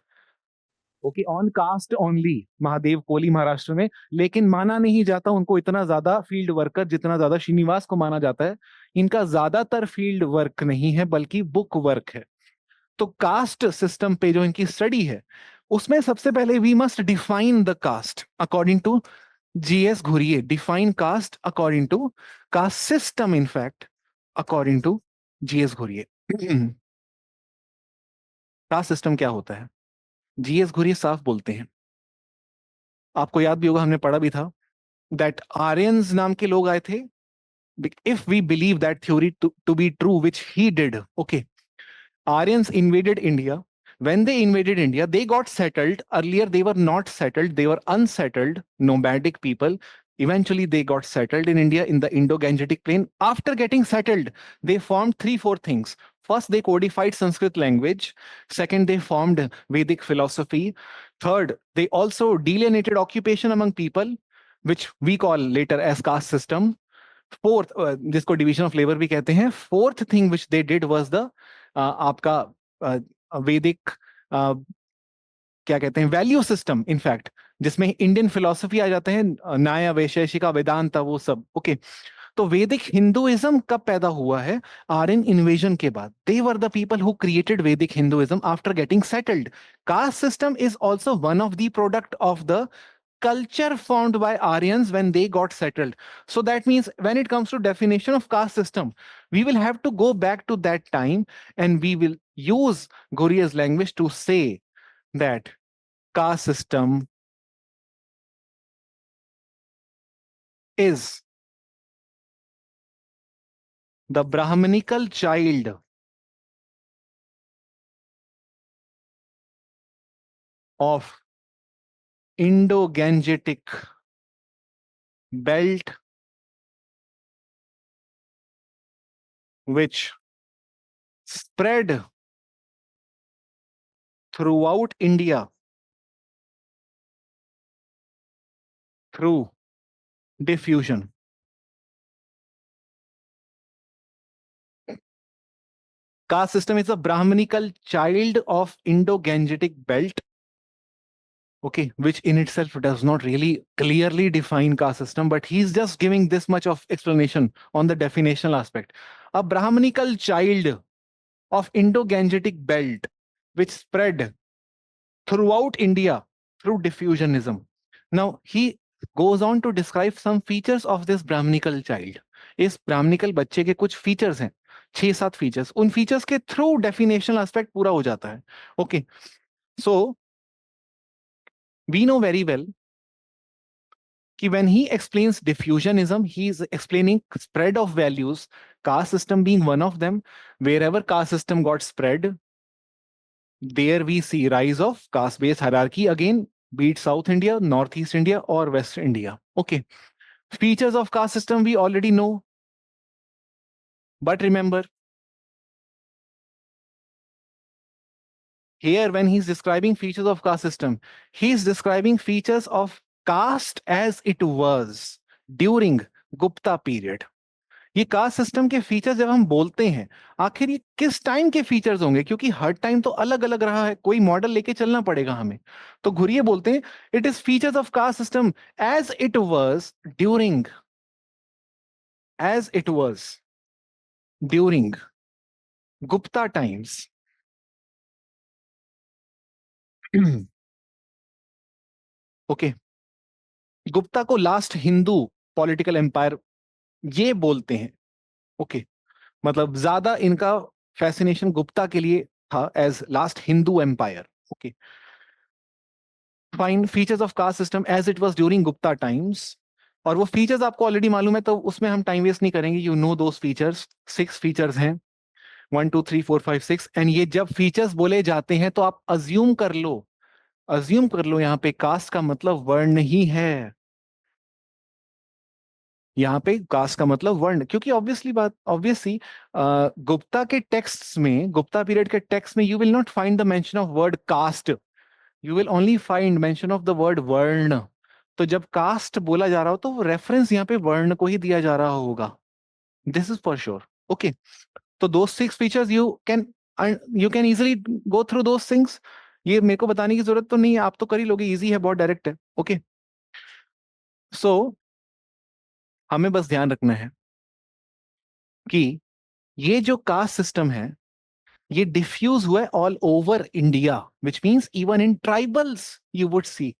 S1: Okay, on caste only, Mahadev Koli Maharashtra में, लेकिन माना नहीं जाता उनको इतना ज्यादा फील्ड वर्कर जितना ज्यादा श्रीनिवास को माना जाता है। इनका ज्यादातर फील्ड वर्क नहीं है बल्कि बुक वर्क है। तो कास्ट सिस्टम पे जो इनकी स्टडी है, उसमें सबसे पहले we must define the caste according to G S Ghurye, define caste according to caste system, in fact according to G S Ghurye. Caste system क्या होता है, जीएस घुरिये साफ बोलते हैं, आपको याद भी होगा हमने पढ़ा भी था, दैट आर्यंस नाम के लोग आए थे। If we believe that theory to be true which he did, okay, Aryans invaded India. When they invaded India, they got settled. Earlier, they were not settled. They were unsettled, nomadic people. Eventually, they got settled in India in the Indo-Gangetic plain. After getting settled, they formed three, four things. First, they codified Sanskrit language. Second, they formed Vedic philosophy. Third, they also delineated occupation among people, which we call later as caste system. Fourth, जिसको division of labour भी कहते हैं, fourth thing which they did was the आपका वैदिक क्या कहते हैं, value system, in fact जिसमें इंडियन फिलोसफी आ जाते हैं, न्याय वैशेषिका वेदांत, वो सब। ओके, तो वैदिक हिंदुइज्म कब पैदा हुआ है, आर्यन इन्वेजन के बाद। They were the people who created Vedic Hinduism after getting settled. Caste system is also one of the product of the culture formed by Aryans when they got settled. So that means when it comes to definition of caste system, we will have to go back to that time and we will use Ghurye's language to say that caste system is the Brahmanical child of Indo-Gangetic belt which spread throughout India through diffusion. Caste system is a Brahmanical child of Indo-Gangetic belt, okay, which in itself does not really clearly define caste system, but he's just giving this much of explanation on the definitional aspect. A Brahmanical child of Indo-Gangetic belt which spread throughout India through diffusionism. Now he goes on to describe some features of this Brahmanical child. इस Brahminical बच्चे के कुछ features हैं, 6-7 features, उन features के through definitional aspect पूरा हो जाता है। Okay, so we know very well कि when he explains diffusionism, he is explaining spread of values, caste system being one of them. Wherever caste system got spread, there we see rise of caste-based hierarchy again, be it South India, Northeast India, or West India. Okay, features of caste system we already know, but remember, here when he's describing features of caste system, he's describing features of caste as it was during Gupta period. ये cast system के features जब हम बोलते हैं, आखिर ये किस time के फीचर्स होंगे, क्योंकि हर टाइम तो अलग अलग रहा है, कोई मॉडल लेके चलना पड़ेगा हमें। तो घुरिये बोलते हैं it is features of caste system as it was during Gupta times. Okay, Gupta को लास्ट हिंदू पॉलिटिकल एम्पायर ये बोलते हैं। ओके, मतलब ज्यादा इनका फैसिनेशन गुप्ता के लिए था as last Hindu empire. Okay, fine features of caste system as it was during Gupta times. और वो फीचर्स आपको ऑलरेडी मालूम है, तो उसमें हम टाइम वेस्ट नहीं करेंगे, you know those features. 6 features हैं। 1 2 3 4 5 6, एंड ये जब फीचर्स बोले जाते हैं तो आप अज्यूम कर लो यहाँ पे कास्ट का मतलब वर्ण ही है। यहाँ पे कास्ट का मतलब वर्ण, क्योंकि ऑब्वियसली गुप्ता के टेक्स्ट्स में, गुप्ता पीरियड के टेक्स्ट में, you will not find the mention of word caste, you will only find mention of the word varna. तो जब कास्ट बोला जा रहा हो तो वो रेफरेंस यहाँ पे वर्ण को ही दिया जा रहा होगा, this is for sure. Okay, तो दो 6 features you can easily go through दो थिंग्स। ये मेरे को बताने की जरूरत तो नहीं है, आप तो कर ही लोगे, इजी है, बहुत डायरेक्ट है। ओके, सो हमें बस ध्यान रखना है कि ये जो कास्ट सिस्टम है ये डिफ्यूज हुआ है all over India, which means even in tribals you would see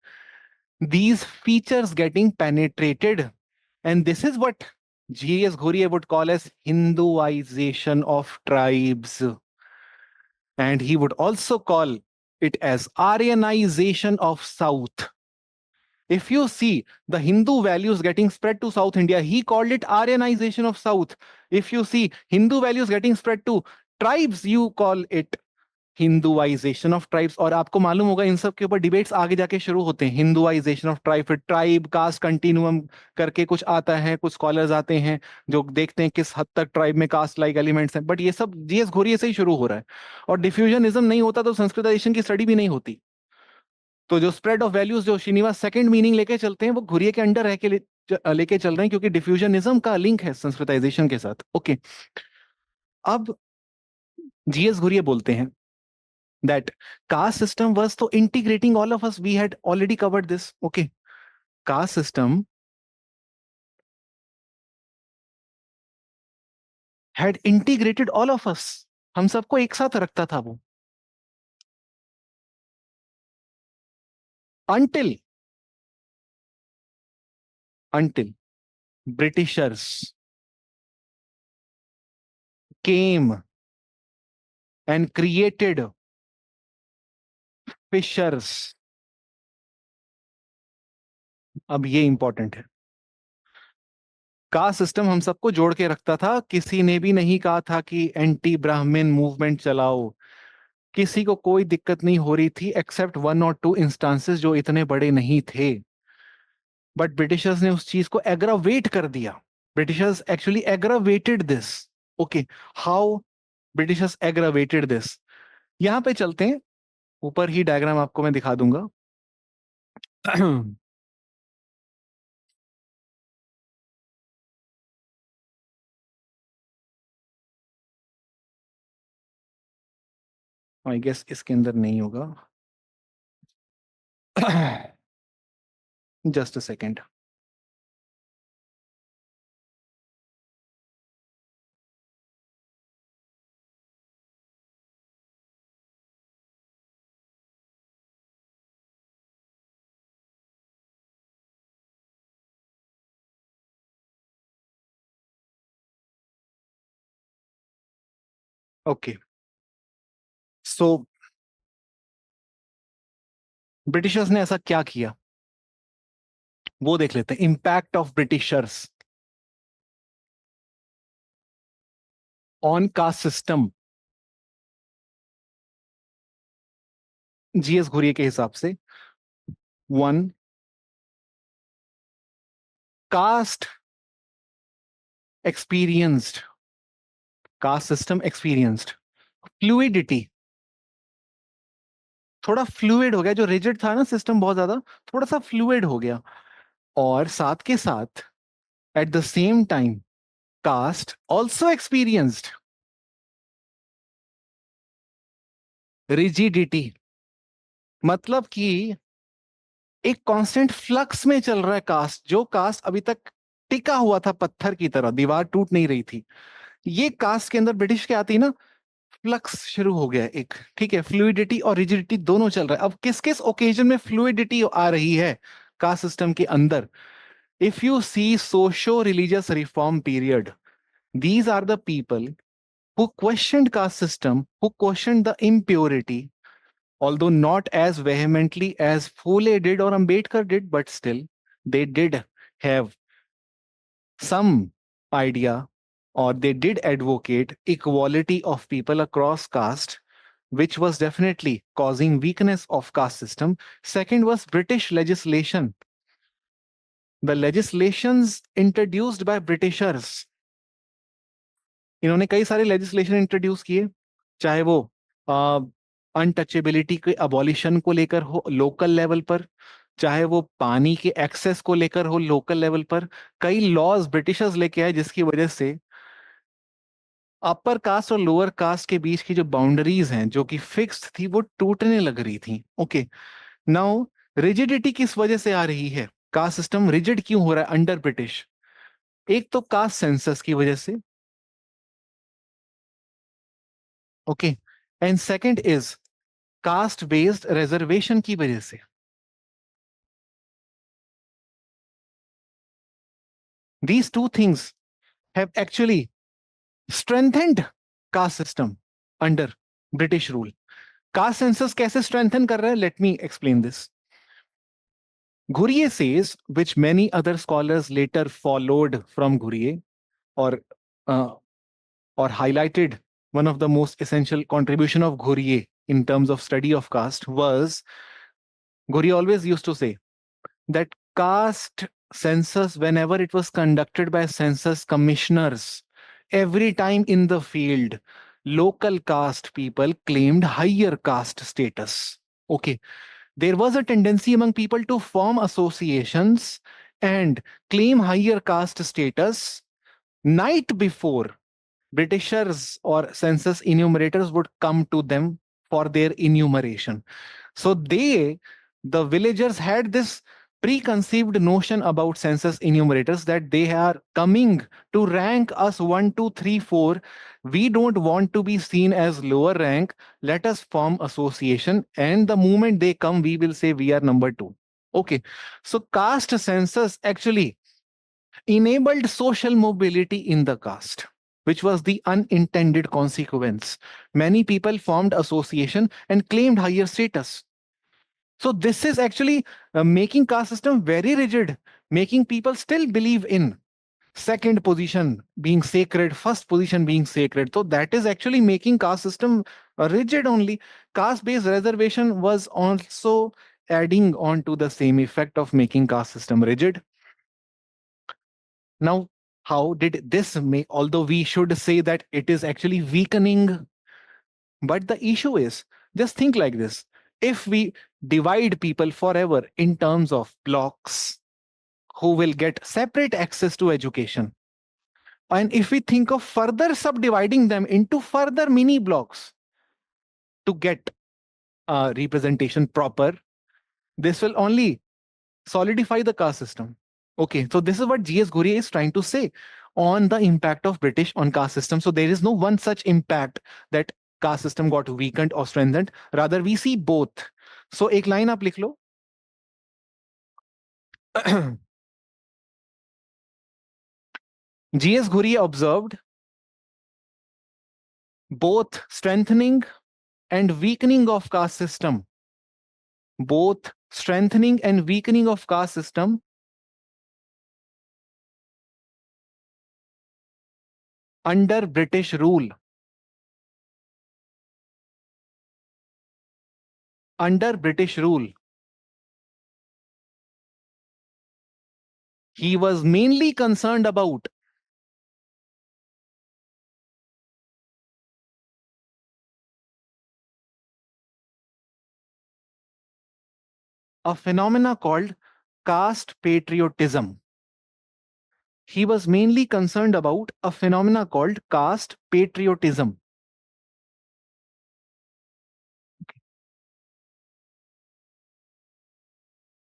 S1: these features getting penetrated, and this is what G.S. Ghurye would call as Hinduization of tribes, and he would also call it as Aryanization of South. If you see the Hindu values getting spread to South India, he called it Aryanization of South. If you see Hindu values getting spread to tribes, you call it Hinduisation of tribes. और आपको मालूम होगा इन सब के ऊपर debates आगे जाके शुरू होते हैं, हिंदुआइजेशन ऑफ ट्राइब, फिर ट्राइब कास्ट कंटिन्यूअम करके कुछ आता है, कुछ स्कॉलर्स आते हैं जो देखते हैं किस हद तक ट्राइब में कास्ट लाइक एलिमेंट्स हैं, बट ये सब जीएस घोरिये से ही शुरू हो रहा है। और डिफ्यूजनिज्म नहीं होता तो संस्कृताइजेशन की स्टडी भी नहीं होती। तो जो स्प्रेड ऑफ वैल्यूज जो श्रीनिवास सेकंड मीनिंग लेके चलते हैं वो घुरिये के अंडर रह के लेके चल रहे हैं, क्योंकि डिफ्यूजनिज्म का लिंक है संस्कृताइजेशन के साथ। ओके, अब जीएस घुरिये बोलते हैं that caste system was so integrating all of us, we had already covered this. Okay, caste system had integrated all of us, हम सबको एक साथ रखता था वो, until until Britishers came and created fishers। अब ये इंपॉर्टेंट है, कास्ट सिस्टम हम सबको जोड़ के रखता था, किसी ने भी नहीं कहा था कि एंटी ब्राह्मण मूवमेंट चलाओ, किसी को कोई दिक्कत नहीं हो रही थी एक्सेप्ट 1 और 2 इंस्टांसेस जो इतने बड़े नहीं थे। बट ब्रिटिशर्स ने उस चीज को एग्रावेट कर दिया, Britishers actually aggravated this. Okay, how Britishers aggravated this, यहां पे चलते हैं, ऊपर ही डायग्राम आपको मैं दिखा दूंगा। आई गेस इसके अंदर नहीं होगा। Just a second. Okay, so Britishers ने ऐसा क्या किया वो देख लेते हैं, impact of Britishers on caste system. G S Ghurye के हिसाब से, 1, caste experienced, caste system experienced fluidity, थोड़ा फ्लूइड हो गया, जो रिजिड था ना सिस्टम बहुत ज्यादा, थोड़ा सा फ्लूइड हो गया। और साथ के साथ at the same time caste also experienced rigidity, मतलब कि एक कांस्टेंट फ्लक्स में चल रहा है कास्ट, जो कास्ट अभी तक टिका हुआ था पत्थर की तरह, दीवार टूट नहीं रही थी, ये कास्ट के अंदर ब्रिटिश के आती ना फ्लक्स शुरू हो गया एक, ठीक है, फ्लूइडिटी और रिजिडिटी दोनों चल रहा है। अब किस किस ओकेजन में फ्लूइडिटी आ रही है कास्ट सिस्टम के अंदर, if you see socio religious reform period, these are the people who questioned caste system, who questioned the impurity, although not as vehemently as Phule did or Ambedkar did, but still they did have some idea or they did advocate equality of people across caste, which was definitely causing weakness of caste system. Second was British legislation. The legislations introduced by Britishers. इन्होंने कई सारे legislation introduce किए, चाहे वो untouchability के abolition को लेकर हो लोकल लेवल पर, चाहे वो पानी के एक्सेस को लेकर हो लोकल लेवल पर. कई लॉज ब्रिटिशर्स लेके आए जिसकी वजह से अपर कास्ट और लोअर कास्ट के बीच की जो बाउंड्रीज हैं जो कि फिक्स्ड थी वो टूटने लग रही थी. ओके, नाउ रिजिडिटी किस वजह से आ रही है, कास्ट सिस्टम रिजिड क्यों हो रहा है अंडर ब्रिटिश? एक तो कास्ट सेंसस की वजह से, okay, and second is caste based reservation की वजह से. These two things have actually strengthened caste system under British rule. Caste census कैसे strengthen कर रहा है? Let me explain this. Ghuriye says, which many other scholars later followed from Ghuriye, or uh, or highlighted one of the most essential contribution of Ghuriye in terms of study of caste was, Ghuriye always used to say that caste census, whenever it was conducted by census commissioners, every time in the field, local caste people claimed higher caste status. Okay, there was a tendency among people to form associations and claim higher caste status night before Britishers or census enumerators would come to them for their enumeration. So the villagers had this preconceived notion about census enumerators that they are coming to rank us 1, 2, 3, 4. We don't want to be seen as lower rank. Let us form association. And the moment they come, we will say we are number 2. Okay. So caste census actually enabled social mobility in the caste, which was the unintended consequence. Many people formed association and claimed higher status. So this is actually making caste system very rigid, making people still believe in second position being sacred, first position being sacred. So that is actually making caste system rigid only. Caste-based reservation was also adding on to the same effect of making caste system rigid. Now, how did this make, although we should say that it is actually weakening, but the issue is, just think like this. If we divide people forever in terms of blocks who will get separate access to education, and if we think of further subdividing them into further mini blocks to get representation proper, this will only solidify the caste system. Okay, so this is what G.S. Ghuri is trying to say on the impact of British on caste system. So there is no one such impact that caste system got weakened or strengthened. Rather, we see both. So एक line आप लिख लो. G.S. Ghuri observed both strengthening and weakening of caste system. Both strengthening and weakening of caste system under British rule. Under British rule. He was mainly concerned about a phenomena called caste patriotism. He was mainly concerned about a phenomena called caste patriotism.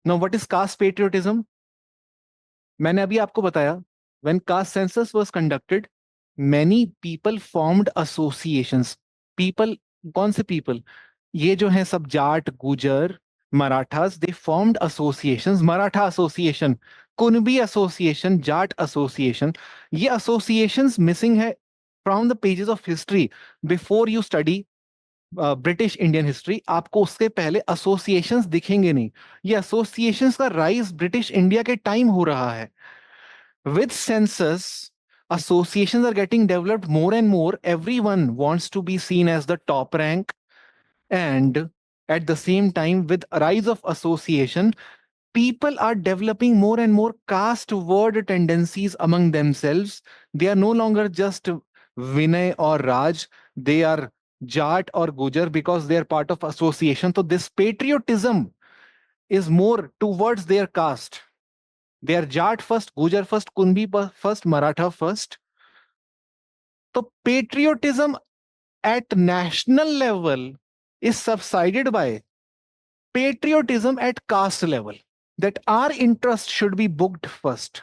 S1: Now, what is caste patriotism? मैंने अभी आपको बताया, when caste census was conducted, many people formed associations. People, कौन से people? ये जो हैं सब जाट, गुजर, Marathas, they formed associations. Maratha association, Kunbi association, Jat association. ये associations missing है from the pages of history. Before you study British Indian history, आपको उसके पहले एसोसिएशंस दिखेंगे नहीं. ये एसोसिएशंस का राइज ब्रिटिश इंडिया के टाइम हो रहा है. With census associations are getting developed more and more. Everyone wants to be seen as the top rank. And at the same time, with rise of association, people are developing more and more caste word tendencies among themselves. They are no longer just Vinay or Raj. They are Jat or Gujar because they are part of association. So this patriotism is more towards their caste. They are Jat first, Gujar first, Kunbi first, Maratha first. So patriotism at national level is subsided by patriotism at caste level, that our interest should be booked first.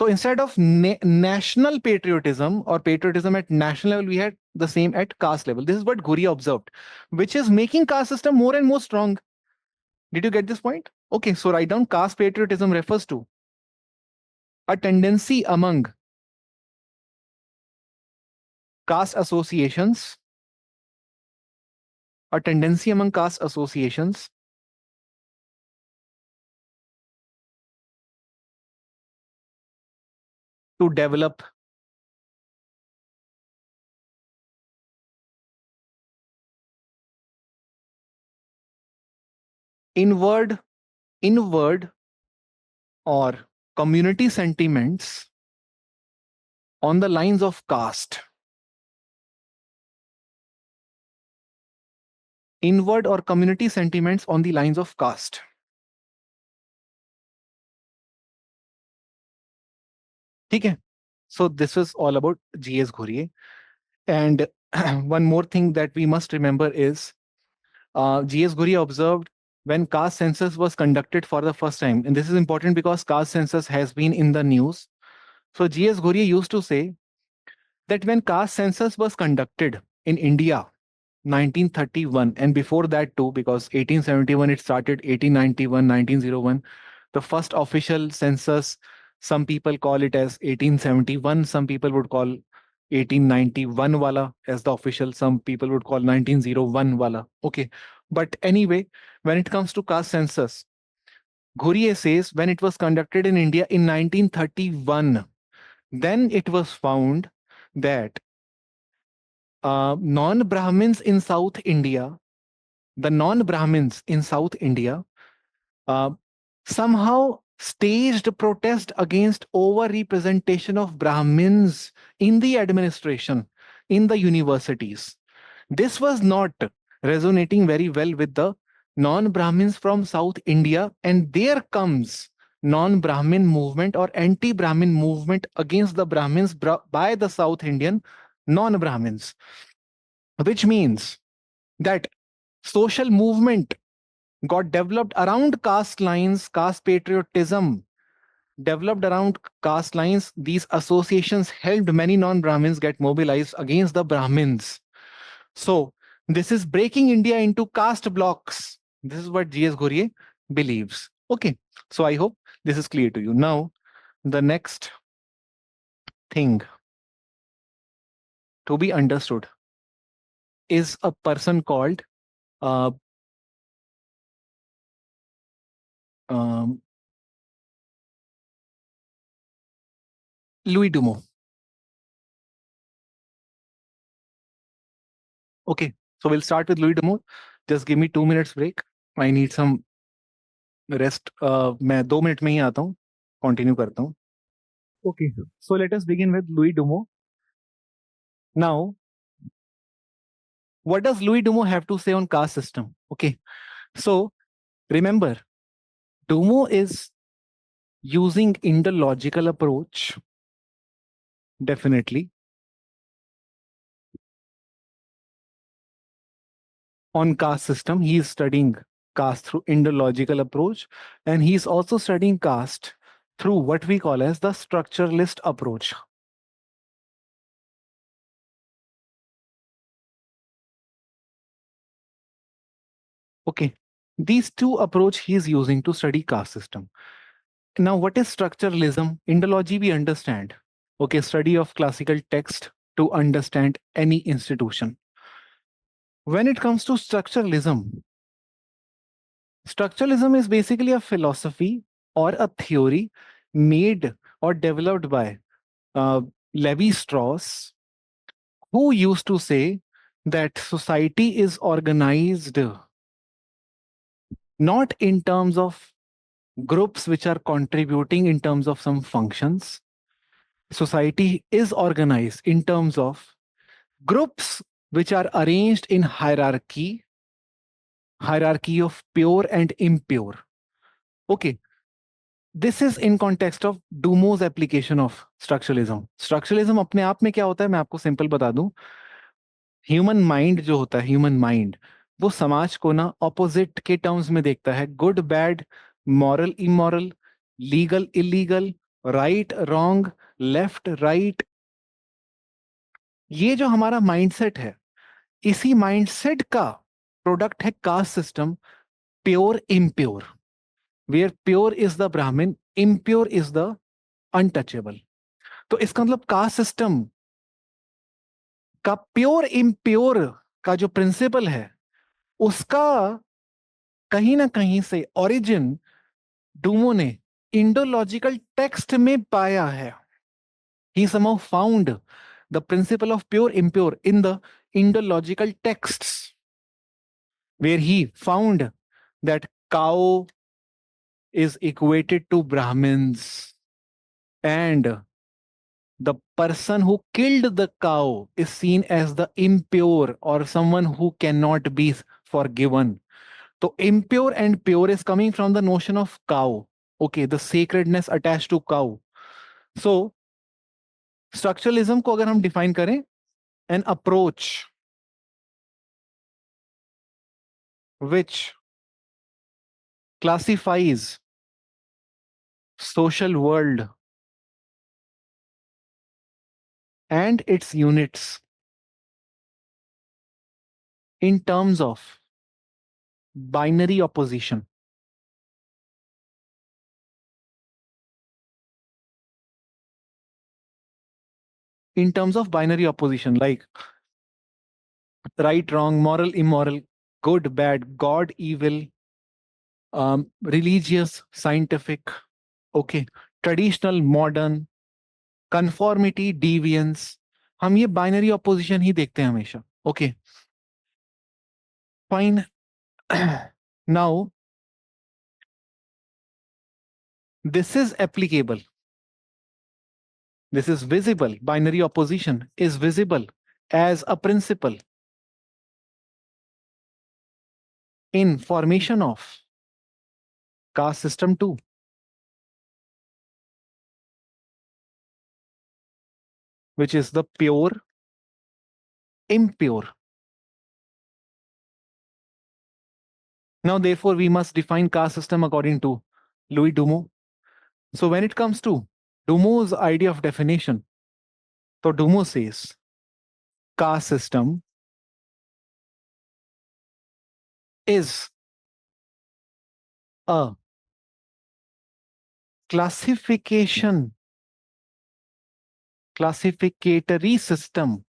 S1: So instead of national patriotism or patriotism at national level, we had the same at caste level. This is what Ghuri observed, which is making caste system more and more strong. Did you get this point? Okay, so write down caste patriotism refers to a tendency among caste associations, a tendency among caste associations to develop inward or community sentiments on the lines of caste. Inward or community sentiments on the lines of caste. Okay. So this was all about G.S. Ghurye. And one more thing that we must remember is G.S. Ghurye observed when caste census was conducted for the first time. And this is important because caste census has been in the news. So G.S. Ghurye used to say that when caste census was conducted in India, 1931, and before that too, because 1871 it started, 1891, 1901, the first official census, some people call it as 1871, some people would call 1891 wala as the official, some people would call 1901 wala. Okay. But anyway, when it comes to caste census, Ghurye says when it was conducted in India in 1931, then it was found that non-Brahmins in South India, the non-Brahmins in South India, uh, somehow staged protest against over-representation of Brahmins in the administration, in the universities. This was not resonating very well with the non-Brahmins from South India, and there comes non-Brahmin movement or anti-Brahmin movement against the Brahmins by the South Indian non-Brahmins, which means that social movement got developed around caste lines, caste patriotism developed around caste lines. These associations helped many non-Brahmins get mobilized against the Brahmins. So this is breaking India into caste blocks. This is what G.S. Ghurye believes. Okay, so I hope this is clear to you. Now, the next thing to be understood is a person called uh, um, Louis Dumont. Okay, so we'll start with Louis Dumont. Just give me 2 minutes break. I need some rest. मैं 2 minute में ही आता हूँ. Continue करता हूँ. Okay, so let us begin with Louis Dumont. Now, what does Louis Dumont have to say on caste system? Okay, so remember, Dumont is using Indological approach, definitely, on caste system. He is studying caste through Indological approach, and he is also studying caste through what we call as the structuralist approach. Okay, these two approach he is using to study caste system. Now, what is structuralism? Indology we understand. Okay, study of classical text to understand any institution. When it comes to structuralism, structuralism is basically a philosophy or a theory made or developed by Levi Strauss, who used to say that society is organized not in terms of groups which are contributing in terms of some functions. Society is organized in terms of groups which are arranged in hierarchy of pure and impure. Okay, this is in context of Dumo's application of structuralism. Structuralism अपने आप में क्या होता है, मैं आपको simple बता दूं. ह्यूमन माइंड जो होता है, ह्यूमन माइंड वो समाज को ना ऑपोजिट के टर्म्स में देखता है. Good bad, moral immoral, legal illegal, right wrong, left right. ये जो हमारा माइंडसेट है, इसी माइंडसेट का प्रोडक्ट है caste system, pure impure, where pure is the Brahman, impure is the untouchable. तो इसका मतलब कास्ट सिस्टम का प्योर इम्प्योर का जो प्रिंसिपल है, उसका कहीं ना कहीं से ओरिजिन डूमो ने इंडोलॉजिकल टेक्स्ट में पाया है. He somehow found the principle of pure impure in the Indological texts, where he found that cow is equated to Brahmins, and the person who killed the cow is seen as the impure or someone who cannot be forgiven. So impure and pure is coming from the notion of cow. Okay, the sacredness attached to cow. So structuralism को अगर हम define करें, an approach which classifies social world and its units in terms of binary opposition. In terms of binary opposition, like right, wrong, moral, immoral, good, bad, God, evil, religious, scientific, okay, traditional, modern, conformity, deviance. हम ये binary opposition ही देखते हैं हमेशा. Okay, fine. Now, this is applicable. This is visible. Binary opposition is visible as a principle in formation of caste system too, which is the pure, impure. Now, therefore, we must define caste system according to Louis Dumo. So when it comes to Dumo's idea of definition, so Dumo says caste system is a classificatory system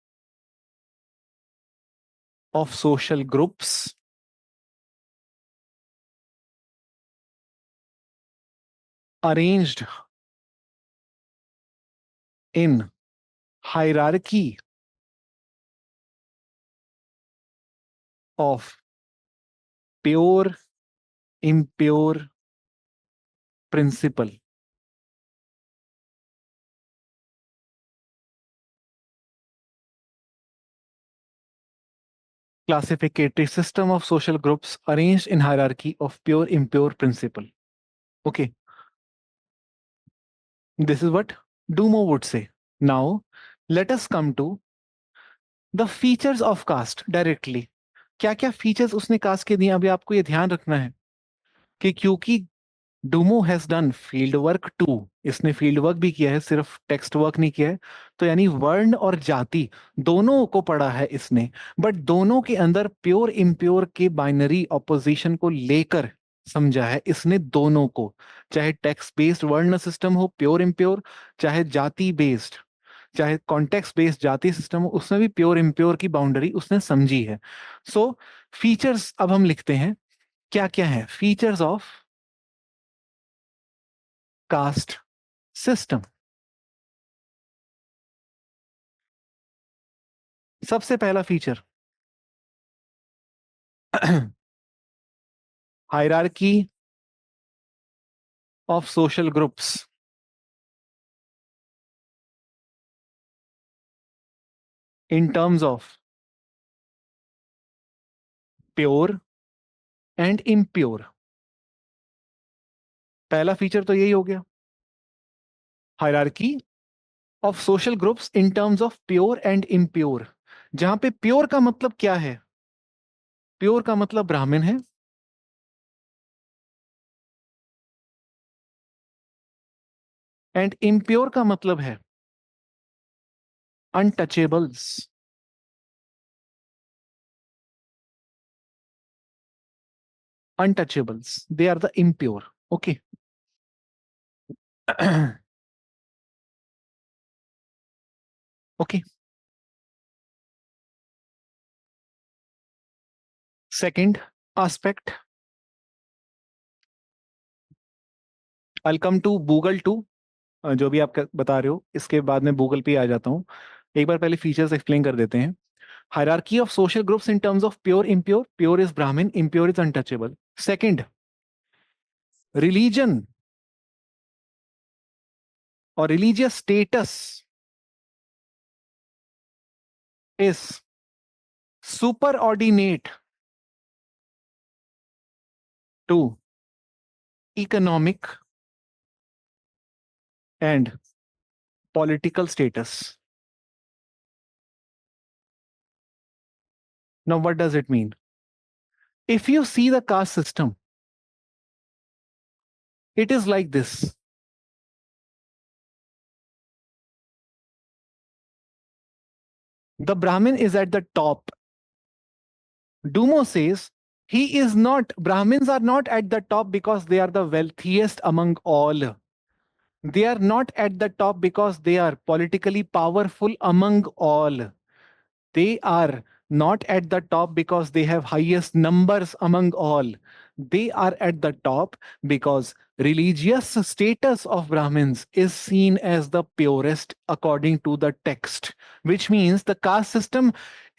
S1: of social groups arranged in hierarchy of pure, impure principle. Classificatory system of social groups arranged in hierarchy of pure, impure principle. Okay. This is what Dumo would say. Now, let us come to the features of caste directly. क्या क्या features उसने cast के दिए, अभी आपको ये ध्यान रखना है कि क्योंकि Dumont has done field work too, इसने फील्ड वर्क भी किया है, सिर्फ टेक्स्ट वर्क नहीं किया है. तो यानी वर्ण और जाति दोनों को पढ़ा है इसने, बट दोनों के अंदर प्योर इम्प्योर के बाइनरी ऑपोजिशन को लेकर समझा है इसने दोनों को. चाहे टेक्स्ट बेस्ड वर्ण सिस्टम हो प्योर इम्प्योर, चाहे जाति बेस्ड, चाहे कॉन्टेक्स्ट बेस्ड जाति सिस्टम हो, उसमें भी प्योर इम्प्योर की बाउंड्री उसने समझी है. सो फीचर्स अब हम लिखते हैं, क्या क्या है फीचर्स ऑफ caste system. सबसे पहला feature, hierarchy of social groups in terms of pure and impure. पहला फीचर तो यही हो गया, hierarchy of social groups in terms of pure and impure. जहां पे प्योर का मतलब क्या है? प्योर का मतलब ब्राह्मण है, एंड इम्प्योर का मतलब है untouchables. Untouchables, they are the impure. Okay. Okay. Second aspect, I come to Google too, जो भी आप बता रहे हो इसके बाद में गूगल पे आ जाता हूं। एक बार पहले फीचर्स एक्सप्लेन कर देते हैं। Hierarchy of social groups in terms of pure impure, pure is Brahmin, impure is untouchable. Second, religion और religious status is superordinate to economic and political status. Now what does it mean? If you see the caste system, it is like this. The Brahmin is at the top. Dumo says he is not, Brahmins are not at the top because they are the wealthiest among all. They are not at the top because they are politically powerful among all. They are not at the top because they have highest numbers among all. They are at the top because religious status of Brahmins is seen as the purest according to the text, which means the caste system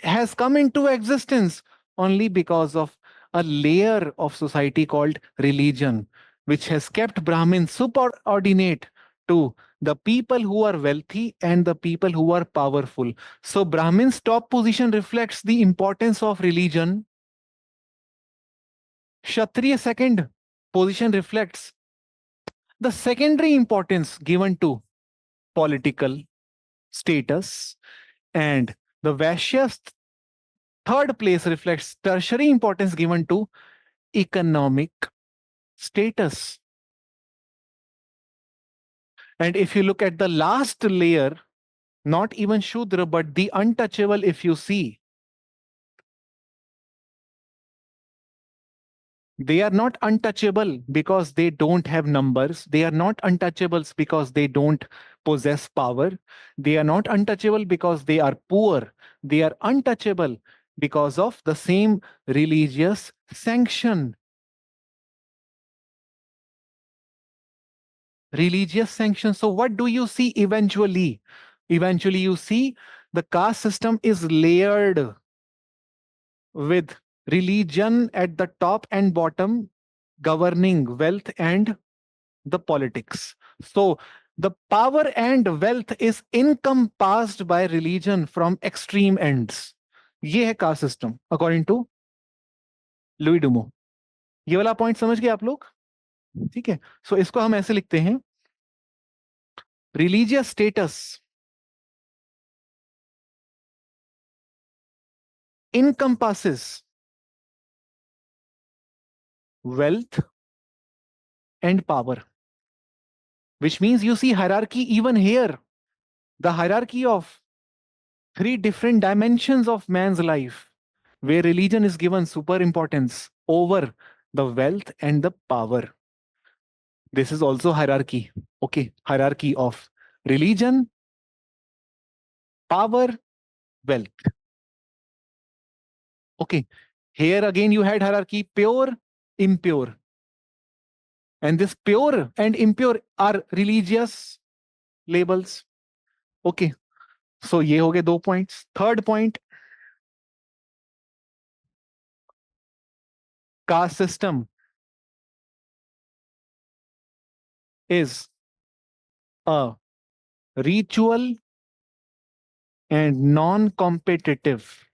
S1: has come into existence only because of a layer of society called religion, which has kept Brahmins superordinate to the people who are wealthy and the people who are powerful. So Brahmin's top position reflects the importance of religion. Kshatriya second position reflects the secondary importance given to political status. And the Vaishya's third place reflects tertiary importance given to economic status. And if you look at the last layer, not even Shudra, but the untouchable, if you see, they are not untouchable because they don't have numbers. They are not untouchables because they don't possess power. They are not untouchable because they are poor. They are untouchable because of the same religious sanction. Religious sanction. So, what do you see eventually? Eventually, you see the caste system is layered with religion at the top and bottom, governing wealth and the politics. So the power and wealth is encompassed by religion from extreme ends. ये है caste system according to Louis Dumont. ये वाला point समझ गए आप लोग? ठीक है, सो इसको हम ऐसे लिखते हैं, religious status encompasses wealth and power, which means you see hierarchy even here, the hierarchy of three different dimensions of man's life, where religion is given super importance over the wealth and the power. This is also hierarchy. Okay, hierarchy of religion, power, wealth. Okay, here again you had hierarchy pure, impure. And this pure and impure are religious labels. Okay, so ये हो गए 2 points. Third point, caste system is a ritual and non-competitive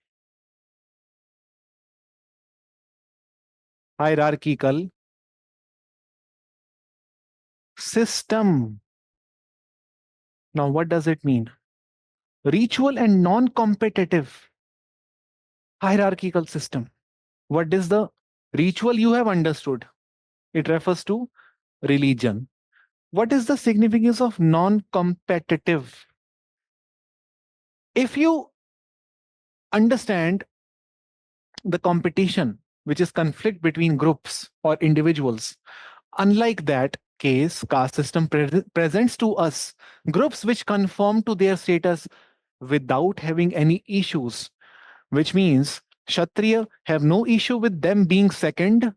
S1: hierarchical system. Now, what does it mean? Ritual and non-competitive hierarchical system. What is the ritual you have understood? It refers to religion. What is the significance of non-competitive? If you understand the competition, which is conflict between groups or individuals, unlike that case, caste system presents to us groups which conform to their status without having any issues, which means Kshatriya have no issue with them being second,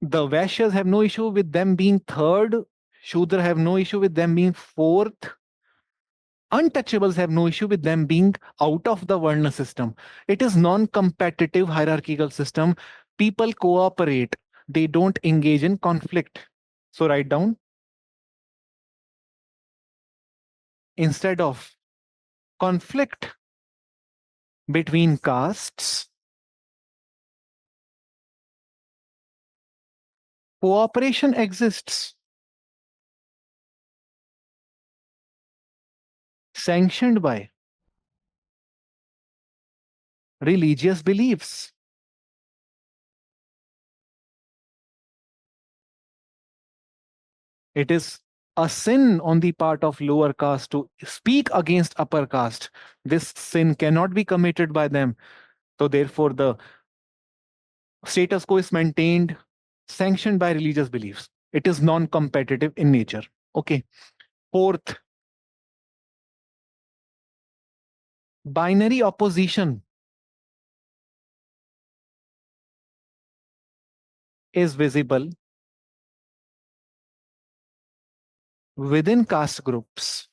S1: the Vaishyas have no issue with them being third, Shudra have no issue with them being fourth, untouchables have no issue with them being out of the Varna system. It is non-competitive hierarchical system. People cooperate. They don't engage in conflict. So write down, instead of conflict between castes, cooperation exists, sanctioned by religious beliefs. It is a sin on the part of lower caste to speak against upper caste. This sin cannot be committed by them. So therefore, the status quo is maintained, sanctioned by religious beliefs. It is non-competitive in nature. Okay. Fourth, binary opposition is visible within caste groups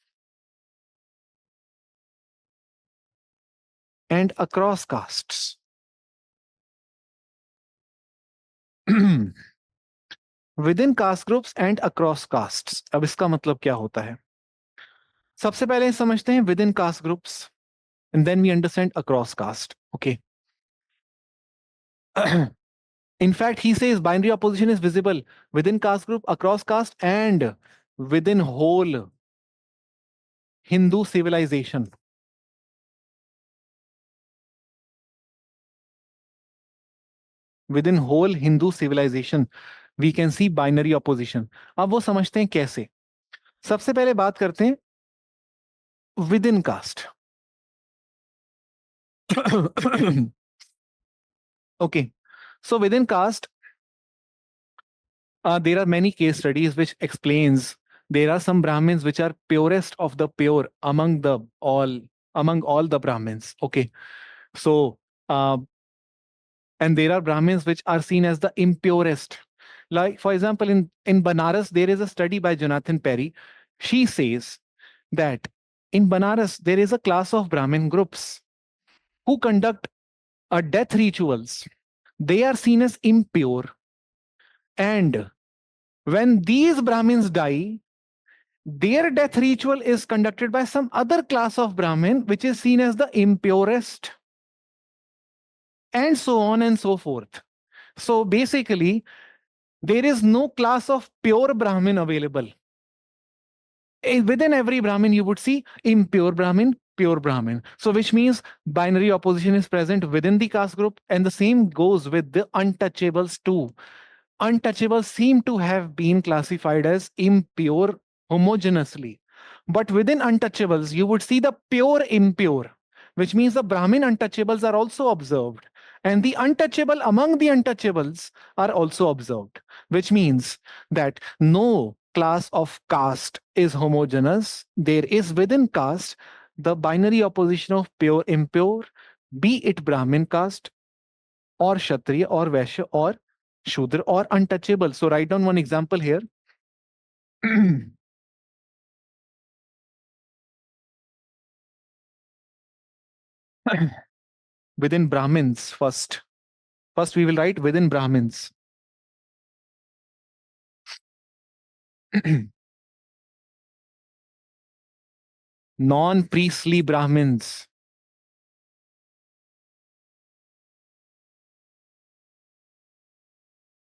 S1: and across castes. Within caste groups and across castes. अब इसका मतलब क्या होता है? सबसे पहले समझते हैं within caste groups and then we understand across caste. Okay. In fact, he says binary opposition is visible within caste group, across caste, and within whole Hindu civilization. Within whole Hindu civilization, we can see binary opposition. अब वो समझते हैं कैसे. सबसे पहले बात करते हैं within caste. Okay. So within caste, there are many case studies which explains there are some Brahmins which are purest of the pure among all the Brahmins. Okay. So and there are Brahmins which are seen as the impurest. Like, for example, in Banaras, there is a study by Jonathan Perry. She says that in Banaras, there is a class of Brahmin groups who conduct a death rituals. They are seen as impure. And when these Brahmins die, their death ritual is conducted by some other class of Brahmin, which is seen as the impurest, and so on and so forth. So basically, there is no class of pure Brahmin available. Within every Brahmin, you would see impure Brahmin, pure Brahmin. So which means binary opposition is present within the caste group, and the same goes with the untouchables too. Untouchables seem to have been classified as impure homogeneously. But within untouchables, you would see the pure impure, which means the Brahmin untouchables are also observed. And the untouchable among the untouchables are also observed, which means that no class of caste is homogeneous. There is within caste the binary opposition of pure impure, be it Brahmin caste or Kshatriya or Vaishya or Shudra or untouchable. So write down one example here. Within Brahmins first. First, we will write within Brahmins. Non-priestly Brahmins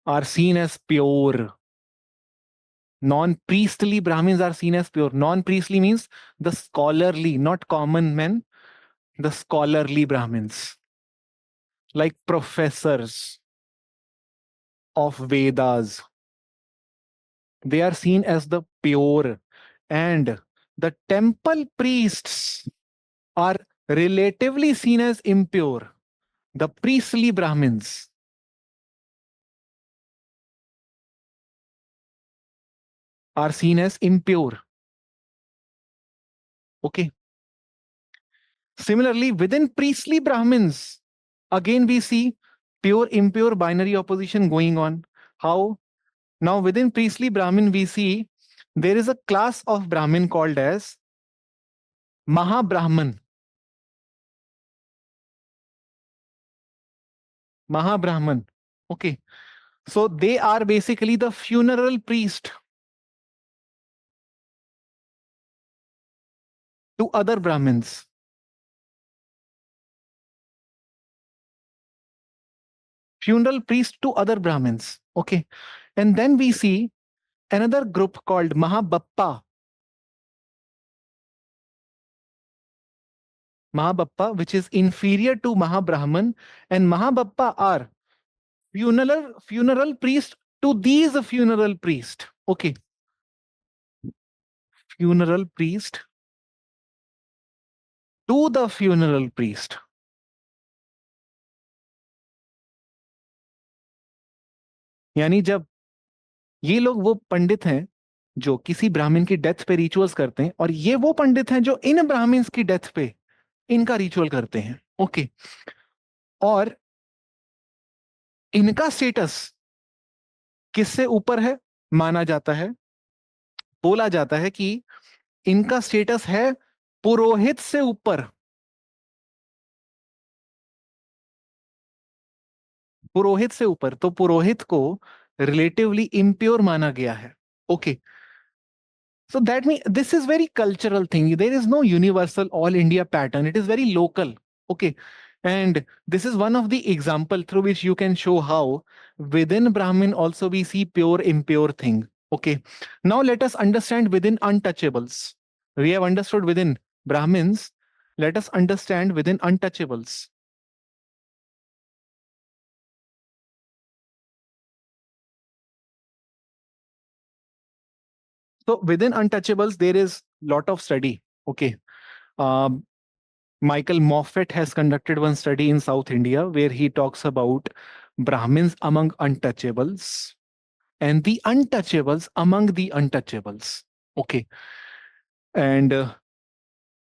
S1: are seen as pure. Non-priestly Brahmins are seen as pure. Non-priestly means the scholarly, not common men, the scholarly Brahmins, like professors of Vedas. They are seen as the pure. And the temple priests are relatively seen as impure. The priestly Brahmins are seen as impure. Okay. Similarly, within priestly Brahmins, again we see pure impure binary opposition going on. How? Now, within priestly Brahmin, we see there is a class of Brahmin called as Mahabrahman. Mahabrahman. Okay. So they are basically the funeral priest to other Brahmins. Funeral priest to other Brahmins. Okay. And then we see another group called Mahabappa. Mahabappa, which is inferior to Mahabrahman, and Mahabappa are funeral priest to these funeral priest. Okay. Funeral priest to the funeral priest. यानी जब ये लोग वो पंडित हैं जो किसी ब्राह्मण की डेथ पे रिचुअल्स करते हैं, और ये वो पंडित हैं जो इन ब्राह्मण्स की डेथ पे इनका रिचुअल करते हैं. ओके. और इनका स्टेटस किससे ऊपर है माना जाता है? बोला जाता है कि इनका स्टेटस है पुरोहित से ऊपर. पुरोहित से ऊपर. तो पुरोहित को रिलेटिवली इम्प्योर माना गया है. Okay. So that means this is very cultural thing. There is no universal all India pattern. It is very local. Okay. And this is one of the example through which you can show how within Brahmin also we see pure, impure thing. Okay. Now let us understand within untouchables. We have understood within Brahmins. Let us understand within untouchables. So within untouchables, there is lot of study. Okay. Um, Michael Moffat has conducted one study in South India where he talks about Brahmins among untouchables and the untouchables among the untouchables. Okay. And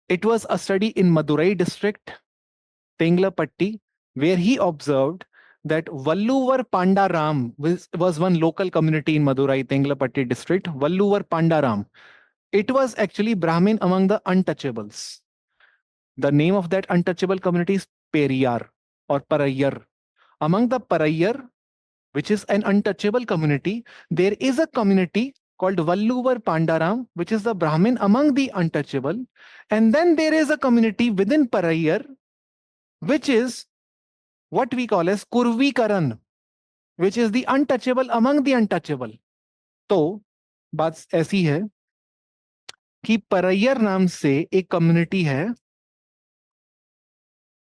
S1: it was a study in Madurai district, Tenglapatti, where he observed that Valluvar Pandaram was one local community in Madurai, Tenglapatti district, Valluvar Pandaram. It was actually Brahmin among the untouchables. The name of that untouchable community is Periyar or Parayyar. Among the Parayyar, which is an untouchable community, there is a community called Valluvar Pandaram, which is the Brahmin among the untouchable. And then there is a community within Parayyar, which is what we call as Kurvikaran, which is the untouchable among the untouchable. तो बात ऐसी है कि परैयर नाम से एक community है.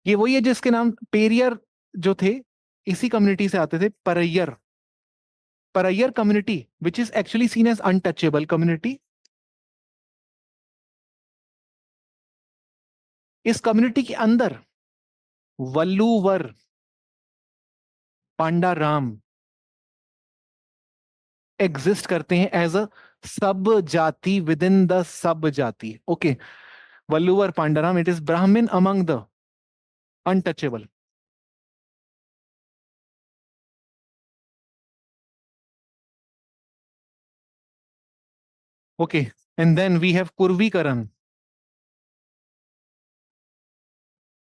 S1: ये वही है जिसके नाम पेरियर जो थे इसी कम्युनिटी से आते थे. परैयर Parayyar community, which is actually seen as untouchable community. इस कम्युनिटी के अंदर वल्लूवर पांडाराम एग्जिस्ट करते हैं एज अ सब जाति विद इन द सब जाति. ओके. वल्लूवर पांडाराम, इट इज ब्राह्मण among the untouchable. Okay. And then we have Kurvikaran,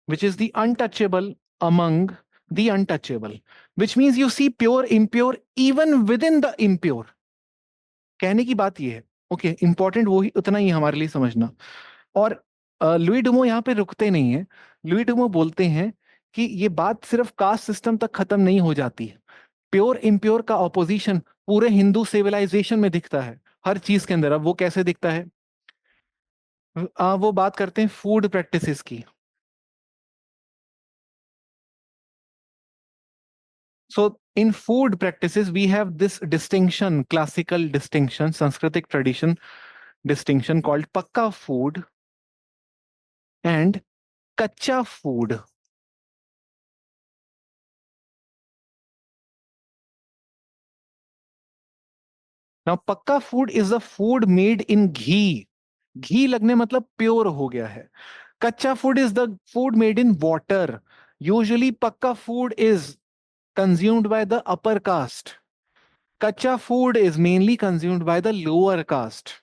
S1: which is the untouchable among the untouchable, which means you see pure, impure even within the impure. कहने की बात ये है, okay, important वो ही उतना ही हमारे लिए समझना। और लुई डुमो यहाँ पे रुकते नहीं है। लुई डुमो बोलते हैं कि ये बात सिर्फ कास्ट सिस्टम तक खत्म नहीं हो जाती है। प्योर इम्प्योर का ऑपोजिशन पूरे हिंदू सिविलाइजेशन में दिखता है, हर चीज के अंदर। अब वो कैसे दिखता है? वो बात करते हैं फूड प्रैक्टिसेस की। So in food practices, we have this distinction, classical distinction, Sanskritic tradition distinction called pakka food and kacha food. Now pakka food is the food made in ghee. घी लगने मतलब प्योर हो गया है. Kacha food is the food made in water. Usually pakka food is consumed by the upper caste. Kacha food is mainly consumed by the lower caste.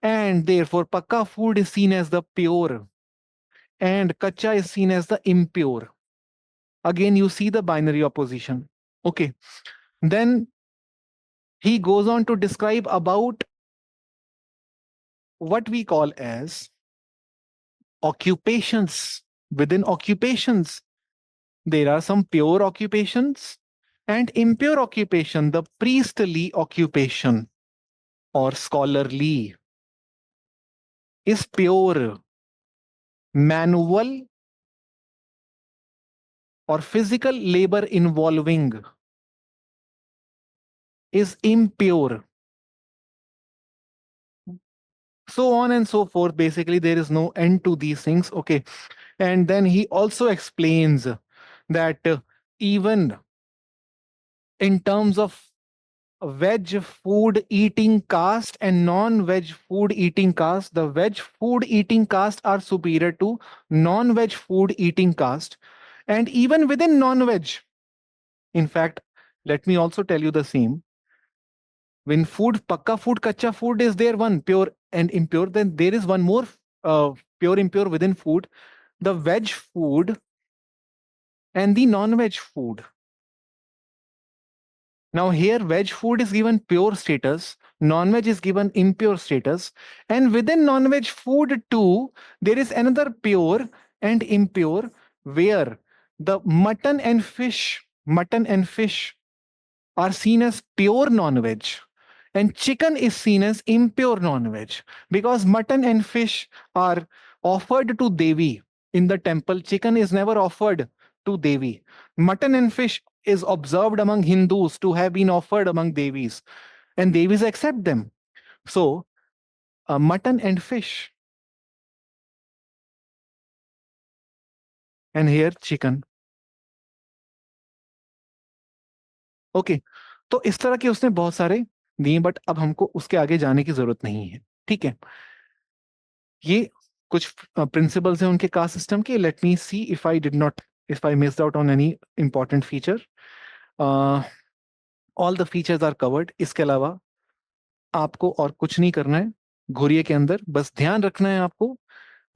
S1: And therefore pakka food is seen as the pure and kacha is seen as the impure. Again, you see the binary opposition. Okay. Then he goes on to describe about what we call as occupations. Within occupations, there are some pure occupations and impure occupation. The priestly occupation or scholarly is pure. Manual or physical labor involving is impure. So on and so forth. Basically, there is no end to these things. Okay. And then he also explains that even in terms of veg food eating caste and non-veg food eating caste, the veg food eating caste are superior to non-veg food eating caste. And even within non-veg, in fact, let me also tell you the same. When food, pakka food, kacha food is there one pure and impure, then there is one more pure impure within food, the veg food and the non-veg food. Now here veg food is given pure status, non-veg is given impure status, and within non-veg food too, there is another pure and impure where the mutton and fish are seen as pure non-veg and chicken is seen as impure non-veg because mutton and fish are offered to Devi in the temple. Chicken is never offered to Devi. Mutton and fish is observed among Hindus to have been offered among Devis, and Devis accept them. So, mutton and fish, and here chicken. Okay, तो इस तरह के उसने बहुत सारे दिए, but अब हमको उसके आगे जाने की जरूरत नहीं है, ठीक है। ये कुछ प्रिंसिपल्स हैं उनके कास्ट सिस्टम के. Let me see if I did not, if I missed out on any important feature. All the features are covered. इसके अलावा आपको और कुछ नहीं करना है घुरिये के अंदर, बस ध्यान रखना है आपको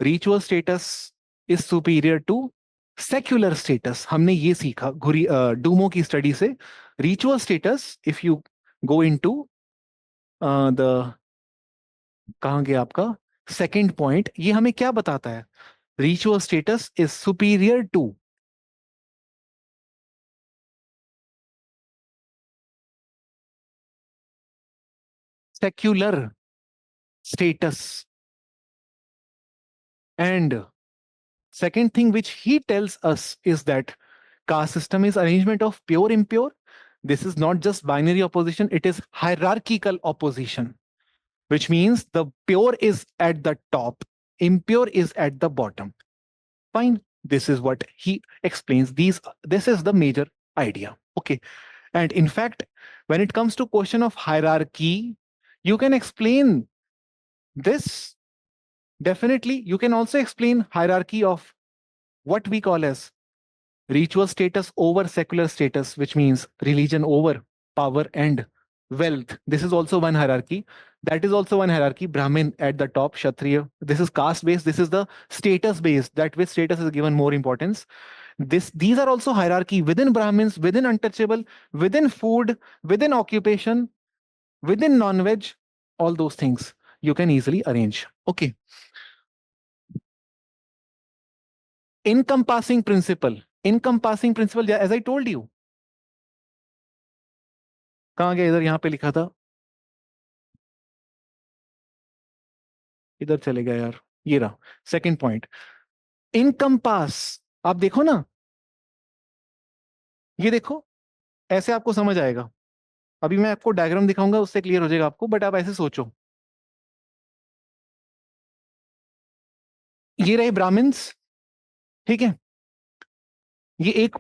S1: ritual status is superior to secular status. हमने ये सीखा डूमो की स्टडी से. Ritual status, if you go into the, कहां गया आपका सेकंड पॉइंट, ये हमें क्या बताता है? Ritual status is superior to secular status. And second thing which he tells us is that caste system is arrangement of pure impure. This is not just binary opposition, it is hierarchical opposition, which means the pure is at the top, impure is at the bottom. Fine. This is what he explains. This is the major idea. Okay. And in fact, when it comes to question of hierarchy, you can explain this. Definitely, you can also explain hierarchy of what we call as ritual status over secular status, which means religion over power and wealth. This is also one hierarchy. That is also one hierarchy. Brahmin at the top, Kshatriya. This is caste based. This is the status based, that which status is given more importance. These are also hierarchy within Brahmins, within untouchable, within food, within occupation, within non-veg, all those things you can easily arrange. Okay. Encompassing principle. Encompassing principle, as I told you. कहाँ गया? इधर यहाँ पे लिखा था, इधर चले गया यार, ये रहा सेकंड पॉइंट। इनकम्पास, आप देखो ना, ये देखो, ऐसे आपको समझ आएगा। अभी मैं आपको डायग्राम दिखाऊंगा, उससे क्लियर हो जाएगा आपको, बट आप ऐसे सोचो, ये रहे ब्राह्मण्स, ठीक है, ये एक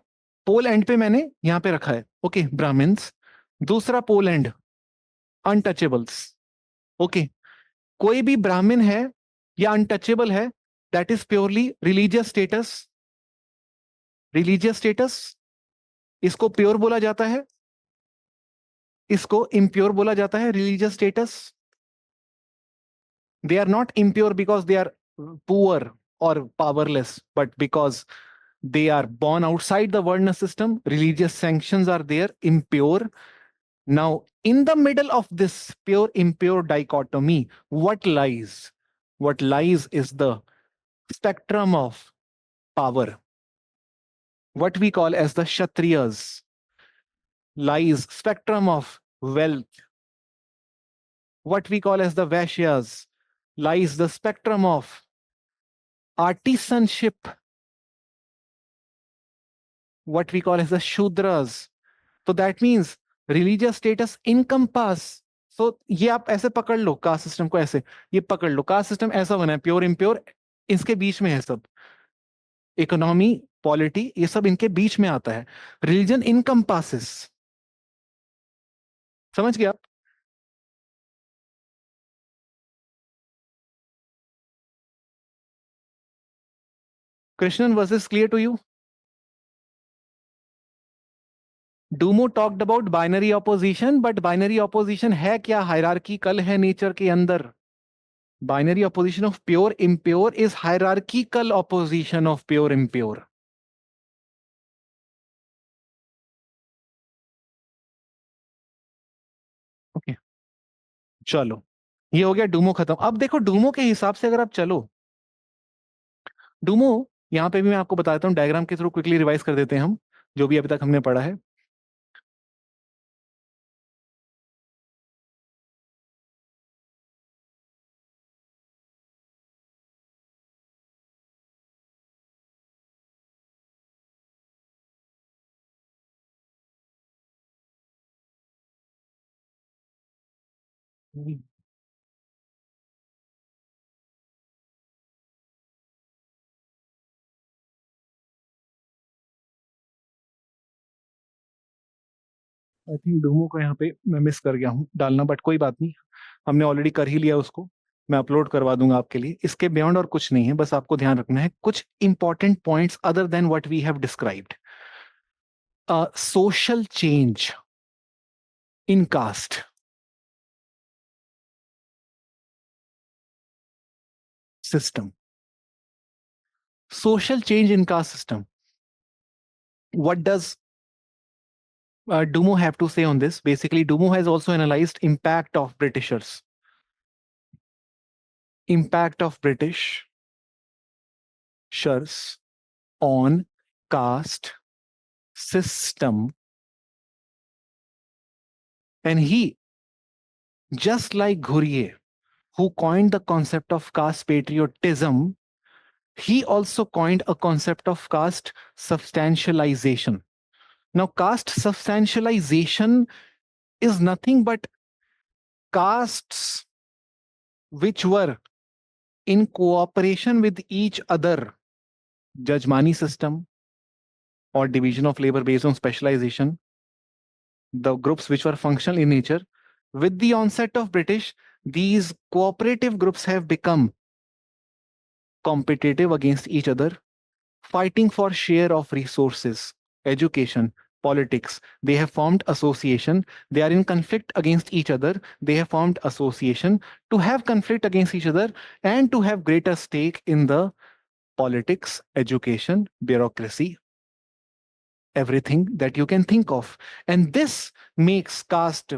S1: पोल एंड पे मैंने यहां पे रखा है, ओके, ब्राह्मण्स। दूसरा पोल एंड अनटचेबल्स, ओके। कोई भी ब्राह्मण है या अनटचेबल है, that is purely religious status. Religious status, इसको प्योर बोला जाता है, इसको इम्प्योर बोला जाता है। Religious status, they are not impure because they are poor or powerless, but because they are born outside the Varna system. Religious sanctions are there, impure. Now, in the middle of this pure impure dichotomy, what lies? What lies is the spectrum of power, what we call as the Kshatriyas. Lies spectrum of wealth, what we call as the Vaishyas. Lies the spectrum of artisanship, what we call as the Shudras. So that means religious status encompass. So ये आप ऐसे पकड़ लो caste system को, ऐसे ये पकड़ लो, caste system ऐसा बना है, प्योर इम्प्योर इसके बीच में है सब, इकोनॉमी पॉलिटी ये सब इनके बीच में आता है। रिलीजन इनकम्पासेस, समझ गए आप? Krishnan, was this clear to you? Dumont talked about binary opposition, but binary opposition है क्या? हायरार्किकल है नेचर के अंदर। Binary opposition of pure impure is hierarchical opposition of pure impure. Okay, चलो, ये हो गया डूमो खत्म। अब देखो डूमो के हिसाब से अगर आप चलो, डूमो यहां पे भी मैं आपको बताता हूँ, डायग्राम के थ्रू क्विकली रिवाइज कर देते हैं हम जो भी अभी तक हमने पढ़ा है। आई थिंक डूमो को यहाँ पे मैं मिस कर गया हूँ डालना, बट कोई बात नहीं, हमने ऑलरेडी कर ही लिया उसको, मैं अपलोड करवा दूंगा आपके लिए। इसके बियॉन्ड और कुछ नहीं है, बस आपको ध्यान रखना है कुछ important points other than what we have described. Social change in caste, system. Social change in caste system. What does Dumo have to say on this? Basically, Dumo has also analyzed impact of Britishers. Impact of Britishers on caste system. And he, just like Ghurye, who coined the concept of caste patriotism, he also coined a concept of caste substantialization. Now, caste substantialization is nothing but castes which were in cooperation with each other, Jajmani system or division of labor based on specialization, the groups which were functional in nature. With the onset of British, these cooperative groups have become competitive against each other, fighting for share of resources, education, politics. They have formed association. They are in conflict against each other. They have formed association to have conflict against each other and to have greater stake in the politics, education, bureaucracy. everything that you can think of. And this makes caste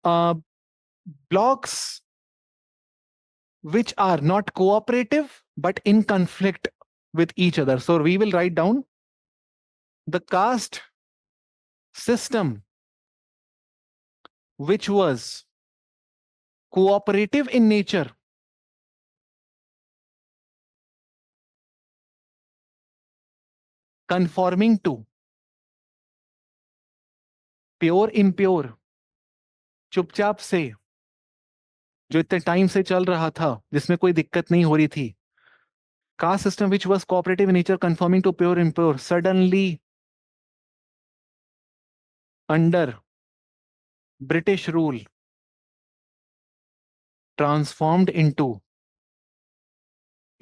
S1: uh, blocks which are not cooperative but in conflict with each other. So we will write down the caste system which was cooperative in nature, conforming to pure impure, चुपचाप से, जो इतने time से चल रहा था, जिसमें कोई दिक्कत नहीं हो रही थी, caste system which was cooperative in nature, conforming to pure impure, suddenly under British rule transformed into,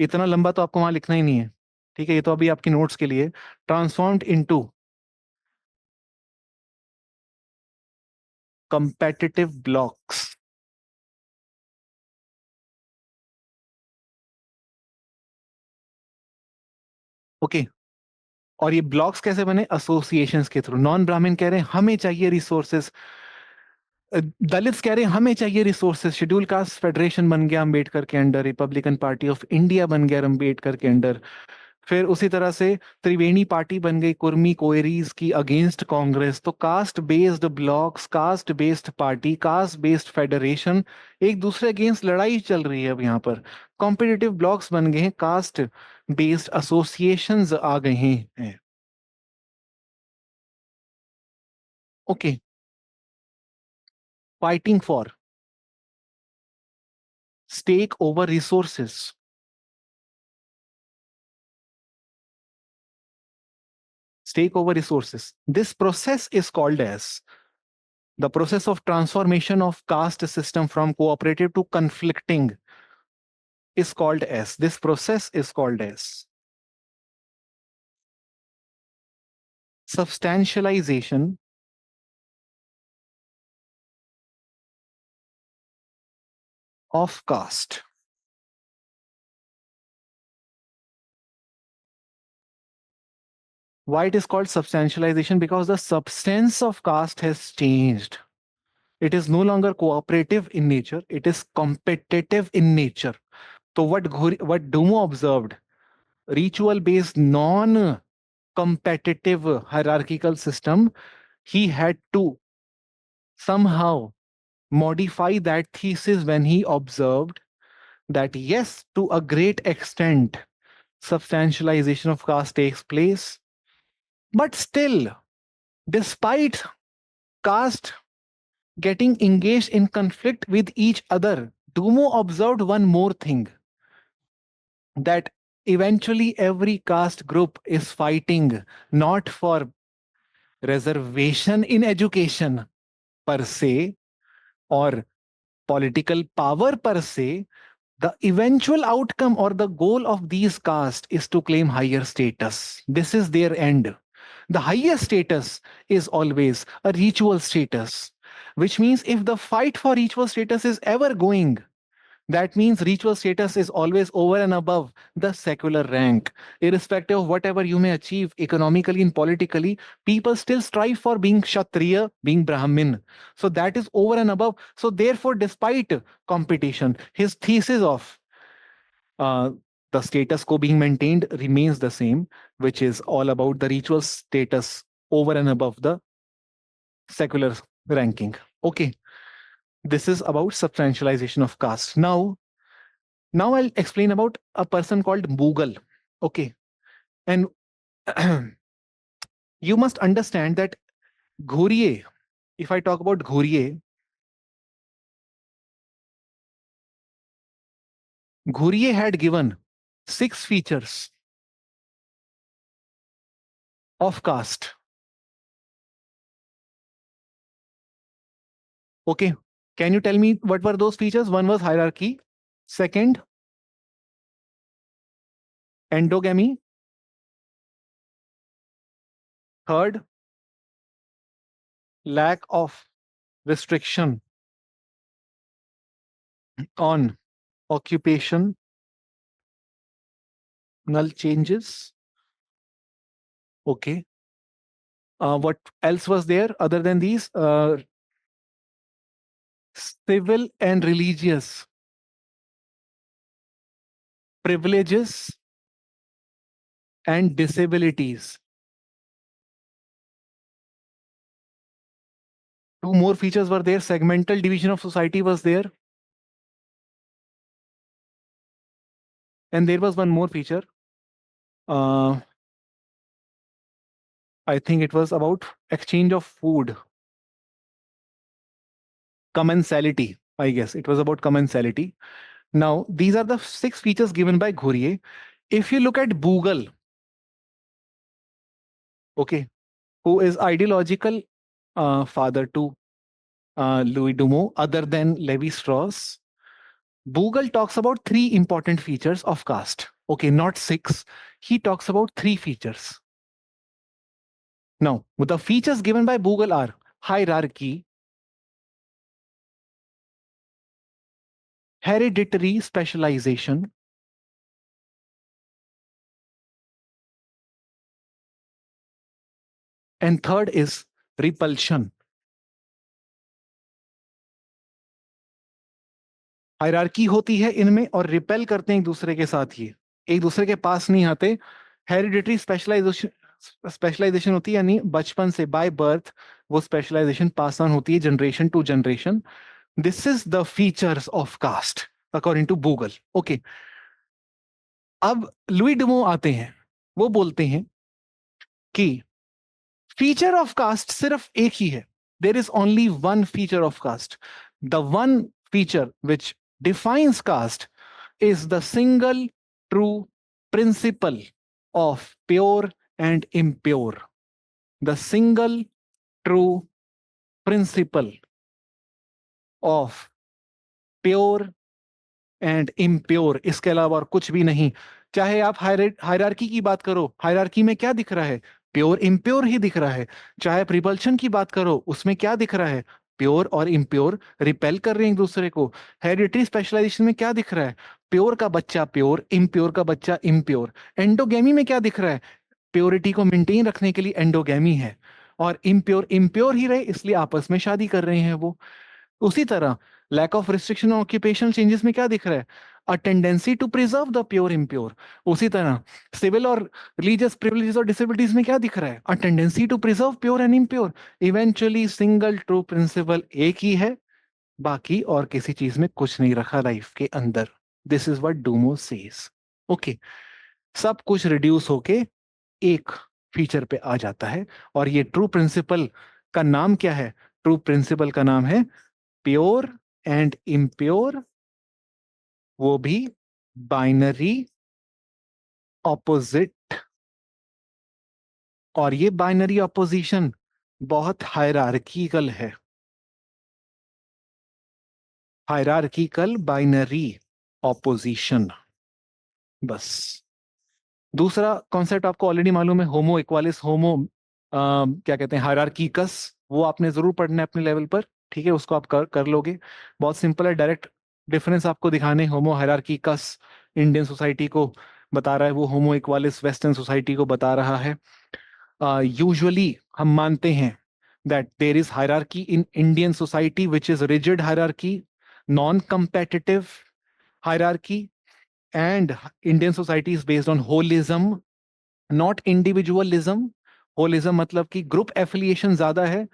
S1: इतना लंबा तो आपको वहां लिखना ही नहीं है, ठीक है, ये तो अभी आपकी नोट्स के लिए, transformed into competitive blocks. Okay okay. और ये ब्लॉक्स कैसे बने? एसोसिएशंस के थ्रू। नॉन ब्राह्मण कह रहे हैं हमें चाहिए रिसोर्सेस, दलित्स कह रहे हैं हमें चाहिए रिसोर्सेस, शेड्यूल कास्ट फेडरेशन बन गया अंबेडकर के under, Republican party of India बन गया अंबेडकर के अंडर, फिर उसी तरह से त्रिवेणी पार्टी बन गई कुर्मी कोयरीज की अगेंस्ट कांग्रेस। तो caste based blocks, caste based party, caste based federation, एक दूसरे अगेंस्ट लड़ाई चल रही है अब यहाँ पर। कॉम्पिटिटिव ब्लॉक्स बन गए हैं, कास्ट बेस्ड एसोसिएशंस आ गए हैं। Okay, fighting for stake over resources, stake over resources. This process is called as the process of transformation of caste system from cooperative to conflicting is called as, this process is called as substantialization of caste. Why it is called substantialization? Because the substance of caste has changed. It is no longer cooperative in nature, it is competitive in nature. So what Dumo observed, ritual based non competitive hierarchical system, he had to somehow modify that thesis when he observed that yes, to a great extent, substantialization of caste takes place. But still, despite caste getting engaged in conflict with each other, Dumo observed one more thing, that eventually every caste group is fighting not for reservation in education per se or political power per se. The eventual outcome or the goal of these castes is to claim higher status. This is their end. The higher status is always a ritual status, which means if the fight for ritual status is ever going, that means ritual status is always over and above the secular rank. Irrespective of whatever you may achieve economically and politically, people still strive for being Kshatriya, being Brahmin. So that is over and above. So therefore, despite competition, his thesis of uh, the status quo being maintained remains the same, which is all about the ritual status over and above the secular ranking. Okay, this is about substantialization of caste. Now I'll explain about a person called Mughal. Okay. And you must understand that Ghuriye, if I talk about Ghuriye had given 6 features of caste. Okay. Can you tell me what were those features? One was hierarchy. Second, endogamy. Third, lack of restriction on occupational changes. Okay. What else was there other than these? Civil and religious privileges and disabilities. Two more features were there. Segmental division of society was there. And there was one more feature. I think it was about exchange of food. Commensality, I guess. It was about commensality. Now, these are the 6 features given by Ghurier. If you look at Bogle, okay, who is ideological father to Louis Dumont, other than Levi Strauss, Bogle talks about 3 important features of caste. Okay, not 6. He talks about 3 features. Now, the features given by Bogle are hierarchy, hereditary specialization, and third is repulsion. Hierarchy होती है इनमें और repel करते हैं एक दूसरे के साथ, ये एक दूसरे के पास नहीं आते. हेरिडिटरी स्पेशलाइजेशन होती है, यानी बचपन से बाय बर्थ वो स्पेशलाइजेशन पास ऑन होती है generation to generation. This is the features of caste according to Google. Okay, अब लुई डुमो आते हैं, वो बोलते हैं कि फीचर ऑफ कास्ट सिर्फ एक ही है. There is only one feature of caste. The one feature which defines caste is the single true principle of pure and impure. The single true principle of pure and impure. इसके अलावा और कुछ भी नहीं. चाहे आप हायरार्की की बात करो, हायरार्की में क्या दिख रहा है? प्योर इम्प्योर ही दिख रहा है. चाहे आप रिपल्शन की बात करो, उसमें क्या दिख रहा है? प्योर और इम्प्योर रिपेल कर रहे हैं एक दूसरे को. हेरिडिटरी स्पेशलाइजेशन में क्या दिख रहा है? प्योर का बच्चा प्योर, इम्प्योर का बच्चा इम्प्योर. एंडोगेमी में क्या दिख रहा है? प्योरिटी को मेंटेन रखने के लिए एंडोगेमी है, और इम्प्योर इम्प्योर ही रहे इसलिए आपस में शादी कर रहे हैं वो. उसी तरह lack of restriction occupational changes में क्या दिख रहा है? A tendency to preserve the pure impure. उसी तरह सिविल और रिलीजियस प्रिविलेजेस और डिसेबिलिटीज में क्या दिख रहा है? A tendency to preserve pure and impure. Eventually single true principle एक ही है, बाकी और किसी चीज में कुछ नहीं रखा लाइफ के अंदर. This is what Dumont says. Okay, सब कुछ रिड्यूस होके एक फीचर पे आ जाता है. और ये ट्रू प्रिंसिपल का नाम क्या है? ट्रू प्रिंसिपल का नाम है प्योर एंड इम्प्योर, वो भी बाइनरी ऑपोजिट. और ये बाइनरी ऑपोजिशन बहुत हायरार्किकल है. Hierarchical binary opposition. बस. दूसरा कॉन्सेप्ट आपको ऑलरेडी मालूम है, होमो इक्वालिस, होमो क्या कहते हैं, हायरार्किकस. वो आपने जरूर पढ़ना है अपने लेवल पर. ठीक है, उसको आप कर लोगे. बहुत सिंपल है. डायरेक्ट डिफरेंस आपको दिखाने. होमो हायरार्किकस इंडियन सोसाइटी को बता रहा है, वो होमो इक्वालिस वेस्टर्न सोसाइटी को बता रहा है. यूजुअली हम मानते हैं that there is hierarchy in Indian society, which is rigid hierarchy, non-competitive hierarchy, and Indian society is based on holism, not individualism. Holism मतलब कि ग्रुप एफिलिएशन ज्यादा है.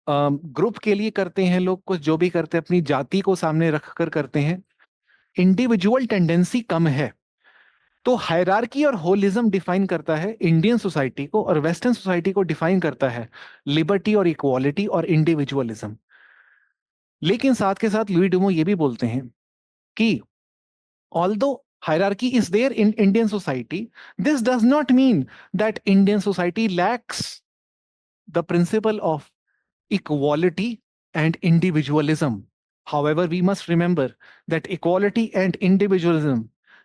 S1: ग्रुप के लिए करते हैं लोग कुछ, जो भी करते हैं अपनी जाति को सामने रखकर करते हैं. इंडिविजुअल टेंडेंसी कम है. तो हायरार्की और होलिज्म डिफाइन करता है इंडियन सोसाइटी को, और वेस्टर्न सोसाइटी को डिफाइन करता है लिबर्टी और इक्वालिटी और इंडिविजुअलिज्म. लेकिन साथ के साथ लुई डुमो ये भी बोलते हैं कि although hierarchy is there in Indian society, this does not mean that Indian society lacks the principle of equality and individualism. However, we must remember that equality and individualism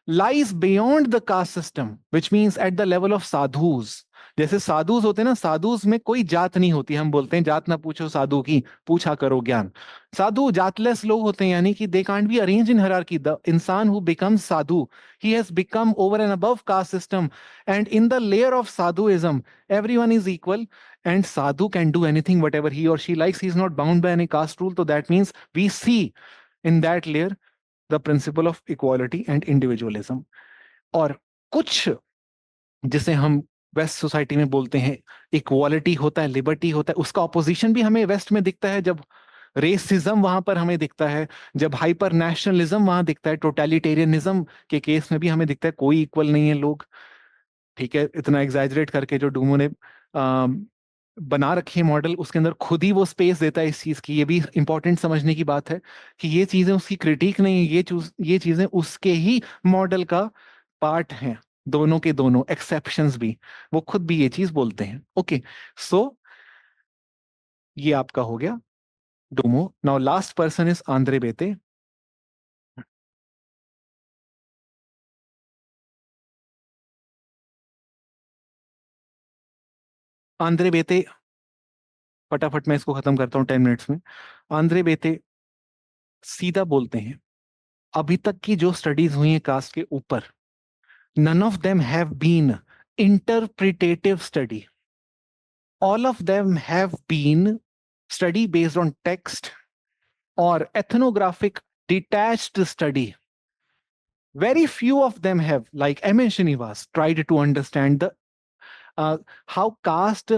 S1: lies beyond the caste system, which means at the level of sadhus. जैसे साधुज होते हैं ना, साधुज में कोई जात नहीं होती, हम बोलते हैं जात ना पूछो साधु की, पूछा करो ज्ञान। साधु जातलेस लोग होते हैं, यानी कि they can't be arrange in hierarchy. The इंसान who becomes sadhu, he has become over and above caste system, and in the layer of sadhuism everyone is equal, and sadhu can do anything whatever he or she likes. He is not bound by any caste rule. So that means we see in that layer the principle of equality and individualism. और कुछ जिसे हम waste society में बोलते हैं equality होता है, liberty होता है, उसका ऑपोजिशन भी हमें वेस्ट में दिखता है। जब रेसिज्म वहां पर हमें दिखता है, जब हाइपर नेशनलिज्म वहां दिखता है, टोटलिटेरियनिज्म के केस में भी हमें दिखता है कोई इक्वल नहीं है लोग। ठीक है, इतना एग्जैजरेट करके जो डूमो ने बना रखी है मॉडल, उसके अंदर खुद ही वो स्पेस देता है इस चीज की। ये भी इंपॉर्टेंट समझने की बात है कि ये चीजें उसकी क्रिटिक नहीं है, ये चीजें उसके ही मॉडल का पार्ट हैं। दोनों के दोनों एक्सेप्शंस भी, वो खुद भी ये चीज बोलते हैं। ओके, सो ये आपका हो गया Dumont. Now last person is Andre Beteille. Andre Beteille, फटाफट मैं इसको खत्म करता हूँ 10 मिनट्स में। आंद्रे बेते सीधा बोलते हैं, अभी तक की जो स्टडीज हुई हैं कास्ट के ऊपर, none of them have been interpretative study. All of them have been study based on text or ethnographic detached study. Very few of them have, like M.N. Srinivas, tried to understand the how caste,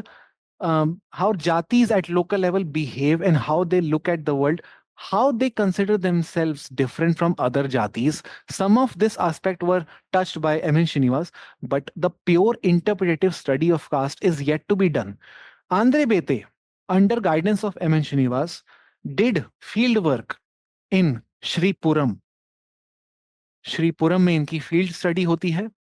S1: how jatis at local level behave and how they look at the world, how they consider themselves different from other jatis. Some of this aspect were touched by M.N. Srinivas, but the pure interpretative study of caste is yet to be done. Andre Bete, under guidance of M.N. Srinivas, did field work in Shripuram. Sripuram में इनकी field study होती है।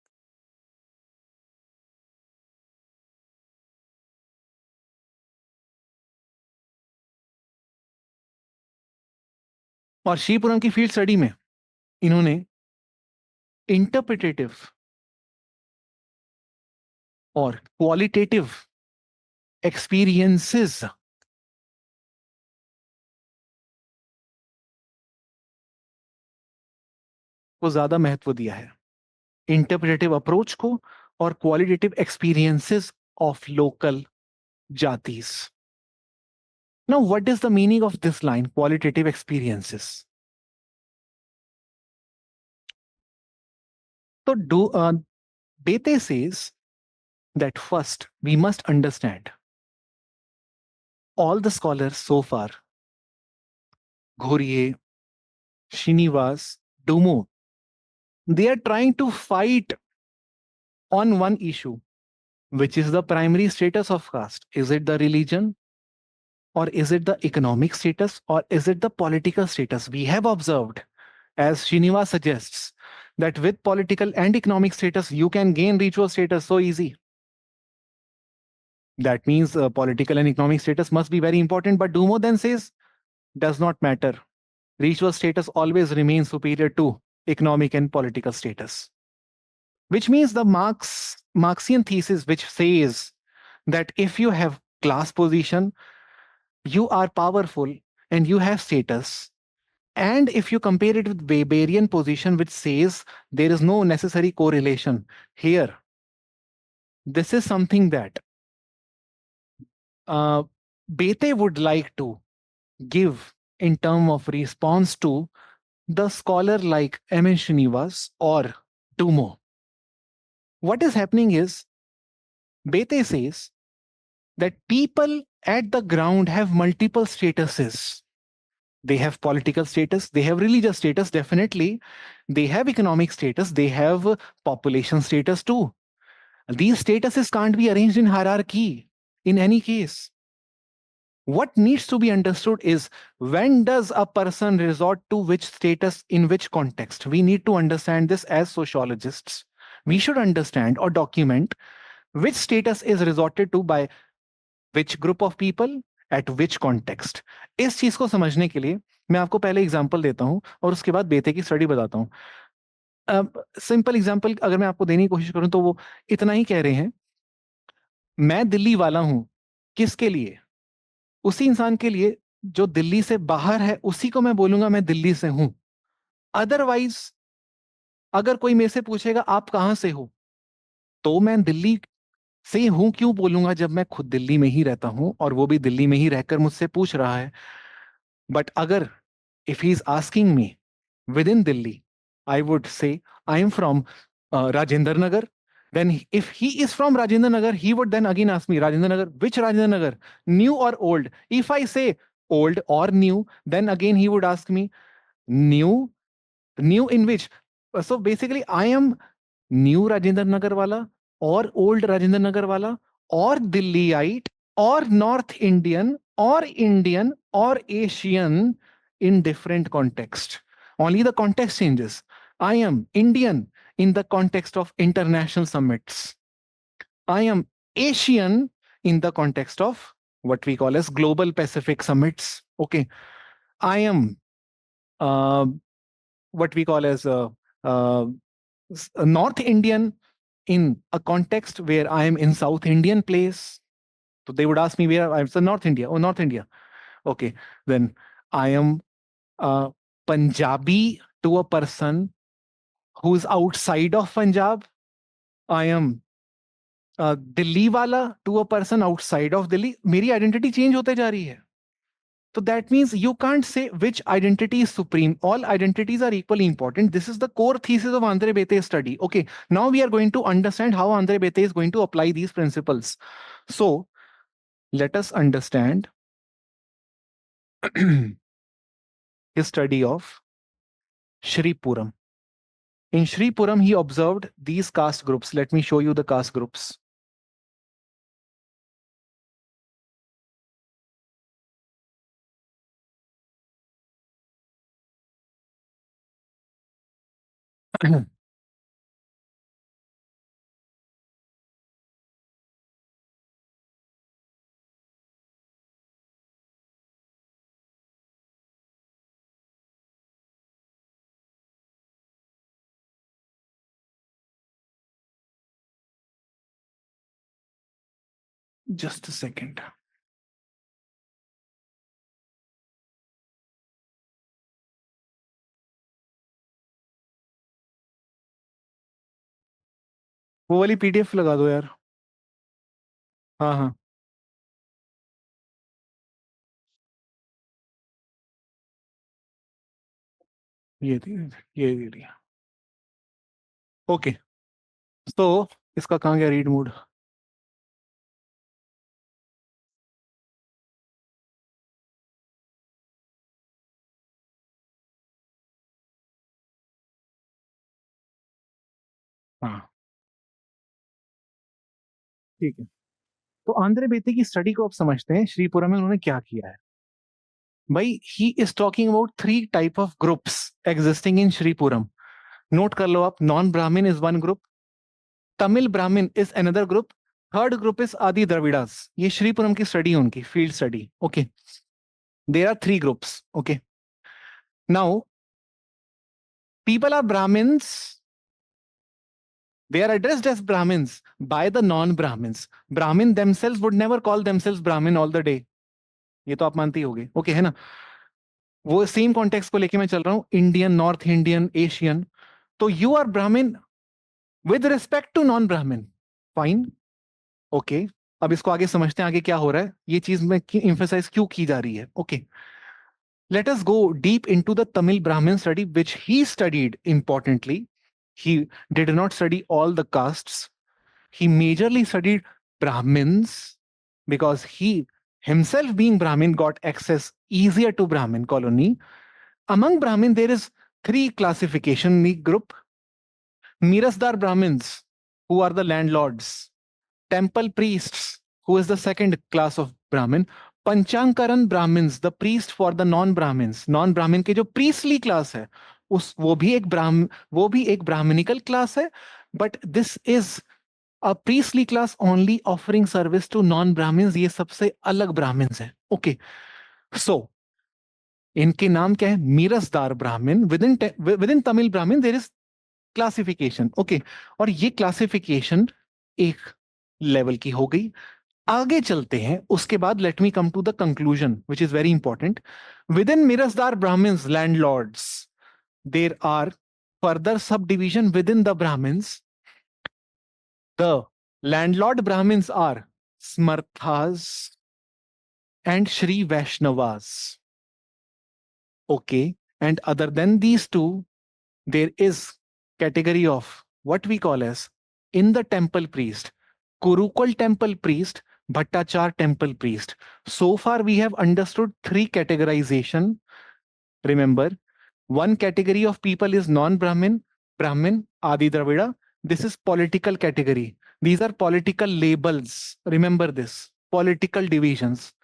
S1: और श्रीपुरम की field study में इन्होंने interpretative और qualitative experiences को ज्यादा महत्व दिया है, इंटरप्रिटेटिव अप्रोच को और qualitative experiences of local जातीज। Now what is the meaning of this line, qualitative experiences? तो Bete says that first we must understand all the scholars so far, Ghoriye, Srinivas, Dumo, they are trying to fight on one issue, which is the primary status of caste. Is it the religion, or is it the economic status, or is it the political status? We have observed, as Srinivas suggests, that with political and economic status, you can gain ritual status so easy. That means political and economic status must be very important. But Dumo then says, does not matter. Ritual status always remains superior to economic and political status. Which means the Marxian thesis, which says that if you have class position, you are powerful and you have status. And if you compare it with Weberian position, which says there is no necessary correlation here, this is something that Bete would like to give in term of response to the scholar like M.N. Srinivas or Dumo. What is happening is, Bete says that people at the ground have multiple statuses. They have political status, they have religious status, definitely. They have economic status, they have population status too. These statuses can't be arranged in hierarchy in any case. What needs to be understood is, when does a person resort to which status in which context? We need to understand this as sociologists. We should understand or document which status is resorted to by which group of people at which context. इस चीज को समझने के लिए मैं आपको पहले example देता हूं और उसके बाद बेते की स्टडी बताता हूं। सिंपल एग्जांपल अगर मैं आपको देने की कोशिश करूं तो वो इतना ही कह रहे हैं मैं दिल्ली वाला हूं, किसके लिए? उसी इंसान के लिए जो दिल्ली से बाहर है, उसी को मैं बोलूंगा मैं दिल्ली से हूं। अदरवाइज अगर कोई मेरे से पूछेगा आप कहां से हो, तो मैं दिल्ली से हूं क्यों बोलूंगा जब मैं खुद दिल्ली में ही रहता हूं और वो भी दिल्ली में ही रहकर मुझसे पूछ रहा है। बट अगर if he is asking me with in Delhi, I would say I am from Rajendra Nagar. Then if he is from Rajendra Nagar, he would then again ask me, Rajendra Nagar, which Rajendra Nagar, new or old? If I say old or new, then again he would ask me, new, new in which? So basically, I am new Rajendra Nagar वाला और old Rajendra Nagar वाला और दिल्लीite और North Indian और Indian और Asian in different context. Only the context changes. I am Indian in the context of international summits. I am Asian in the context of what we call as global Pacific summits. Okay. I am uh, what we call as uh, North Indian in a context where I am in South Indian place. So they would ask me where I'm. So North India. Oh, North India. Okay. Then I am Punjabi to a person who's outside of Punjab. I am Delhi wala to a person outside of Delhi. मेरी identity change होते जा रही है. So that means you can't say which identity is supreme. All identities are equally important. This is the core thesis of Andre Bete's study. Okay, now we are going to understand how Andre Bete is going to apply these principles. So let us understand his study of Shri Puram. In Shri Puram, he observed these caste groups. Let me show you the caste groups. Just a second. वो वाली PDF लगा दो यार. हाँ हाँ, ये थी, ये दे दिया. ओके, तो इसका कहाँ गया रीड मोड? हाँ, ठीक है. तो आंद्रे बेते की स्टडी को आप समझते हैं. श्रीपुरम में उन्होंने क्या किया है भाई? He is talking about three type of groups existing in Sripuram. Note कर लो आप. नॉन ब्राह्मण is one group, Tamil Brahman is another group, third group is Adi Dravidas. ये श्रीपुरम की स्टडी है, उनकी field study. Okay, there are three groups. Okay, now people are Brahmins. They are addressed as Brahmins by the non-Brahmins. Brahmin themselves would never call themselves Brahmin all the day. ये तो आप मानती होगे. Okay, है ना? वो same context को लेके मैं चल रहा हूं. Indian, north Indian, Asian. तो यू आर ब्राह्मण विद रिस्पेक्ट टू नॉन ब्राह्मण. फाइन. ओके, अब इसको आगे समझते हैं. आगे क्या हो रहा है, ये चीज में इंफेसाइज क्यों की जा रही है. Okay, let us go deep into the Tamil Brahmin study, which he studied importantly. He did not study all the castes. He majorly studied Brahmins because he himself, being Brahmin, got access easier to Brahmin colony. Among Brahmin, there is three classification group. Mirasdar Brahmins, who are the landlords. Temple priests, who is the second class of Brahmin. पंचांकरण Brahmins, the priest for the non Brahmins. Non Brahmin के जो priestly class है, उस वो भी एक Brahmanical class है. But this is a priestly class only offering service to non Brahmans. ये सबसे अलग ब्राह्मण्स है. ओके, सो इनके नाम क्या है? मीरसदार ब्राह्मण. विद इन तमिल ब्राह्मण देयर इज क्लासिफिकेशन. ओके, और ये क्लासिफिकेशन एक लेवल की हो गई। आगे चलते हैं, उसके बाद let me come to the conclusion which is very important. Within Mirasdar Brahmins landlords there are further subdivision within the Brahmins. The landlord Brahmins are Smarthas and Shri Vaishnavas. Okay. And other than these two, there is category of what we call as in the temple priest, Kurukul temple priest, Bhattachar temple priest. So far we have understood three categorization. Remember, one category of people is non-Brahmin, Brahmin, Adi Dravida. This is political category. These are political labels. Remember this. Political divisions.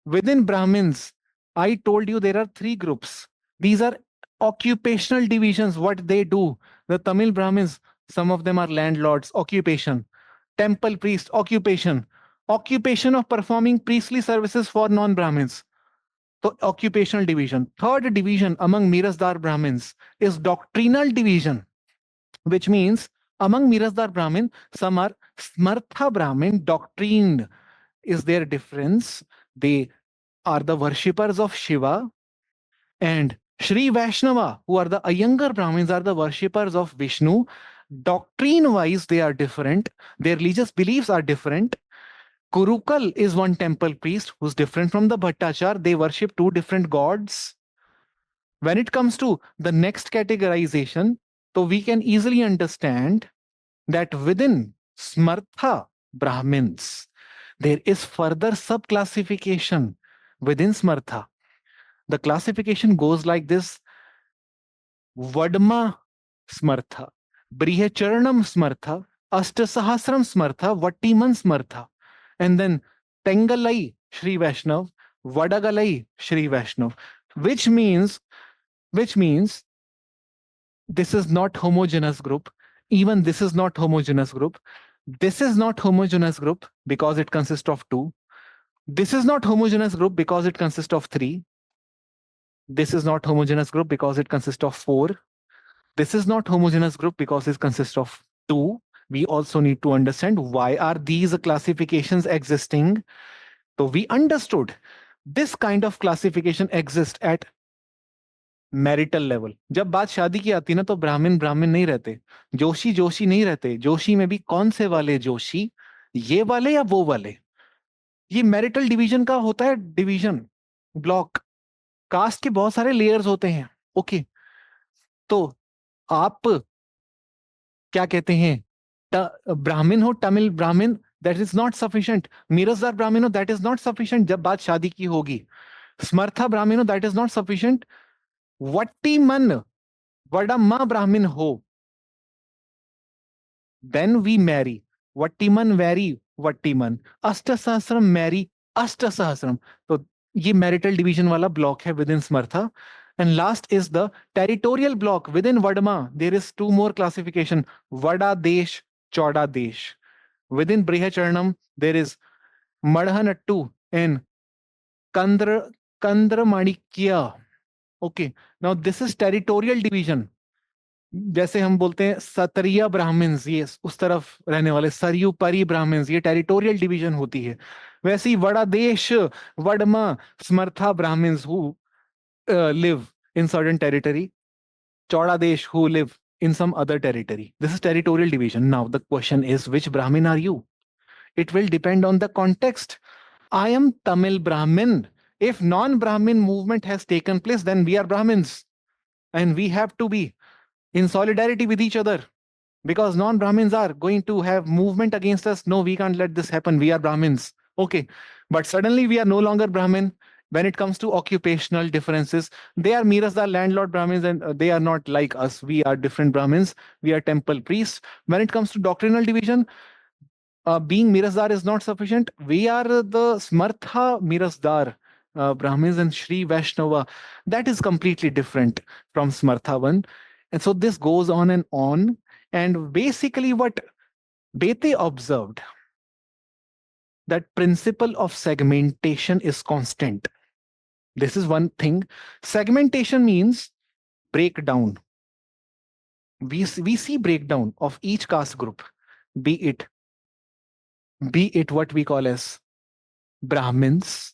S1: Within Brahmins, I told you there are three groups. These are occupational divisions, what they do. The Tamil Brahmins, some of them are landlords, occupation. Temple priest, occupation. Occupation of performing priestly services for non-Brahmins. So occupational division. Third division among Mirasdar Brahmins is doctrinal division, which means among Mirasdar Brahmin, some are Smartha Brahmin, doctrine is their difference. They are the worshippers of Shiva, and Sri Vaishnava, who are the younger Brahmins, are the worshippers of Vishnu. Doctrine wise, they are different. Their religious beliefs are different. Kurukal is one temple priest who's different from the Bhattachar. They worship two different gods. When it comes to the next categorization, so we can easily understand that within Smartha Brahmins, there is further subclassification within Smartha. The classification goes like this: Vadma Smartha, Brihacharanam Smartha, Ashtasahasram Smartha, Vattiman Smartha, and then Tengalai Shri Vaishnav, Vadagalai Shri Vaishnav, which means which means this is not homogeneous group. Even this is not homogeneous group. This is not homogeneous group because it consists of two. This is not homogeneous group because it consists of three. This is not homogeneous group because it consists of four. This is not homogeneous group because it consists of two. We also need to understand why are these classifications existing. So we understood this kind of classification exists at marital level. जब बात शादी की आती है ना, तो ब्राह्मण ब्राह्मण नहीं रहते, जोशी जोशी नहीं रहते। जोशी में भी कौन से वाले जोशी, ये वाले या वो वाले। ये मैरिटल डिवीजन का होता है डिवीजन ब्लॉक। कास्ट के बहुत सारे लेयर्स होते हैं। ओके, तो आप क्या कहते हैं, ब्राह्मण हो, तमिल ब्राह्मण, दैट इज नॉट सफिशिएंट। मिरसदार ब्राह्मण हो, दैट इज नॉट सफिशिएंट जब बात शादी की होगी। स्मर्था ब्राह्मण हो, दैट इज नॉट सफिशिएंट। वट्टीमन वडम्मा ब्राह्मण हो, then we marry. Vattiman marry Vattiman. Ashtasahasram marry Ashtasahasram. So ये marital division वाला block है within Smartha. And last is the territorial block within Vadma. There is two more classification: Vada Desh, Chauda Desh. Within Brihacharanam, there is Madhanattu and Kandra Manikya. Okay, now this is territorial division. जैसे हम बोलते हैं सतरिया Brahmins, ये उस तरफ रहने वाले, सरयू परी ब्राह्मण्स, ये टेरिटोरियल डिवीजन होती है। वैसे ही वड़ा देश, Vadama, Smartha Brahmins who live in certain territory, चौड़ा देश who live in some other territory. This is territorial division. Now the question is, which Brahmin are you? It will depend on the context. I am Tamil Brahmin. If non-Brahmin movement has taken place, then we are Brahmins, and we have to be in solidarity with each other, because non-Brahmins are going to have movement against us. No, we can't let this happen. We are Brahmins. Okay. But suddenly we are no longer Brahmin. When it comes to occupational differences, they are Mirasdar landlord Brahmins, and they are not like us. We are different Brahmins. We are temple priests. When it comes to doctrinal division, being Mirasdar is not sufficient. We are the Smartha Mirasdar Brahmins and Shri Vaishnava. That is completely different from Smartha one. And so this goes on and on. And basically what Bete observed, that principle of segmentation is constant. This is one thing. Segmentation means breakdown. We see breakdown of each caste group, be it be it what we call as Brahmins.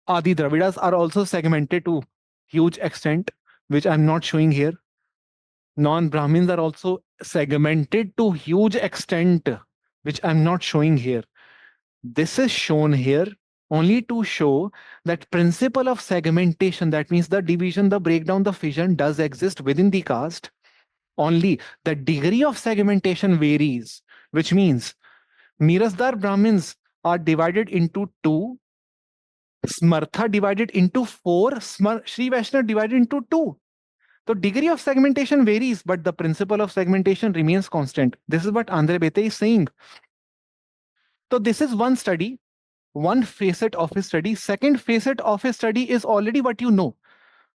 S1: Adi Dravidas are also segmented to huge extent, which I'm not showing here. Non-Brahmins are also segmented to huge extent, which I'm not showing here. This is shown here only to show that principle of segmentation, that means the division, the breakdown, the fission does exist within the caste. Only the degree of segmentation varies, which means Mirasdar Brahmins are divided into two, Smartha divided into four, Sri Vaishnava divided into two. The degree of segmentation varies, but the principle of segmentation remains constant. This is what Andre Bete is saying. So this is one study, one facet of his study. Second facet of his study is already what you know,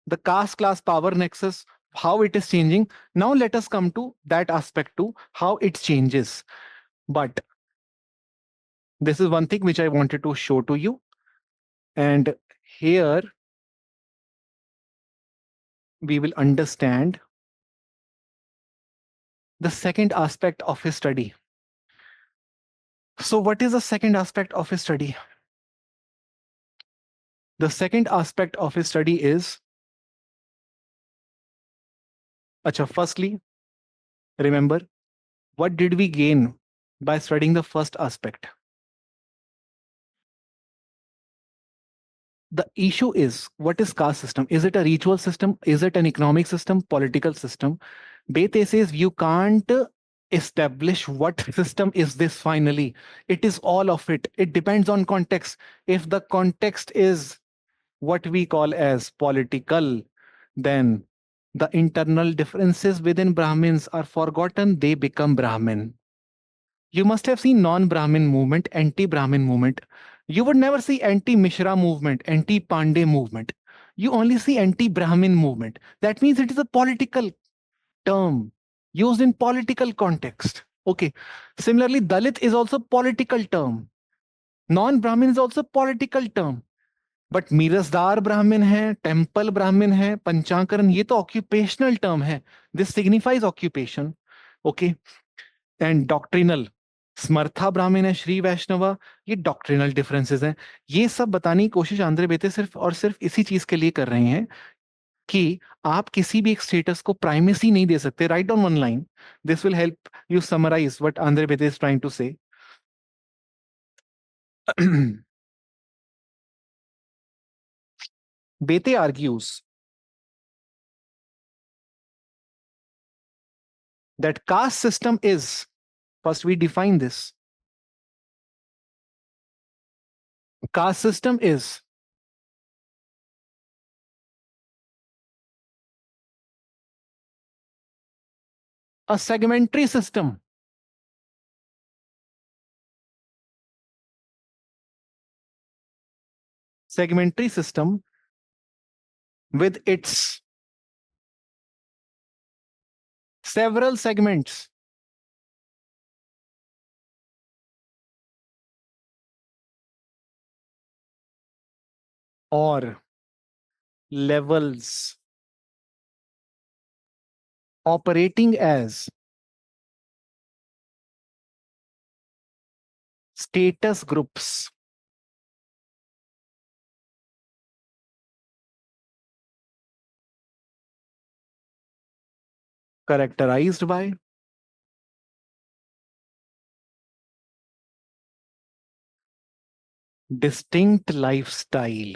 S1: the caste class power nexus, how it is changing. Now let us come to that aspect too, how it changes. But this is one thing which I wanted to show to you. And here we will understand the second aspect of his study. So what is the second aspect of his study? The second aspect of his study is, firstly, remember, what did we gain by studying the first aspect? The issue is, what is caste system? Is it a ritual system? Is it an economic system, political system? Bete says you can't establish what system is this finally. It is all of it. It depends on context. If the context is what we call as political, then the internal differences within Brahmins are forgotten. They become Brahmin. You must have seen non-Brahmin movement, anti-Brahmin movement. You would never see anti-Mishra movement, anti-Pandey movement. You only see anti-Brahmin movement. That means it is a political term used in political context. Okay. Similarly, Dalit is also political term. Non-Brahmin is also political term. But Mirasdar Brahmin है, temple Brahmin है, पंचाकरण, ये तो occupational term है. This signifies occupation. Okay. And doctrinal, Smartha Brahmin है, श्री वैष्णवा, ये doctrinal differences हैं. ये सब बताने की कोशिश आंध्र बेते सिर्फ और सिर्फ इसी चीज के लिए कर रहे हैं कि आप किसी भी एक स्टेटस को प्राइमेसी नहीं दे सकते. Write down one line. This will help you summarise what Andre Beteille is trying to say. Bete argues that caste system is, first we define this. Caste system is a segmentary system. Segmentary system with its several segments. Or levels operating as status groups. Characterized by distinct lifestyle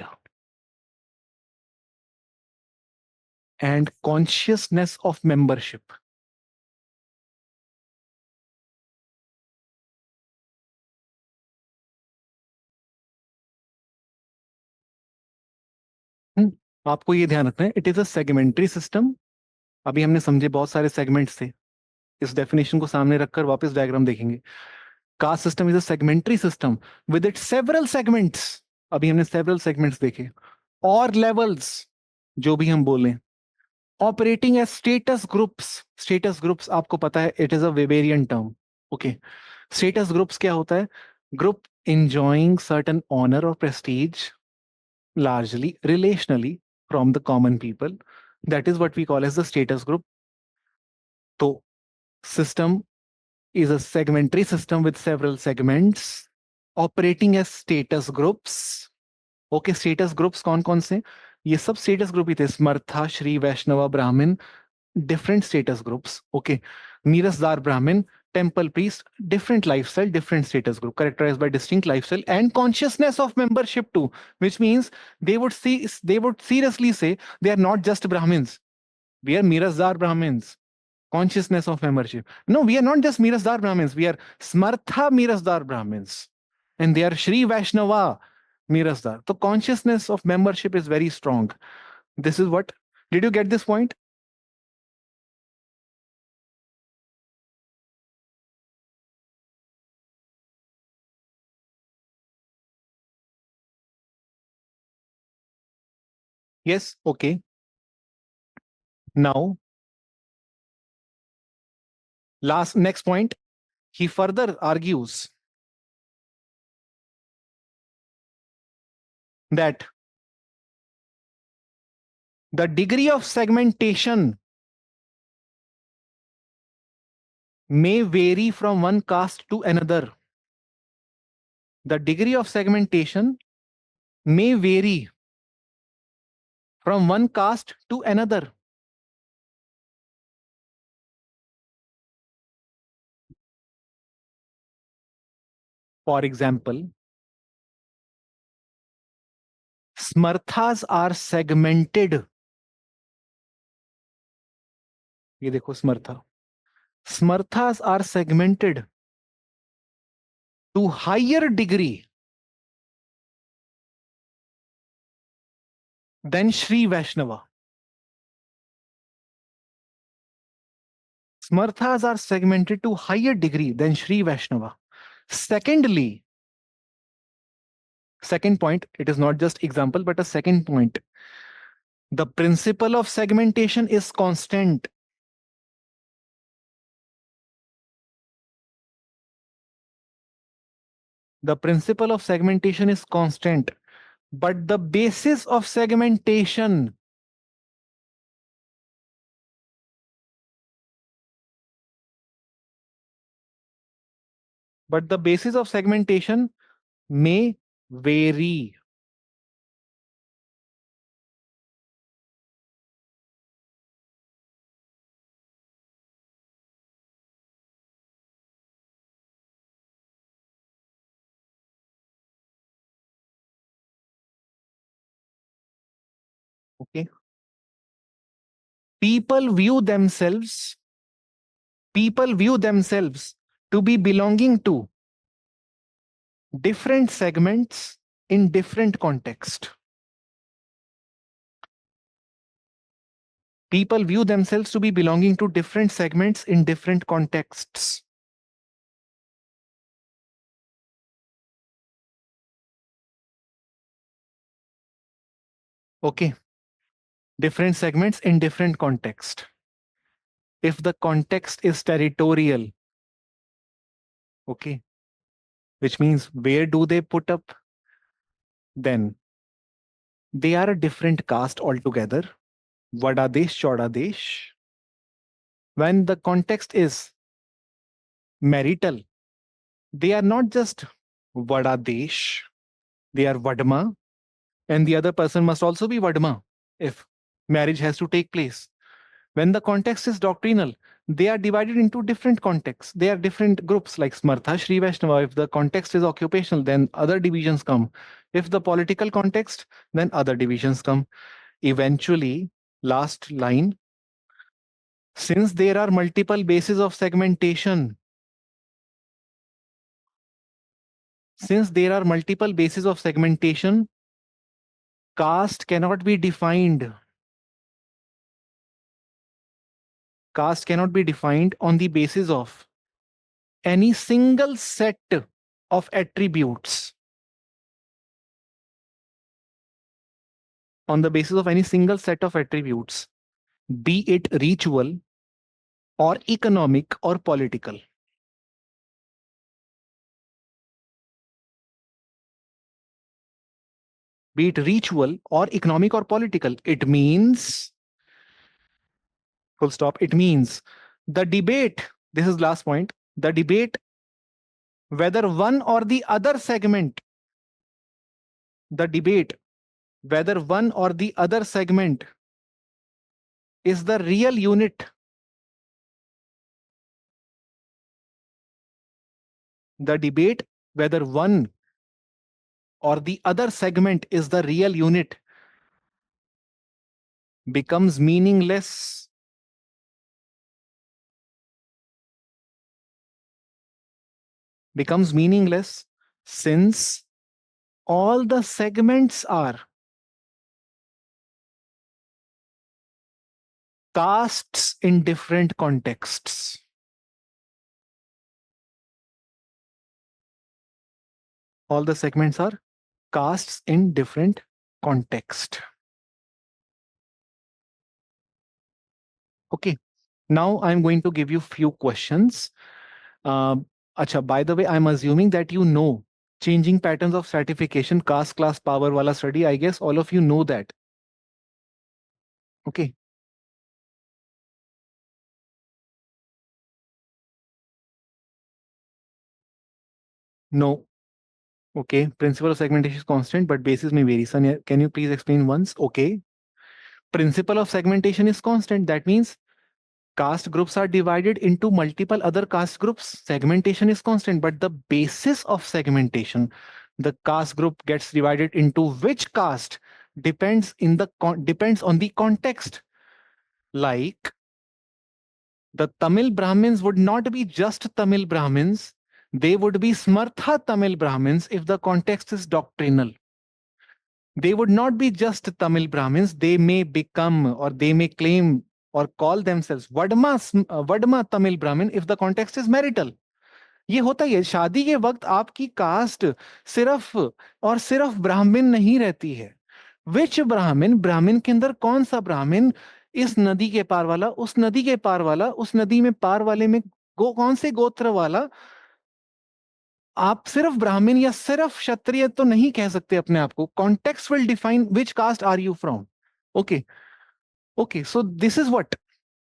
S1: and consciousness of membership. आपको ये ध्यान रखना है, it is a segmentary system. अभी हमने समझे बहुत सारे सेगमेंट्स थे. इस डेफिनेशन को सामने रखकर वापस डायग्राम देखेंगे. Caste system is a segmentary system with it several segments. अभी हमने सेवरल सेगमेंट्स देखे. और लेवल्स, जो भी हम बोलें, operating as status groups. Status groups आपको पता है, it is a Weberian term. Okay. Status groups क्या होता है? Group enjoying certain honor or prestige, largely relationally from the common people. That is what we call as the status group. So system is a segmentary system with several segments operating as status groups. Okay, status groups कौन कौन से? ये सब status group ही थे, स्मर्था, श्री वैष्णवा ब्राह्मण, different status groups. Okay, Mirasdar Brahmin, temple priest, different lifestyle, different status group, characterized by distinct lifestyle and consciousness of membership too, which means they would seriously say they are not just Brahmins. We are Mirasdar Brahmins. Consciousness of membership. No, we are not just Mirasdar Brahmins. We are Smartha Mirasdar Brahmins, and they are Shri Vaishnava Mirasdar. So consciousness of membership is very strong. This is what. Did you get this point? Yes. Okay. Now, next point, he further argues that the degree of segmentation may vary from one caste to another. The degree of segmentation may vary from one caste to another. For example, Smarthas are segmented. ये देखो Smartha. Smarthas are segmented to higher degree than Shri Vaishnava. Smarthas are segmented to higher degree than Shri Vaishnava. Secondly, second point, it is not just example, but a second point. The principle of segmentation is constant. The principle of segmentation is constant, but the basis of segmentation may vary. Okay. People view themselves to be belonging to different segments in different context. People view themselves to be belonging to different segments in different contexts. Okay. Different segments in different context. If the context is territorial, okay, which means where do they put up, then they are a different caste altogether. Vadadesh, Chodadesh. When the context is marital, they are not just Vadadesh, they are Vadma, and the other person must also be Vadma if marriage has to take place. When the context is doctrinal, they are divided into different contexts. They are different groups like Smartha, Shri Vaishnava. If the context is occupational, then other divisions come. If the political context, then other divisions come. Eventually, last line, since there are multiple bases of segmentation, caste cannot be defined. Caste cannot be defined on the basis of any single set of attributes. On the basis of any single set of attributes, be it ritual or economic or political. Be it ritual or economic or political. It means, full stop, it means the debate, this is last point, the debate whether one or the other segment, the debate, whether one or the other segment is the real unit. The debate whether one or the other segment is the real unit becomes meaningless. Becomes meaningless since all the segments are castes in different contexts. All the segments are castes in different context. Okay. Now I'm going to give you few questions. Acha, by the way, I'm assuming that you know changing patterns of stratification, caste, class, power wala study. I guess all of you know that. Okay. No. Okay. Principle of segmentation is constant, but basis may vary. Sanya, can you please explain once? Okay. Principle of segmentation is constant. That means caste groups are divided into multiple other caste groups. Segmentation is constant, but the basis of segmentation, the caste group gets divided into which caste depends on the context. Like the Tamil Brahmins would not be just Tamil Brahmins, they would be Smartha Tamil Brahmins if the context is doctrinal. They would not be just Tamil Brahmins, they may become or they may claim or call themselves Vadma Tamil Brahmin if the context is marital. ये होता ही है शादी के वक्त आपकी cast सिर्फ और सिर्फ ब्राह्मण नहीं रहती है. विच ब्राह्मण, ब्राह्मण के अंदर कौन सा ब्राह्मण, इस नदी के पार वाला, उस नदी के पार वाला, उस नदी में पार वाले में कौन से गोत्र वाला. आप सिर्फ ब्राह्मण या सिर्फ क्षत्रिय तो नहीं कह सकते अपने आप को. Context will define which caste are you from. Okay. Okay, so this is what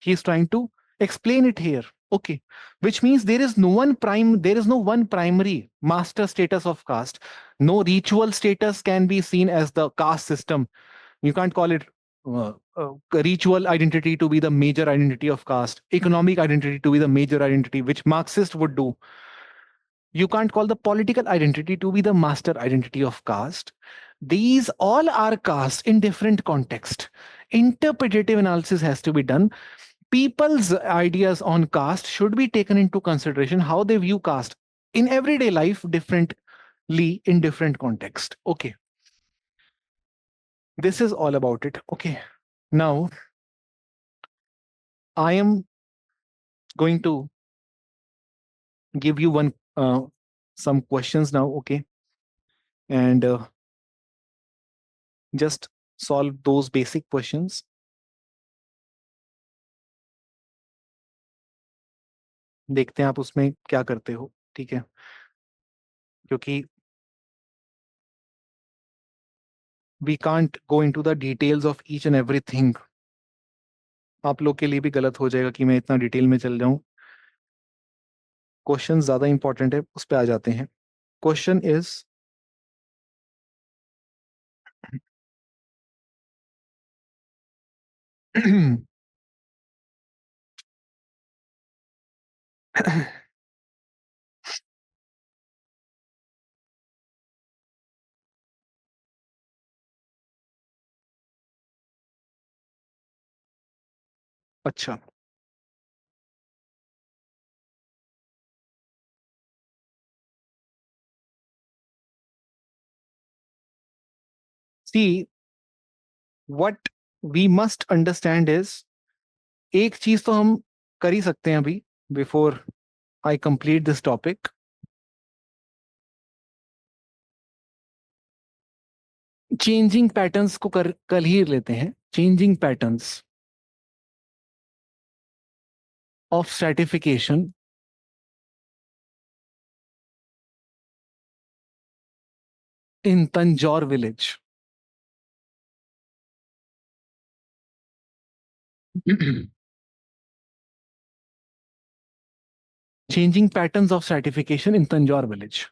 S1: he is trying to explain it here. Okay, which means there is no one primary master status of caste. No ritual status can be seen as the caste system. You can't call it uh, uh, ritual identity to be the major identity of caste, economic identity to be the major identity, which Marxist would do. You can't call the political identity to be the master identity of caste. These all are caste in different context. Interpretative analysis has to be done. People's ideas on caste should be taken into consideration, how they view caste in everyday life differently in different context. Okay, this is all about it. Okay, now I am going to give you some questions now. Okay, and just solve those basic questions. देखते हैं आप उसमें क्या करते हो. ठीक है, क्योंकि we can't go into the details of each and everything. आप लोग के लिए भी गलत हो जाएगा कि मैं इतना डिटेल में चल जाऊं. क्वेश्चन ज्यादा इंपॉर्टेंट है, उस पर आ जाते हैं. क्वेश्चन इज अच्छा, see what we must understand is, एक चीज तो हम कर ही सकते हैं अभी before I complete this topic. Changing patterns को कल ही लेते हैं. Changing patterns of stratification in Tanjore village. Changing patterns of stratification in Tanjore village.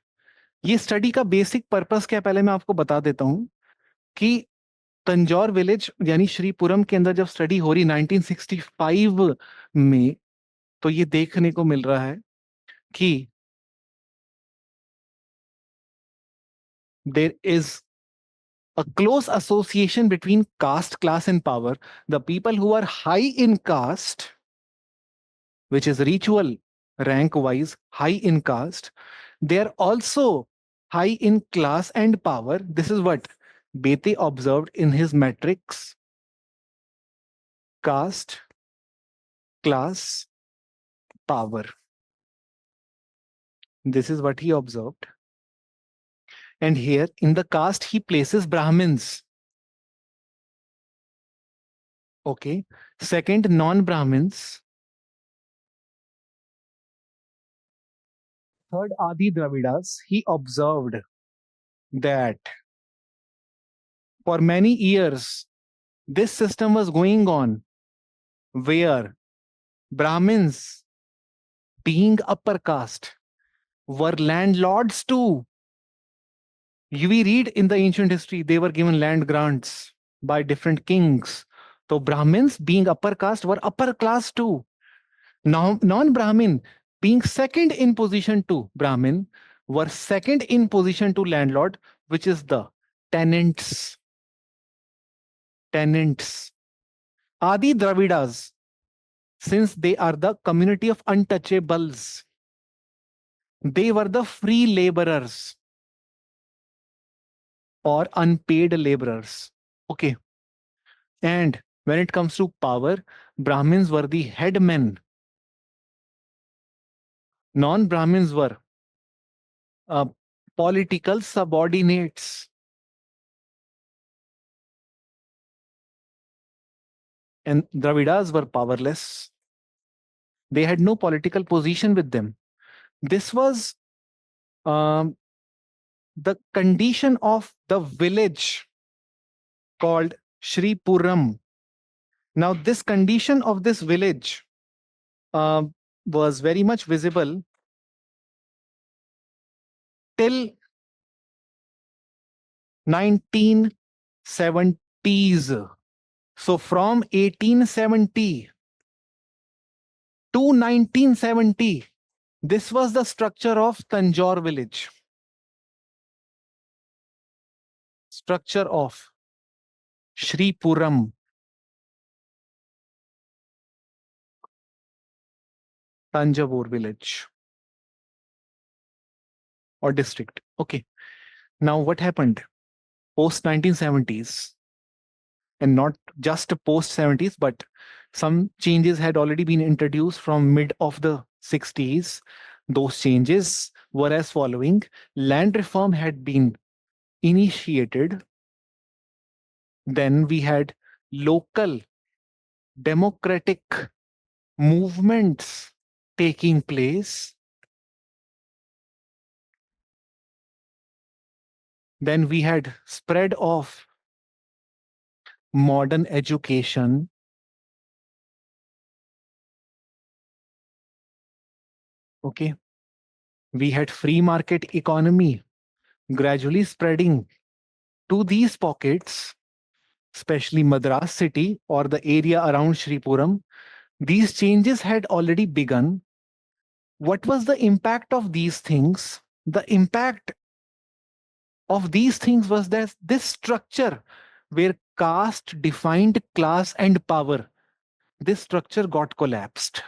S1: ये स्टडी का बेसिक पर्पस क्या पहले मैं आपको बता देता हूं कि तंजौर विलेज यानी श्रीपुरम के अंदर जब स्टडी हो रही 1965 में, तो ये देखने को मिल रहा है कि there is a close association between caste, class, and power. The people who are high in caste, which is ritual rank wise high in caste, they are also high in class and power. This is what Bete observed in his matrix: caste, class, power. This is what he observed. And here in the caste, he places Brahmins. Okay. Second, non-Brahmins. Third, Adi Dravidas. He observed that for many years, this system was going on where Brahmins, being upper caste, were landlords too. We read in the ancient history, they were given land grants by different kings. So Brahmins, being upper caste, were upper class too. Now, non-Brahmin, being second in position to Brahmin, were second in position to landlord, which is the tenants. Tenants. Adi Dravidas, since they are the community of untouchables, they were the free laborers or unpaid laborers. Okay. And when it comes to power, Brahmins were the headmen. Non-Brahmins were political subordinates. And Dravidas were powerless. They had no political position with them. This was um, the condition of the village called Shripuram. Now, this condition of this village was very much visible till 1970s. So from 1870 to 1970, this was the structure of Tanjore village. Structure of Shripuram. Tanjavur village or district. Okay. Now what happened? Post 1970s, and not just post 70s, but some changes had already been introduced from mid of the 60s. Those changes were as following: land reform had been initiated. Then we had local democratic movements taking place. Then we had spread of modern education. Okay. We had free market economy gradually spreading to these pockets, especially Madras city or the area around Shripuram. These changes had already begun. What was the impact of these things? The impact of these things was that this structure where caste defined class and power, this structure got collapsed.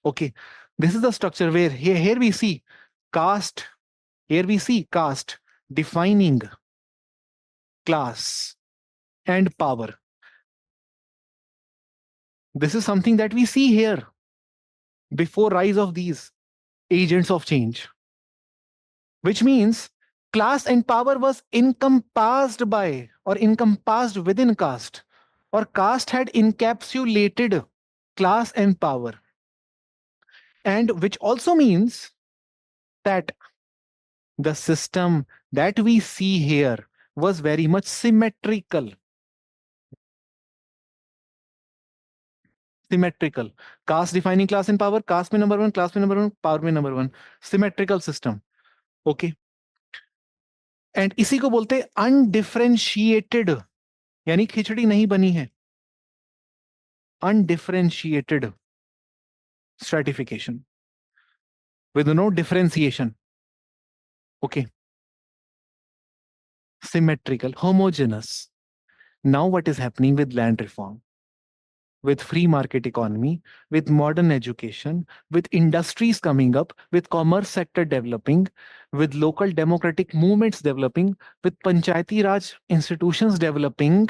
S1: Okay, this is the structure where here we see caste, here we see caste defining class and power. This is something that we see here before rise of these agents of change, which means class and power was encompassed by or encompassed within caste, or caste had encapsulated class and power. And which also means that the system that we see here was very much symmetrical. Symmetrical. Caste defining class in power, caste में number one, class में number one, power में number one. Symmetrical system. Okay. And इसी को बोलते हैं undifferentiated, यानी खिचड़ी नहीं बनी है. Undifferentiated stratification with no differentiation. Okay. Symmetrical, homogeneous. Now what is happening with land reform? With free market economy, with modern education, with industries coming up, with commerce sector developing, with local democratic movements developing, with panchayati raj institutions developing,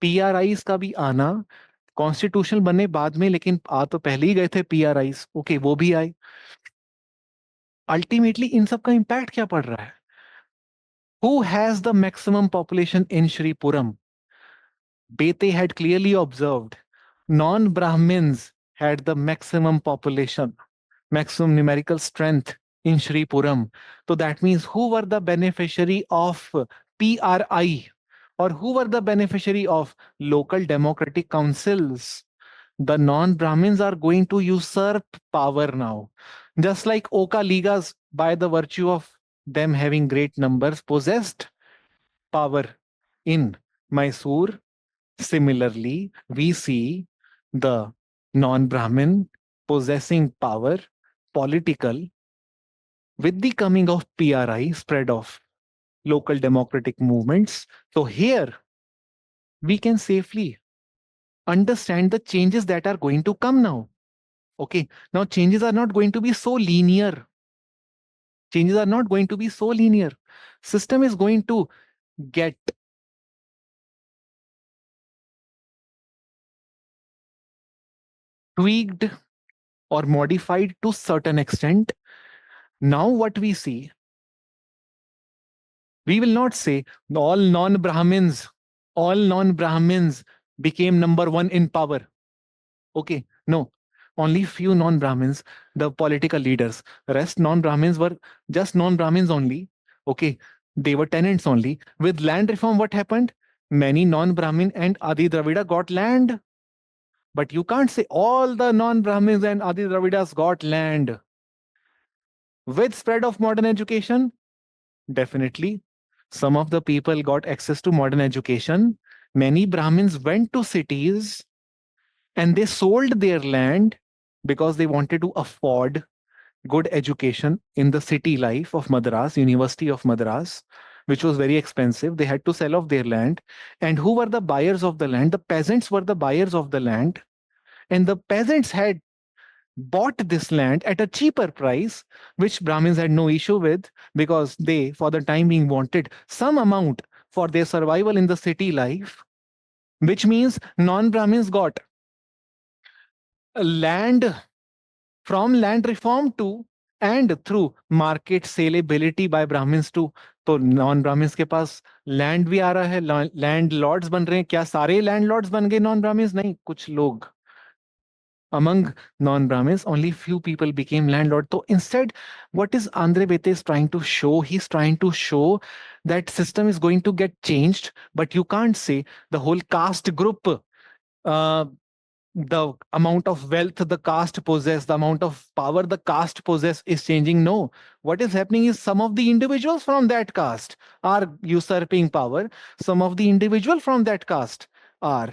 S1: PRIs का भी आना, constitution बनने बाद में, लेकिन आ तो पहले ही गए थे PRIs, ओके वो भी आए. अल्टीमेटली इन सब का इंपैक्ट क्या पड़ रहा है? Who has the maximum population in Shripuram? Bete had clearly observed non-Brahmins had the maximum population, maximum numerical strength in Shripuram. So that means who were the beneficiary of PRI, or who were the beneficiary of local democratic councils? The non-Brahmins are going to usurp power now. Just like Oka Ligas, by the virtue of them having great numbers, possessed power in Mysore. Similarly, we see the non-Brahmin possessing power, political, with the coming of PRI, spread of local democratic movements. So here, we can safely understand the changes that are going to come now. Okay, now changes are not going to be so linear. Changes are not going to be so linear. System is going to get tweaked or modified to certain extent. Now what we see, we will not say all non-Brahmins became number one in power. Okay, no, only few non-Brahmins, the political leaders. Rest non-Brahmins were just non-Brahmins only. Okay, they were tenants only. With land reform, what happened? Many non-Brahmin and Adi Dravida got land. But you can't say all the non-Brahmins and Adi Dravidas got land. With spread of modern education, definitely some of the people got access to modern education. Many Brahmins went to cities and they sold their land because they wanted to afford good education in the city life of Madras, University of Madras, which was very expensive. They had to sell off their land. And who were the buyers of the land? The peasants were the buyers of the land. And the peasants had bought this land at a cheaper price, which Brahmins had no issue with because they, for the time being, wanted some amount for their survival in the city life, which means non-Brahmins got land from land reform to and through market saleability by Brahmins too. तो non Brahmins के पास land भी आ रहा है, land Lord's बन रहे हैं. क्या सारे लैंड लॉर्ड्स बन गए नॉन ब्राह्मिन्स? नहीं, कुछ लोग. Among non-Brahmins, only few people became landlord. So instead, what is Andre Bete is trying to show? He's trying to show that system is going to get changed, but you can't say the whole caste group, the amount of wealth the caste possess, the amount of power the caste possess is changing. No, what is happening is some of the individuals from that caste are usurping power. Some of the individuals from that caste are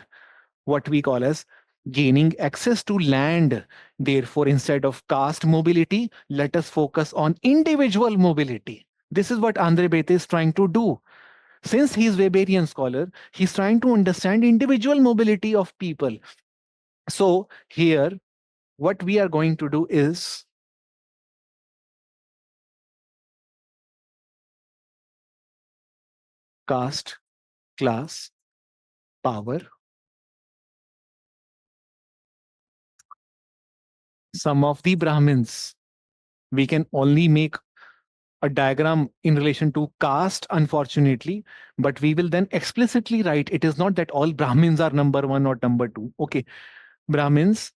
S1: what we call as gaining access to land. Therefore, instead of caste mobility, let us focus on individual mobility. This is what Andre Bete is trying to do. Since he is Weberian scholar, he's trying to understand individual mobility of people. So here, what we are going to do is caste, class, power. Some of the Brahmins, we can only make a diagram in relation to caste, unfortunately, but we will then explicitly write it is not that all Brahmins are number one or number two. Okay, Brahmins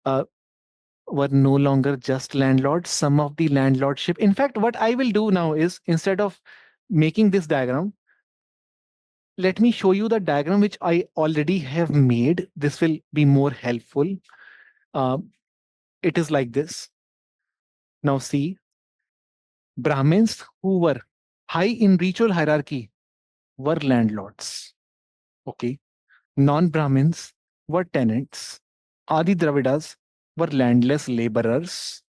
S1: were no longer just landlords. Some of the landlordship. In fact, what I will do now is instead of making this diagram, let me show you the diagram which I already have made. This will be more helpful. It is like this. Now see, Brahmins who were high in ritual hierarchy were landlords. Okay. Non-Brahmins were tenants. Adi Dravidas were landless laborers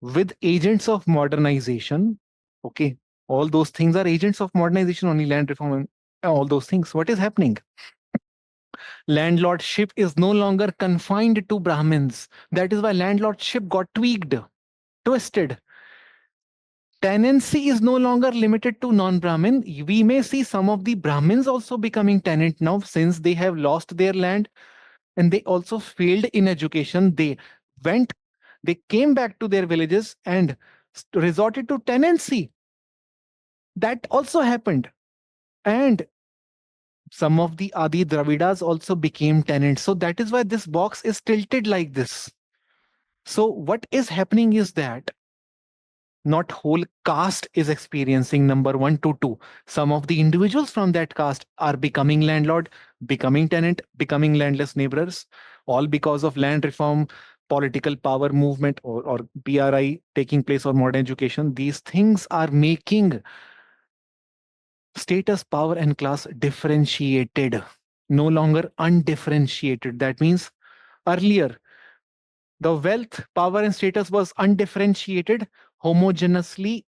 S1: with agents of modernization. Okay. All those things are agents of modernization, only land reform and all those things. What is happening? Landlordship is no longer confined to Brahmins. That is why landlordship got tweaked, twisted. Tenancy is no longer limited to non-Brahmin. We may see some of the Brahmins also becoming tenant now since they have lost their land and they also failed in education. Went, they came back to their villages and resorted to tenancy. That also happened. And some of the Adi Dravidas also became tenants. So that is why this box is tilted like this. So what is happening is that not whole caste is experiencing number one to two. Some of the individuals from that caste are becoming landlord, becoming tenant, becoming landless neighbors, all because of land reform, political power movement, or BRI taking place, or modern education. These things are making status, power, and class differentiated, no longer undifferentiated. That means earlier, the wealth, power, and status was undifferentiated, homogeneously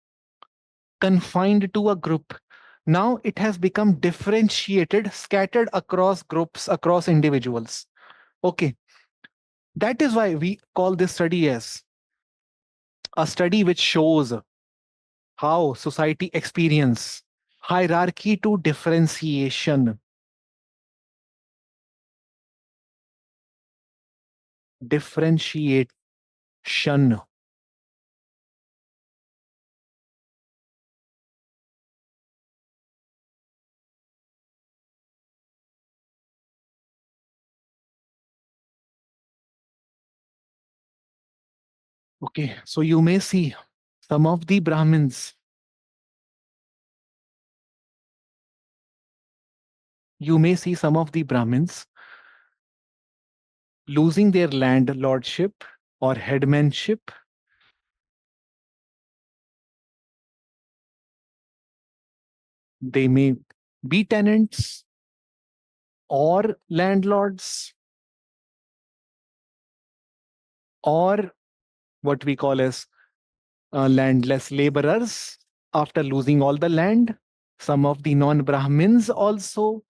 S1: confined to a group. Now it has become differentiated, scattered across groups, across individuals. Okay. That is why we call this study as a study which shows how society experience hierarchy to differentiation. Differentiation. Okay. So you may see some of the Brahmins, you may see some of the Brahmins losing their land lordship or headmanship. They may be tenants or landlords or what we call as landless laborers after losing all the land. Some of the non-Brahmins also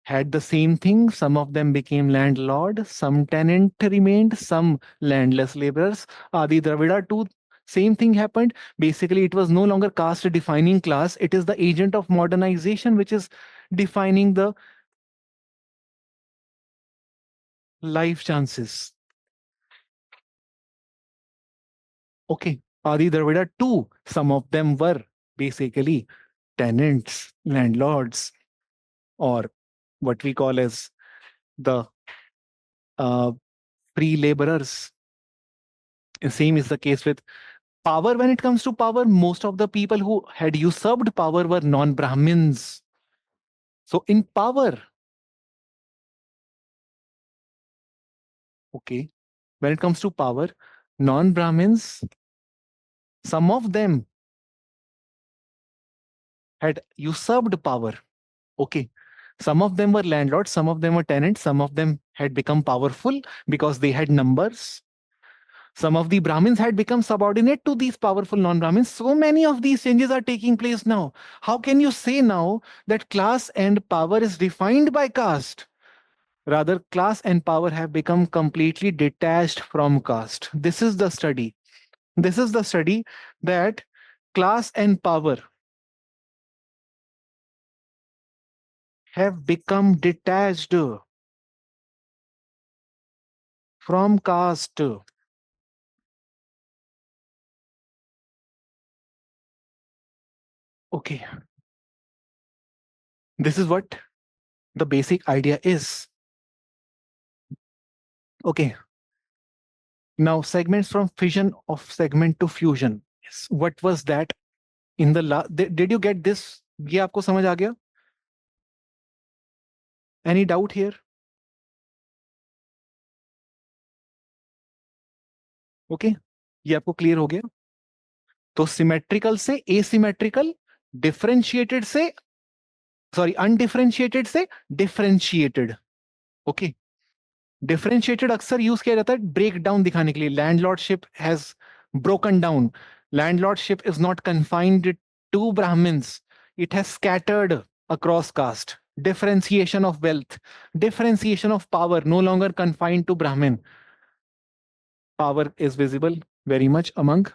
S1: had the same thing. Some of them became landlord, some tenant remained, some landless laborers. Adi Dravida too, same thing happened. Basically, it was no longer caste defining class. It is the agent of modernization which is defining the life chances. Okay, Adi Dravida too, some of them were basically tenants, landlords, or what we call as the uh, free laborers. And same is the case with power. When it comes to power, most of the people who had usurped power were non-Brahmins. So in power, okay, when it comes to power, non-Brahmins, some of them had usurped power. Okay. Some of them were landlords, some of them were tenants, some of them had become powerful because they had numbers. Some of the Brahmins had become subordinate to these powerful non-Brahmins. So many of these changes are taking place now. How can you say now that class and power is defined by caste? Rather, class and power have become completely detached from caste. This is the study. This is the study that class and power have become detached from caste. Okay, this is what the basic idea is. Okay, now segments from fission of segment to fusion. Yes. What was that in the last? Did you get this? ये आपको समझ आ गया? Any doubt here? Okay, ये आपको clear हो गया? तो symmetrical से एसिमेट्रिकल, डिफरेंशिएटेड से, सॉरी, अनडिफरेंशिएटेड से डिफरेंशिएटेड। ओके, डिफरेंशिएटेड अक्सर यूज किया जाता है ब्रेक डाउन दिखाने के लिए। Landlordship has broken down, landlordship is not confined to Brahmins, it has scattered across caste. Differentiation of wealth, differentiation of power, no longer confined to Brahmin. Power is visible very much among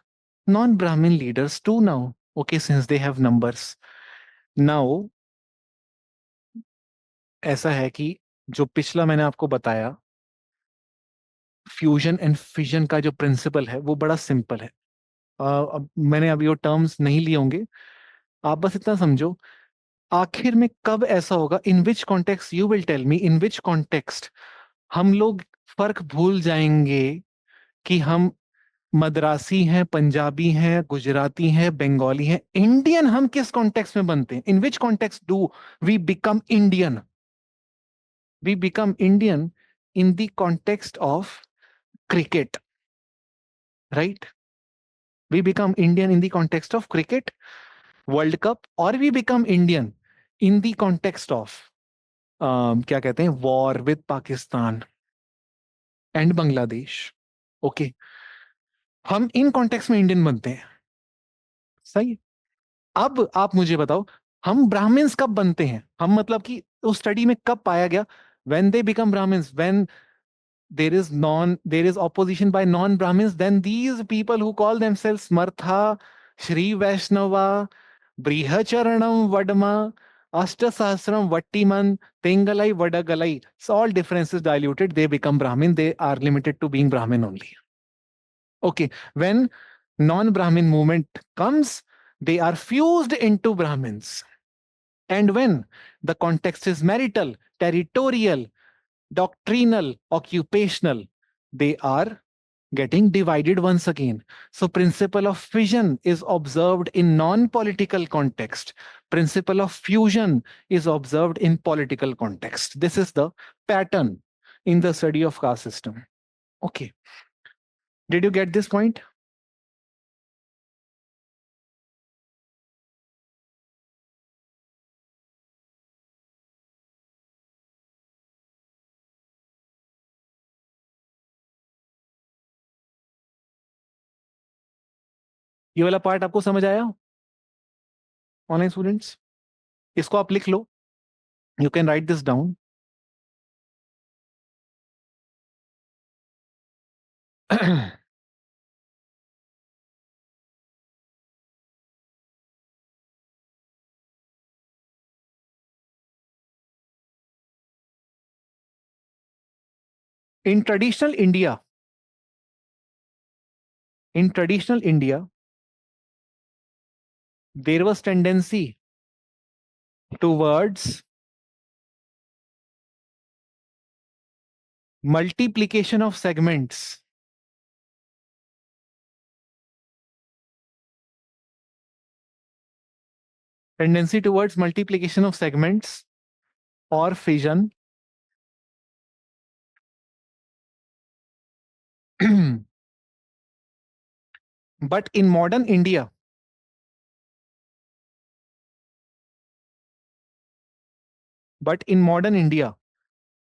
S1: non-Brahmin leaders too now. Okay, since they have numbers. Now, ऐसा है कि जो पिछला मैंने आपको बताया fusion and fission का जो प्रिंसिपल है वो बड़ा सिंपल है। अब मैंने अभी वो टर्म्स नहीं लिए होंगे, आप बस इतना समझो, आखिर में कब ऐसा होगा, in which context, you will tell me in which context हम लोग फर्क भूल जाएंगे कि हम मद्रासी हैं, पंजाबी हैं, गुजराती हैं, बंगाली हैं, इंडियन हम किस कॉन्टेक्स्ट में बनते हैं? In which context do we become Indian? We become Indian in the context of cricket, right? We become Indian in the context of cricket, World Cup, or we become Indian in the context of क्या कहते हैं, war with Pakistan and Bangladesh. Okay, हम in context में Indian बनते हैं, सही। अब आप मुझे बताओ, हम ब्राह्मण्स कब बनते हैं? हम मतलब कि उस स्टडी में कब पाया गया when they become Brahmins, when there is opposition by non Brahmins, then these people who call themselves Martha, Shri Vaishnava, Brihacharanam Vadma, Ashtasahasram Vattiman, Tengalai Vadagalai, so all differences diluted, they become Brahmin, they are limited to being Brahmin only. Okay, when non Brahmin movement comes, they are fused into Brahmins. And when the context is marital, territorial, doctrinal, occupational, they are getting divided once again. So principle of fission is observed in non-political context. Principle of fusion is observed in political context. This is the pattern in the study of caste system. Okay. Did you get this point? ये वाला part आपको समझ आया online students? इसको आप लिख लो, you can write this down. in traditional india in traditional India, there was tendency towards multiplication of segments. Tendency towards multiplication of segments or fission. But in modern India,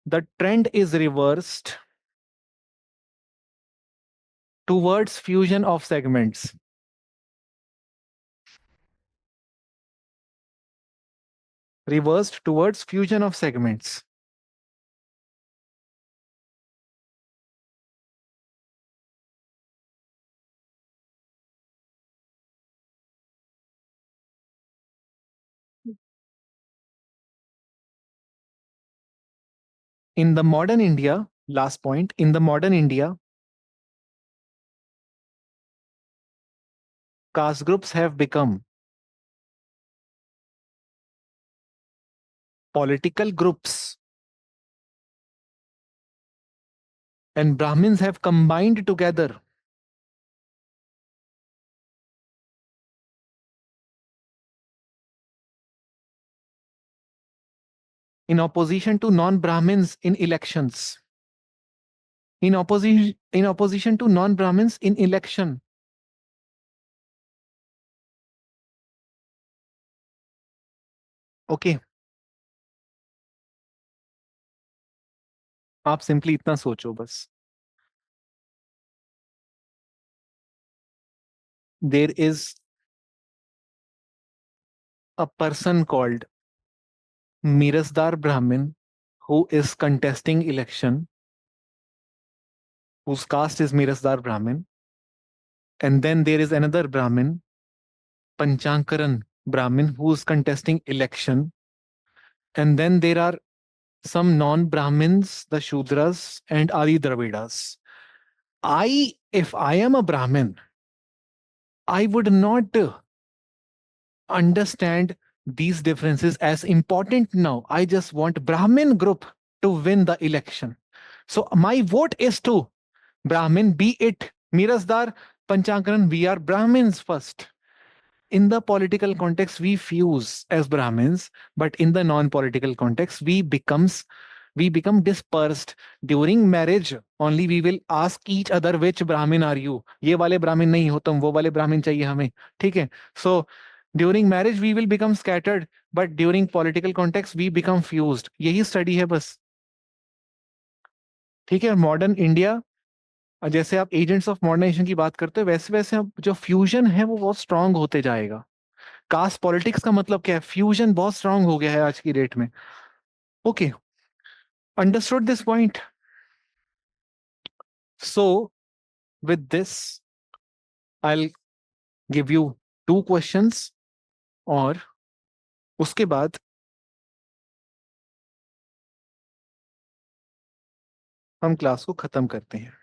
S1: the trend is reversed towards fusion of segments. Reversed towards fusion of segments. In the modern India, last point, in the modern India, caste groups have become political groups, and Brahmins have combined together in opposition to non-Brahmins in elections. in opposition to non-Brahmins in election. Okay, आप simply इतना सोचो बस. There is a person called Mirasdar Brahmin who is contesting election, whose caste is Mirasdar Brahmin. And then there is another Brahmin, Panchankaran Brahmin, who is contesting election. And then there are some non-Brahmins, the Shudras and Adi Dravidas. If I am a Brahmin, I would not understand these differences as important now. I just want Brahmin group to win the election. So my vote is to Brahmin, be it Mirasdar, Panchankaran, we are Brahmins first. In the political context, we fuse as Brahmins, but in the non-political context, we become dispersed. During marriage, only we will ask each other which Brahmin are you. ये वाले Brahmin नहीं हो तुम, वो वाले Brahmin चाहिए हमें. ठीक है? So during marriage we will become scattered, but during political context we become fused. यही study है बस. ठीक है? मॉडर्न इंडिया, जैसे आप एजेंट्स ऑफ मॉडर्नाइजेशन की बात करते हो, वैसे वैसे अब जो फ्यूजन है वो बहुत स्ट्रांग होते जाएगा. कास्ट पॉलिटिक्स का मतलब क्या है? फ्यूजन बहुत स्ट्रांग हो गया है आज की डेट में. Okay, understood this point. So with this I give you 2 questions और उसके बाद हम क्लास को खत्म करते हैं.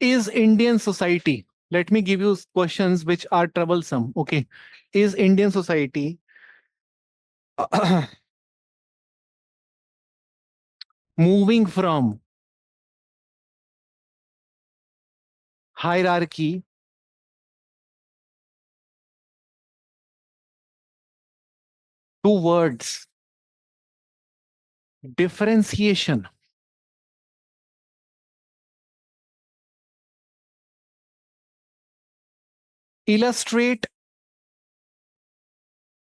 S1: Is Indian society, let me give you questions which are troublesome. Okay, is Indian society moving from hierarchy towards differentiation? Illustrate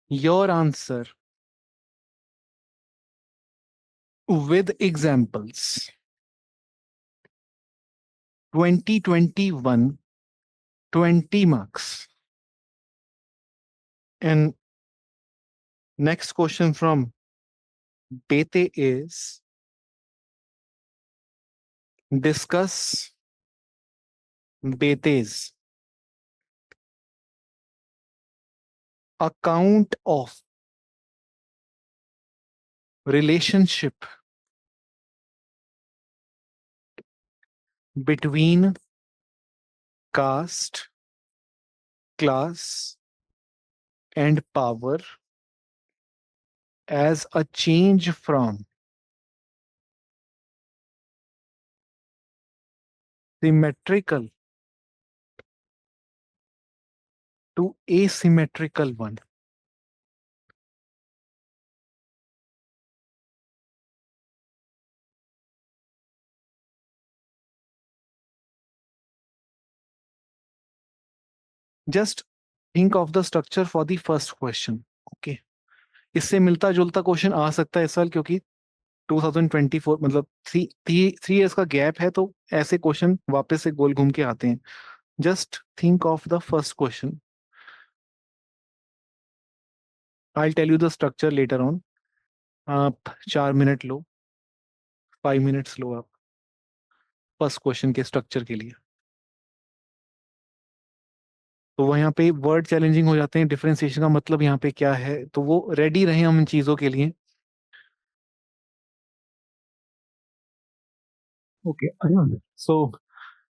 S1: your answer with examples. 2021, 20 marks. And next question from Bete is, discuss Bete's account of relationship between caste, class, and power as a change from symmetrical to asymmetrical one. Just think of the structure for the first question. Okay, इससे मिलता जुलता question आ सकता है इस साल, क्योंकि 2024 मतलब three years का गैप है, तो ऐसे क्वेश्चन वापस से गोल घूम के आते हैं. Just think of the first question. I'll tell you the structure later on. आप 4 मिनट लो, 5 मिनट्स लो आप फर्स्ट क्वेश्चन के स्ट्रक्चर के लिए. तो वो यहाँ पे वर्ड चैलेंजिंग हो जाते हैं. डिफरेंशिएशन का मतलब यहाँ पे क्या है, तो वो रेडी रहे हम इन चीजों के लिए. Okay, so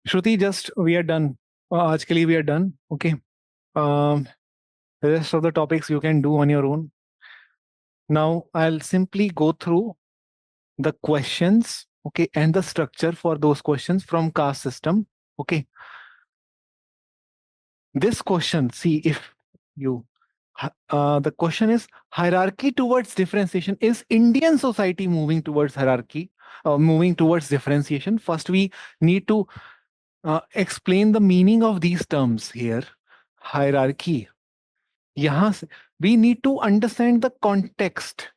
S1: Shruti, just we are done. आज के लिए we are done. Okay, rest of the topics you can do on your own. Now I'll simply go through the questions, okay, and the structure for those questions from caste system. Okay, this question, see if you the question is, hierarchy towards differentiation. Is Indian society moving towards hierarchy, moving towards differentiation? First we need to explain the meaning of these terms here. Hierarchy, yahan se, we need to understand the context.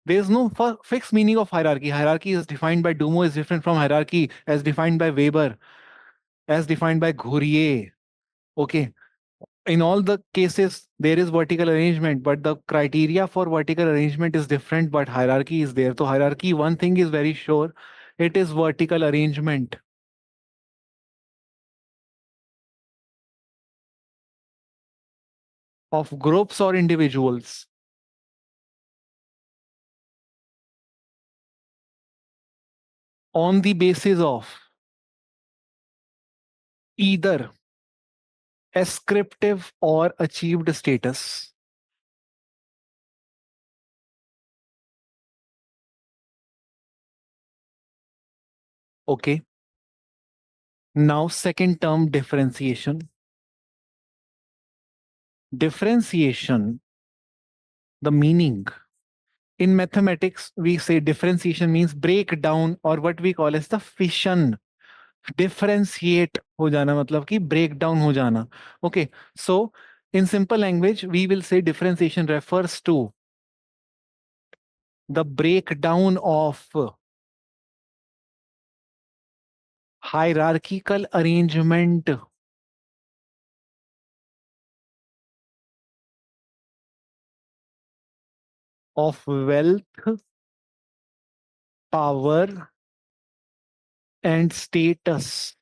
S1: There is no fixed meaning of hierarchy. Hierarchy is defined by Dumo is different from hierarchy as defined by Weber, as defined by Ghurier. Okay. In all the cases, there is vertical arrangement, but the criteria for vertical arrangement is different, but hierarchy is there. So hierarchy, one thing is very sure, it is vertical arrangement of groups or individuals on the basis of either ascriptive or achieved status. Okay. Now, second term, differentiation. Differentiation, the meaning. In mathematics, we say differentiation means breakdown, or what we call as the fission. Differentiate हो जाना मतलब कि break down हो जाना. Okay, so in simple language, we will say differentiation refers to the breakdown of hierarchical arrangement of wealth, power, and status.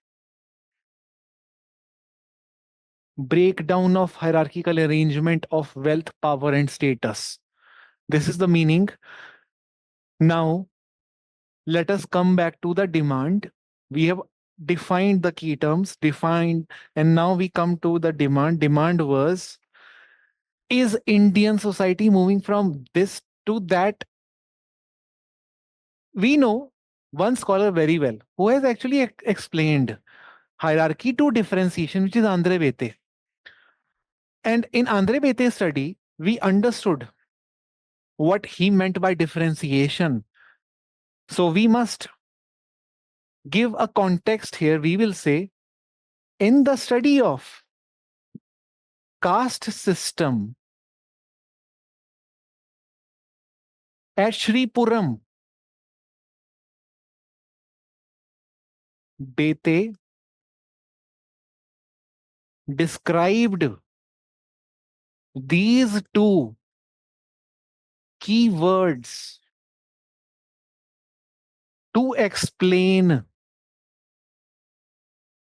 S1: Breakdown of hierarchical arrangement of wealth, power, and status. This is the meaning. Now, let us come back to the demand. We have defined the key terms, defined, and now we come to the demand. Demand was, is Indian society moving from this to that? We know one scholar very well who has actually explained hierarchy to differentiation, which is Andre Bete. And in Andre Bete's study, we understood what he meant by differentiation. So we must give a context here. We will say, in the study of caste system at Sri Puram, Bete described these two keywords to explain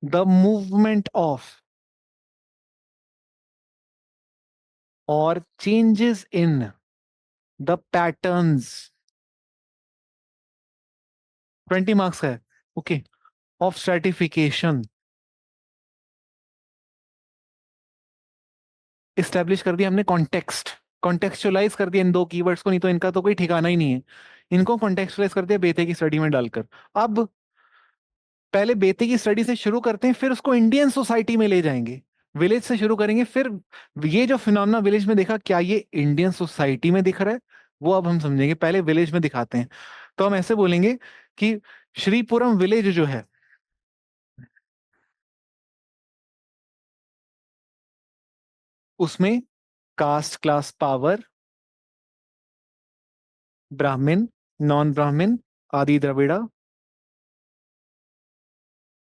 S1: the movement of or changes in the patterns. 20 marks है. Okay. Of stratification. Establish कर दिया हमने context. Contextualise कर दिया इन दो keywords को, नहीं तो इनका तो कोई ठिकाना ही नहीं है. इनको कॉन्टेक्चुअलाइज कर दिया बेते की स्टडी में डालकर. अब पहले बेते की स्टडी से शुरू करते हैं, फिर उसको इंडियन सोसाइटी में ले जाएंगे. विलेज से शुरू करेंगे, फिर ये जो फिनोमेना विलेज में देखा, क्या ये इंडियन सोसाइटी में दिख रहा है, वो अब हम समझेंगे. पहले विलेज में दिखाते हैं. तो हम ऐसे बोलेंगे कि श्रीपुरम विलेज जो है, उसमें कास्ट, क्लास, पावर, ब्राह्मण, नॉन ब्राह्मण, आदि द्रविड़ा,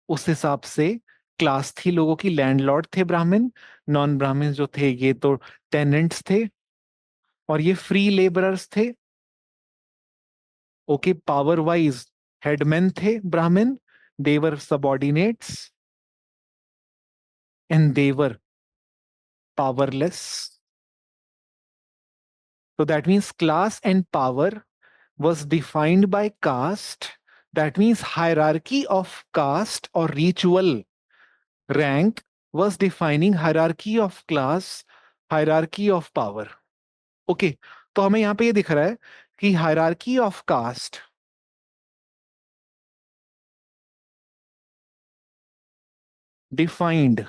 S1: उस हिसाब से क्लास थी लोगों की, लैंडलॉर्ड थे ब्राह्मण, नॉन ब्राह्मण जो थे ये तो टेनेंट्स थे, और ये फ्री लेबरर्स थे। ओके, पावर वाइज हेडमैन थे Brahmin, their subordinates and their powerless. So that means class and power was defined by caste. That means hierarchy of caste or ritual rank was defining hierarchy of class, hierarchy of power. Okay, तो हमें यहाँ पे ये दिख रहा है कि hierarchy of caste defined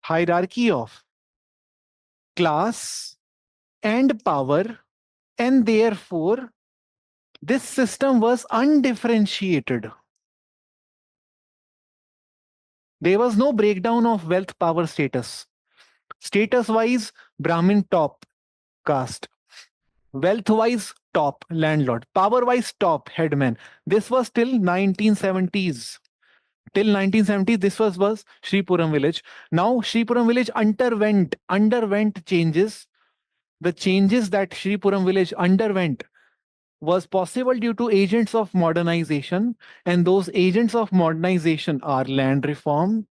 S1: hierarchy of class and power, and therefore this system was undifferentiated. There was no breakdown of wealth, power, status. Status wise, Brahmin top caste. Wealth wise, top landlord. Power wise, top headman. This was till 1970s. Till 1970s, this was Shripuram village. Now Shripuram village underwent changes. The changes that Shripuram village underwent was possible due to agents of modernization, and those agents of modernization are land reform,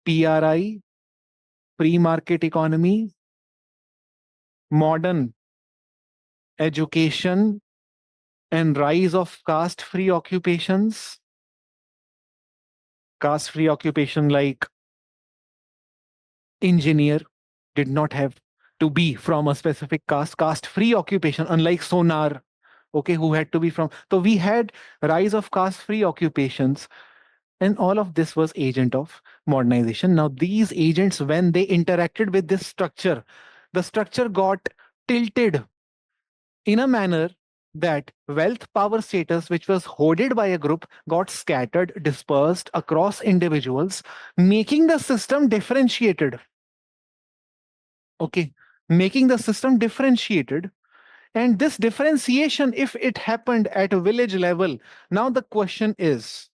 S1: PRI, free market economy, modern education, and rise of caste-free occupations. Caste-free occupation like engineer did not have to be from a specific caste. Caste-free occupation, unlike sonar, okay, who had to be from. So we had rise of caste-free occupations, and all of this was agent of modernization. Now these agents, when they interacted with this structure, the structure got tilted in a manner that wealth, power, status, which was hoarded by a group, got scattered, dispersed across individuals, making the system differentiated. Okay, making the system differentiated. And this differentiation, if it happened at a village level, now the question is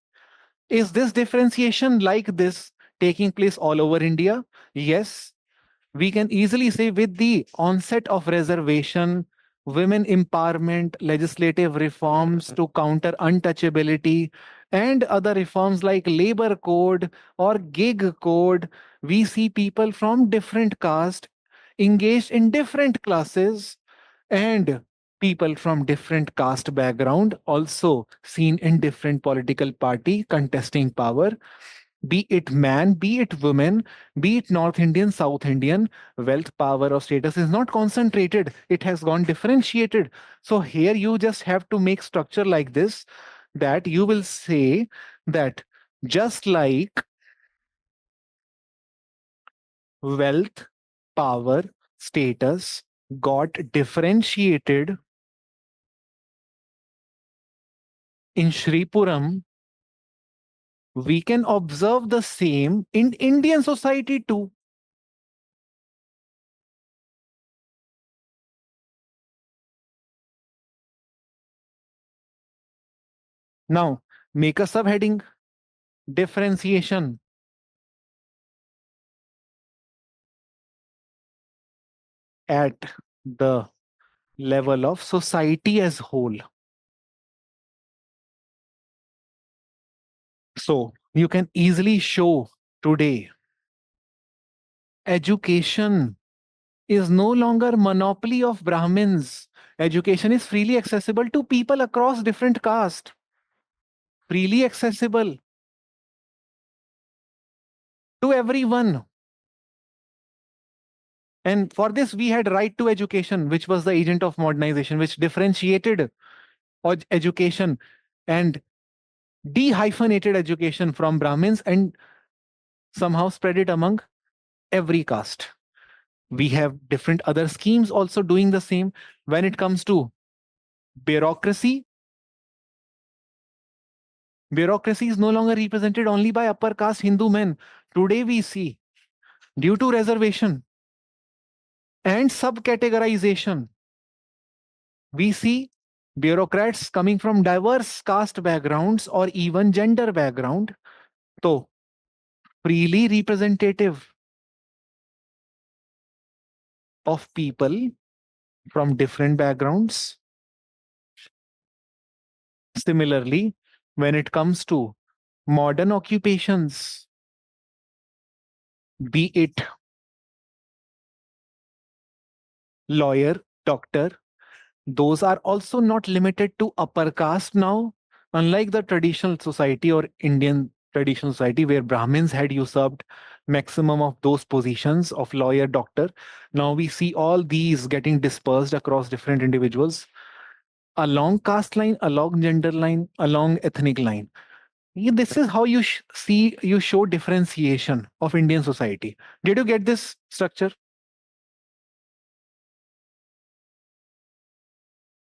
S1: this differentiation like this taking place all over India? Yes, we can easily say with the onset of reservation, women empowerment, legislative reforms to counter untouchability, and other reforms like labor code or gig code, we see people from different caste engaged in different classes, and people from different caste background also seen in different political party contesting power, be it man, be it woman, be it North Indian, South Indian. Wealth, power, or status is not concentrated, it has gone differentiated. So here you just have to make structure like this, that you will say that just like wealth, power, status got differentiated in Shripuram, we can observe the same in Indian society too. Now, make a subheading: differentiation. At the level of society as whole. So you can easily show today education is no longer monopoly of Brahmins. Education is freely accessible to people across different caste. Freely accessible to everyone. And for this, we had right to education, which was the agent of modernization, which differentiated education and de-hyphenated education from Brahmins and somehow spread it among every caste. We have different other schemes also doing the same. When it comes to bureaucracy, bureaucracy is no longer represented only by upper caste Hindu men. Today we see, due to reservation and subcategorization, we see bureaucrats coming from diverse caste backgrounds or even gender background, So, freely representative of people from different backgrounds. Similarly, when it comes to modern occupations, be it lawyer, doctor, those are also not limited to upper caste now, unlike the traditional society or Indian traditional society where Brahmins had usurped maximum of those positions of lawyer, doctor. Now we see all these getting dispersed across different individuals along caste line, along gender line, along ethnic line. This is how you see you show differentiation of Indian society. Did you get this structure?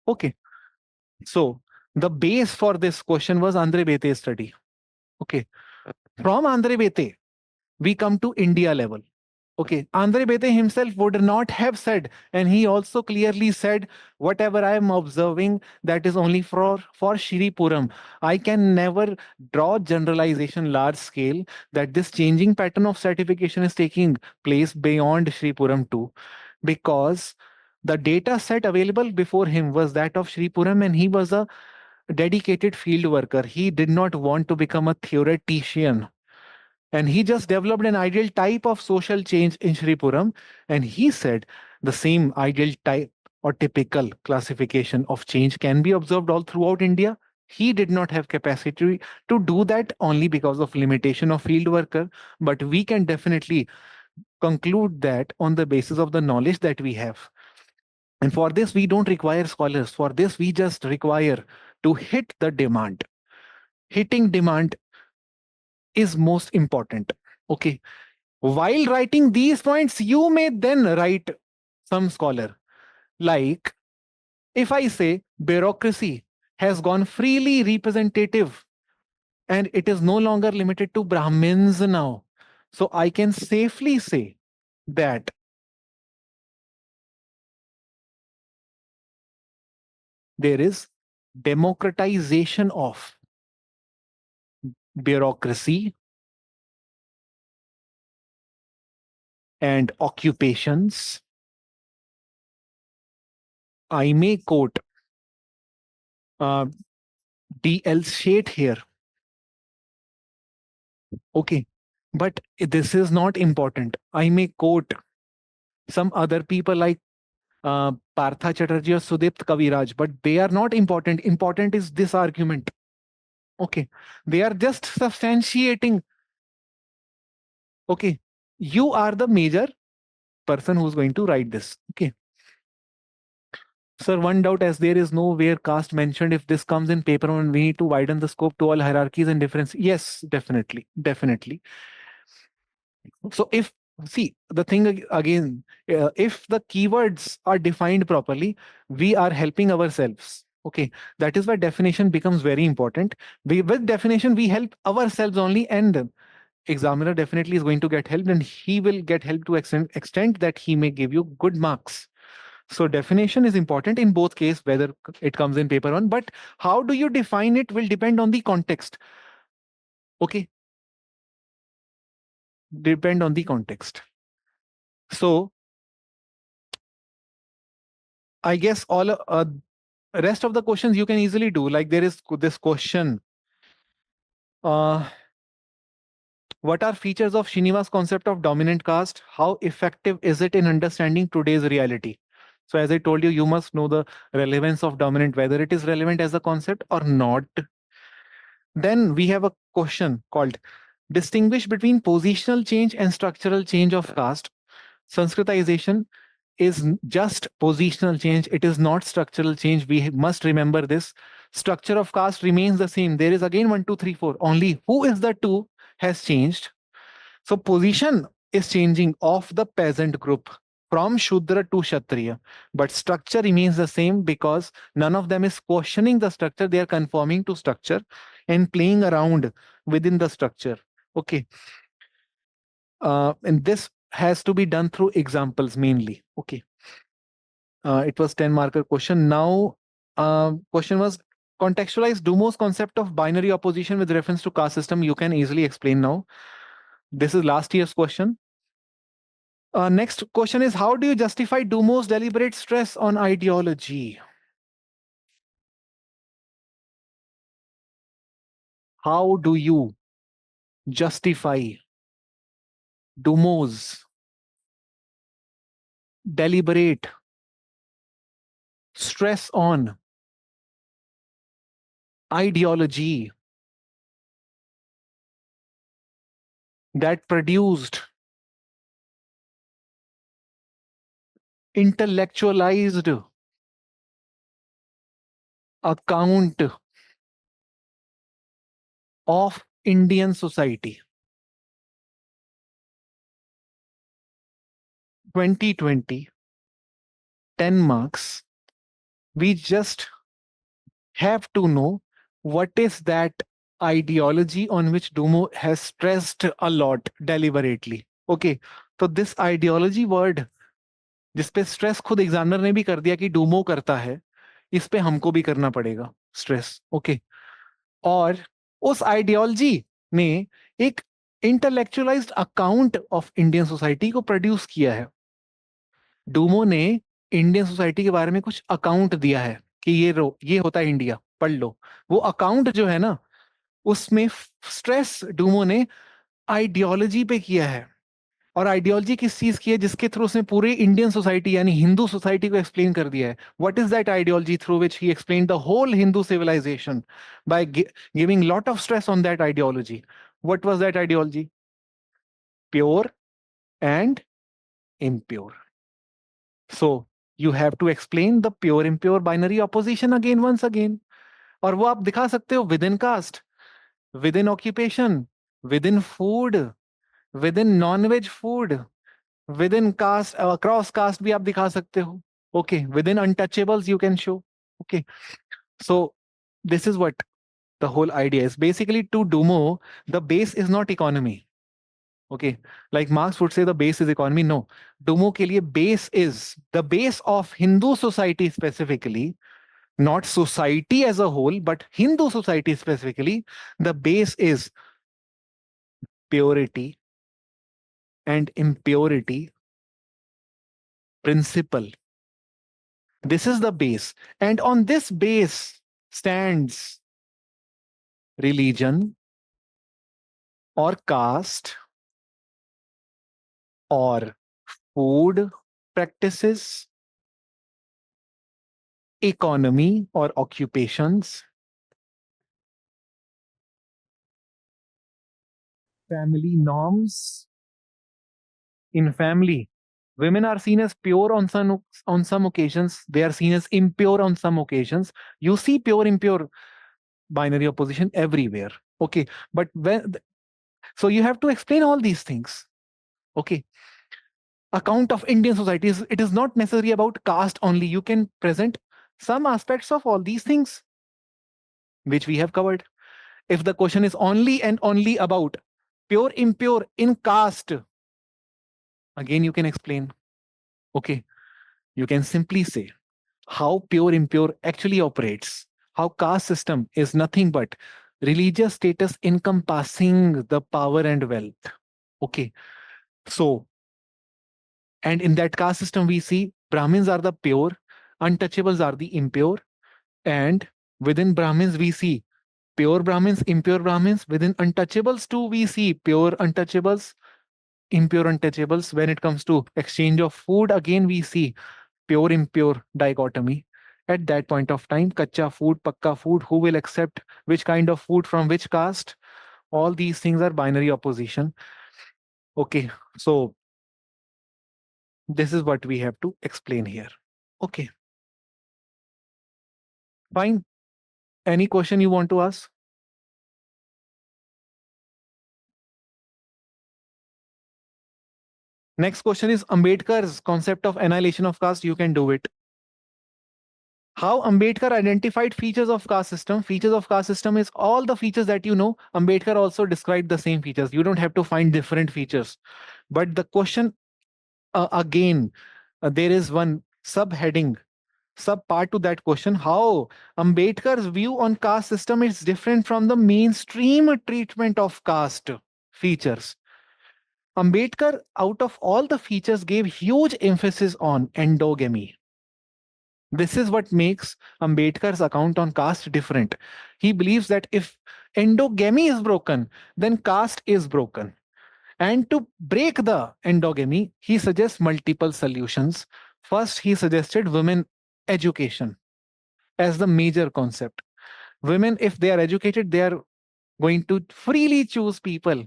S1: Okay. So the base for this question was Andre Bete's study. Okay. From Andre Bete, we come to India level. Okay, Andre Bete himself would not have said, and he also clearly said, whatever I am observing, that is only for Shripuram. I can never draw generalization large scale that this changing pattern of certification is taking place beyond Shripuram too, because the data set available before him was that of Shripuram, and he was a dedicated field worker. He did not want to become a theoretician, and he just developed an ideal type of social change in Shripuram. And he said the same ideal type or typical classification of change can be observed all throughout India. He did not have capacity to do that only because of limitation of field worker, but we can definitely conclude that on the basis of the knowledge that we have. And for this, we don't require scholars. For this, we just require to hit the demand. Hitting demand is most important. Okay. While writing these points, you may then write some scholar. Like if I say bureaucracy has gone freely representative and it is no longer limited to Brahmins now. So I can safely say that there is democratization of bureaucracy and occupations. I may quote D.L. Shate here. Okay. But this is not important. I may quote some other people like Partha Chatterjee or Sudipt Kaviraj, but they are not important. Important is this argument. Okay. They are just substantiating. Okay. You are the major person who's going to write this. Okay. Sir, one doubt, as there is nowhere caste mentioned, if this comes in paper and we need to widen the scope to all hierarchies and difference. Yes, definitely. Definitely. So if see the thing again, if the keywords are defined properly, we are helping ourselves. Okay, that is why definition becomes very important. With definition, we help ourselves only, and examiner definitely is going to get helped, and he will get help to extent that he may give you good marks. So definition is important in both case, whether it comes in paper one, but how do you define it will depend on the context. Okay, depend on the context. So I guess all rest of the questions you can easily do. Like there is this question. Uh, what are features of Srinivas concept of dominant caste? How effective is it in understanding today's reality? So as I told you, you must know the relevance of dominant, whether it is relevant as a concept or not. Then we have a question called distinguish between positional change and structural change of caste. Sanskritization is just positional change. It is not structural change. We must remember this. Structure of caste remains the same. There is again one, two, three, four. Only who is the two has changed. So position is changing of the peasant group from Shudra to Kshatriya. But structure remains the same because none of them is questioning the structure. They are conforming to structure and playing around within the structure. Okay. And this has to be done through examples mainly. Okay. It was 10 marker question. Now, question was contextualize Dumont's concept of binary opposition with reference to caste system? You can easily explain now. This is last year's question. Next question is, how do you justify Dumont's deliberate stress on ideology? How do you justify Dumont's deliberate stress on ideology that produced intellectualized account of Indian society? 2020, 10 marks. We just have to know what is that ideology on which Dumont has stressed a lot deliberately. Okay, तो this ideology word जिस पे stress खुद examiner ने भी कर दिया कि Duomo करता है, इस पे हमको भी करना पड़ेगा स्ट्रेस. ओके, और उस आइडियोलॉजी ने एक इंटेलेक्चुअलाइज्ड अकाउंट ऑफ इंडियन सोसाइटी को प्रोड्यूस किया है. डूमो ने इंडियन सोसाइटी के बारे में कुछ अकाउंट दिया है कि ये होता है इंडिया, पढ़ लो. वो अकाउंट जो है ना, उसमें स्ट्रेस डूमो ने आइडियोलॉजी पे किया है. और आइडियोलॉजी किस चीज की है? जिसके थ्रू उसने पूरी इंडियन सोसाइटी यानी हिंदू सोसाइटी को एक्सप्लेन कर दिया है. What is that ideology through which he explain the whole Hindu civilization by giving lot of stress on that ideology? What was that ideology? Pure and impure. So you have to explain the pure impure binary opposition again once again. और वो आप दिखा सकते हो within caste, within occupation, within food, within non veg food, within caste, cross caste भी आप दिखा सकते हो. Okay, within untouchables you can show. Okay, so this is what the whole idea is. Basically to Dumont the base is not economy. Okay, like Marx would say the base is economy. No, Dumo ke liye base is the base of Hindu society specifically, not society as a whole, but Hindu society specifically. The base is purity and impurity principle. This is the base, and on this base stands religion or caste or food practices, economy or occupations, family norms. In family, women are seen as pure on some occasions. They are seen as impure on some occasions. You see pure impure binary opposition everywhere. Okay, but so you have to explain all these things. Okay, account of Indian societies. It is not necessarily about caste only. You can present some aspects of all these things which we have covered. If the question is only and only about pure impure in caste, again you can explain. Okay, you can simply say how pure impure actually operates, how caste system is nothing but religious status encompassing the power and wealth. Okay, so and in that caste system we see Brahmins are the pure, untouchables are the impure, and within Brahmins we see pure Brahmins, impure Brahmins. Within untouchables too we see pure untouchables, impure untouchables. When it comes to exchange of food, again we see pure impure dichotomy. At that point of time, kacha food, pakka food, who will accept which kind of food from which caste? All these things are binary opposition. Okay, so this is what we have to explain here. Okay, fine. Any question you want to ask? Next question is Ambedkar's concept of annihilation of caste. You can do it. How Ambedkar identified features of caste system? Features of caste system is all the features that you know. Ambedkar also described the same features. You don't have to find different features. But the question again, there is one subheading sub part to that question, how Ambedkar's view on caste system is different from the mainstream treatment of caste features. Ambedkar, out of all the features, gave huge emphasis on endogamy. This is what makes Ambedkar's account on caste different. He believes that if endogamy is broken, then caste is broken. And to break the endogamy, he suggests multiple solutions. First, he suggested women education as the major concept. Women, if they are educated, they are going to freely choose people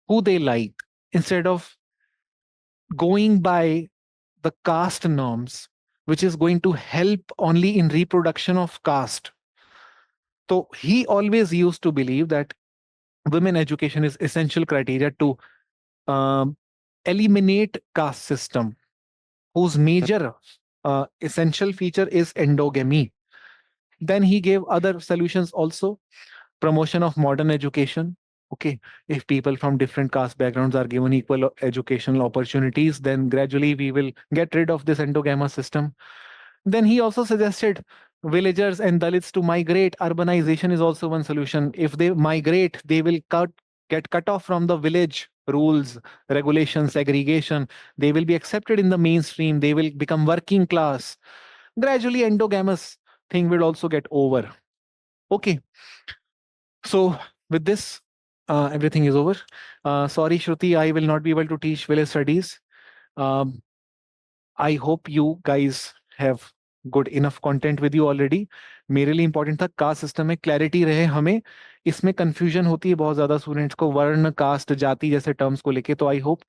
S1: who they like instead of going by the caste norms, which is going to help only in reproduction of caste. So he always used to believe that women education is essential criteria to um, eliminate caste system, whose major essential feature is endogamy. Then he gave other solutions also: promotion of modern education. Okay, if people from different caste backgrounds are given equal educational opportunities, then gradually we will get rid of this endogamy system. Then he also suggested villagers and Dalits to migrate. Urbanization is also one solution. If they migrate, they will get cut off from the village rules, regulations, segregation. They will be accepted in the mainstream. They will become working class. Gradually, endogamous thing will also get over. Okay, so with this, everything is over. Sorry, Shruti, I will not be able to teach village studies. Um, I hope you guys have good enough content with you already. मेरे लिए important था caste system में clarity रहे हमें. इसमें confusion होती है बहुत ज्यादा स्टूडेंट्स को वर्ण कास्ट जाति जैसे टर्म्स को लेके. तो आई होप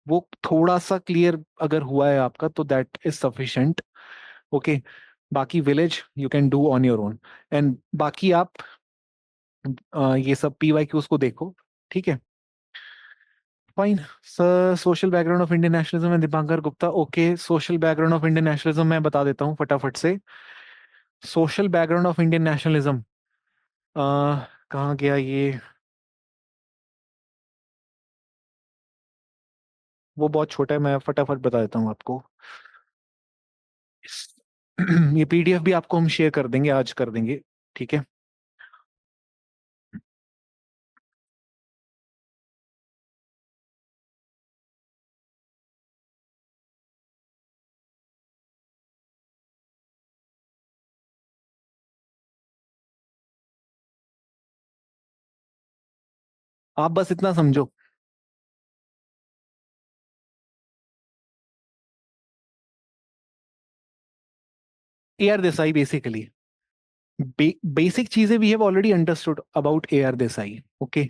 S1: वो थोड़ा सा क्लियर अगर हुआ है आपका तो दैट इज सफिशिएंट. ओके, बाकी village you can do on your own. And बाकी आप ये सब PYQs को देखो. ठीक है, fine sir. Social background of Indian nationalism and Dipankar Gupta. Okay, social background of Indian nationalism मैं बता देता हूँ फटाफट से. Social background of Indian nationalism कहाँ गया ये. वो बहुत छोटा है, मैं फटाफट बता देता हूँ आपको. ये PDF भी आपको हम शेयर कर देंगे, आज कर देंगे. ठीक है, आप बस इतना समझो. AR देसाई बेसिकली बेसिक चीजें we have already understood about AR Desai. Okay,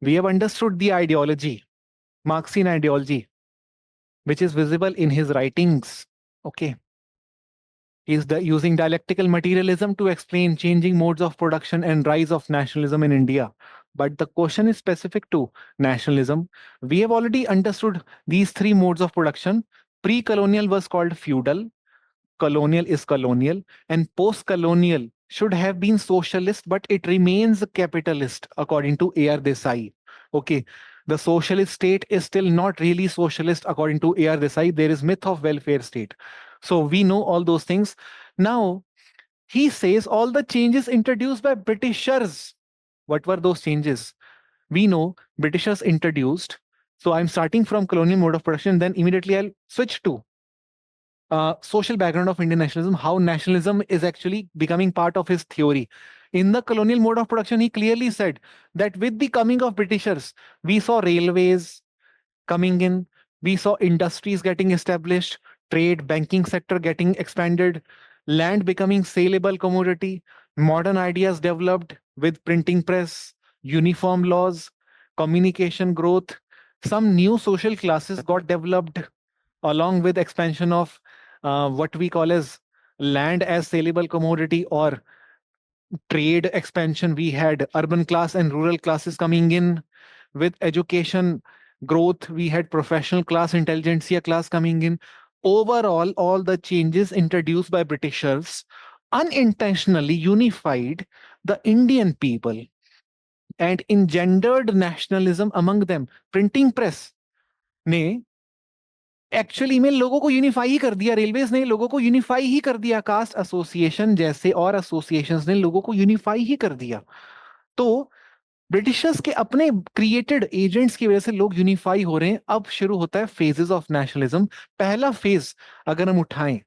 S1: we have understood the ideology, Marxian ideology, which is visible in his writings. Okay, he is using dialectical materialism to explain changing modes of production and rise of nationalism in India. But the question is specific to nationalism. We have already understood these three modes of production. Pre-colonial was called feudal, colonial is colonial, and post-colonial should have been socialist, but it remains capitalist according to AR Desai. Okay, the socialist state is still not really socialist according to AR Desai. There is myth of welfare state. So we know all those things. Now, he says all the changes introduced by Britishers. What were those changes? We know Britishers introduced. So I'm starting from colonial mode of production, then immediately I'll switch to social background of Indian nationalism, how nationalism is actually becoming part of his theory. In the colonial mode of production, he clearly said that with the coming of Britishers, we saw railways coming in, we saw industries getting established, trade, banking sector getting expanded, land becoming saleable commodity, modern ideas developed with printing press, uniform laws, communication growth. Some new social classes got developed along with expansion of what we call as land as saleable commodity or trade expansion. We had urban class and rural classes coming in. With education growth, we had professional class, intelligentsia class coming in. Overall, all the changes introduced by Britishers unintentionally unified the Indian people and engendered nationalism among them. Printing press ने actually में लोगों को unify ही कर दिया, railways ने लोगों को unify ही कर दिया, कास्ट एसोसिएशन जैसे और एसोसिएशंस ने लोगों को यूनिफाई ही कर दिया। तो ब्रिटिशर्स के अपने क्रिएटेड एजेंट्स की वजह से लोग यूनिफाई हो रहे हैं। अब शुरू होता है फेजेस ऑफ नेशनलिज्म। पहला फेज अगर हम उठाएं,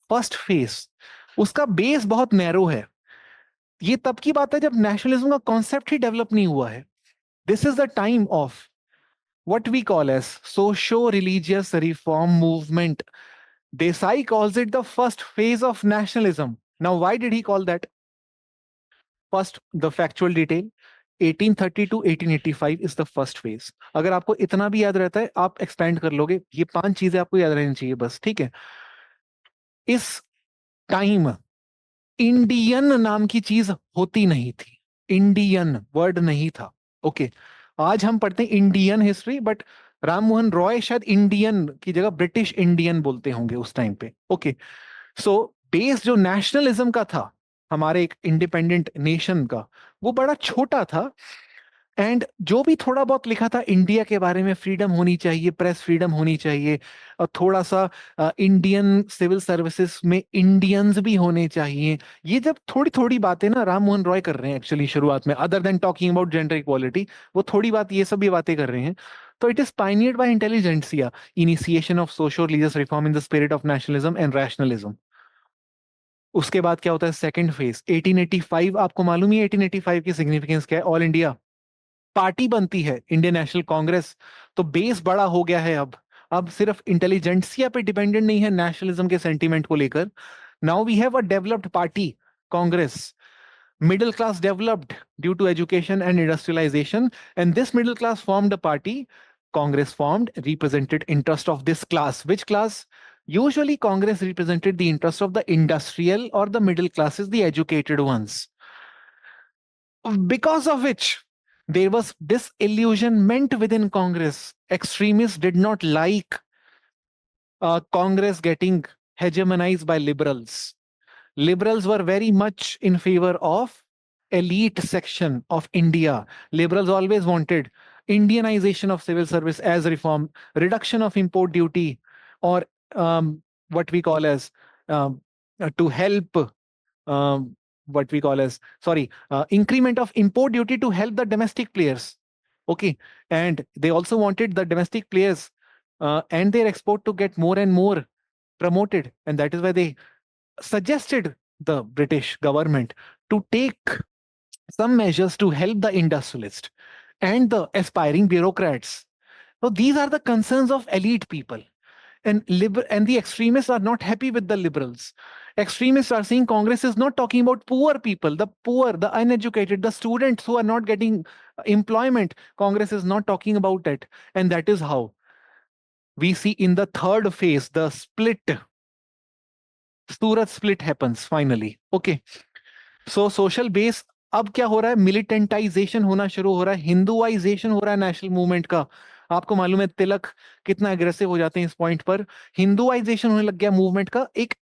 S1: फर्स्ट फेज, उसका बेस बहुत नैरो है। ये तब की बात है जब नेशनलिज्म का कॉन्सेप्ट ही डेवलप नहीं हुआ है। This is the time of what we call as socio-religious reform movement. Desai calls it the first phase of nationalism. Now, why did he call that? First, the factual detail. 1830 to 1885 is the first phase. अगर आपको इतना भी याद रहता है, आप expand कर लोगे। ये 5 चीजें आपको याद रहनी चाहिए बस, ठीक है। इस टाइम इंडियन नाम की चीज होती नहीं थी, इंडियन वर्ड नहीं था। ओके, आज हम पढ़ते हैं Indian history, but Ram Mohan Roy शायद इंडियन की जगह ब्रिटिश इंडियन बोलते होंगे उस टाइम पे। ओके, सो बेस जो नेशनलिज्म का था, हमारे एक इंडिपेंडेंट नेशन का, वो बड़ा छोटा था। एंड जो भी थोड़ा बहुत लिखा था इंडिया के बारे में, फ्रीडम होनी चाहिए, प्रेस फ्रीडम होनी चाहिए, और थोड़ा सा इंडियन सिविल सर्विसेज में इंडियंस भी होने चाहिए, ये जब थोड़ी थोड़ी बातें ना राम मोहन रॉय कर रहे हैं एक्चुअली शुरुआत में, other than talking about gender equality, वो थोड़ी बात ये सब भी बातें कर रहे हैं। तो it is pioneered by intelligentsia, initiation of social religious reform in the spirit of nationalism and rationalism. उसके बाद क्या होता है, सेकंड फेज 1885। आपको मालूम ही है 1885 की सिग्निफिकेंस क्या है? ऑल इंडिया पार्टी बनती है इंडियन नेशनल कांग्रेस। तो बेस बड़ा हो गया है। अब सिर्फ इंटेलिजेंसिया पे डिपेंडेंट नहीं है नेशनलिज्म के सेंटीमेंट को लेकर। Now we have a developed party, Congress. Middle class developed due to education and industrialization, and this middle class formed a party, Congress formed, represented interest of this class. Which class? Usually Congress represented the interest of the industrial or the middle classes, the educated ones, because of which there was disillusionment within Congress. Extremists did not like Congress getting hegemonized by liberals. Liberals were very much in favor of elite section of India. Liberals always wanted Indianization of civil service as reform, reduction of import duty, or what we call as to help what we call as sorry increment of import duty to help the domestic players. Okay, and they also wanted the domestic players and their export to get more and more promoted, and that is why they suggested the British government to take some measures to help the industrialist and the aspiring bureaucrats. So these are the concerns of elite people. And the extremists are not happy with the liberals. Extremists are saying Congress is not talking about poor people, the poor, the uneducated, the students who are not getting employment. Congress is not talking about it. And that is how we see in the third phase the split. Surat split happens finally. Okay. So social base, अब क्या हो रहा है, मिलिटेंटाइजेशन होना शुरू हो रहा है, हिंदुआइजेशन हो रहा है नेशनल मूवमेंट का। आपको मालूम है तिलक कितना अग्रेसिव हो जाते हैं इस पॉइंट पर। हिंदुआइजेशन होने लग गया मूवमेंट का, एक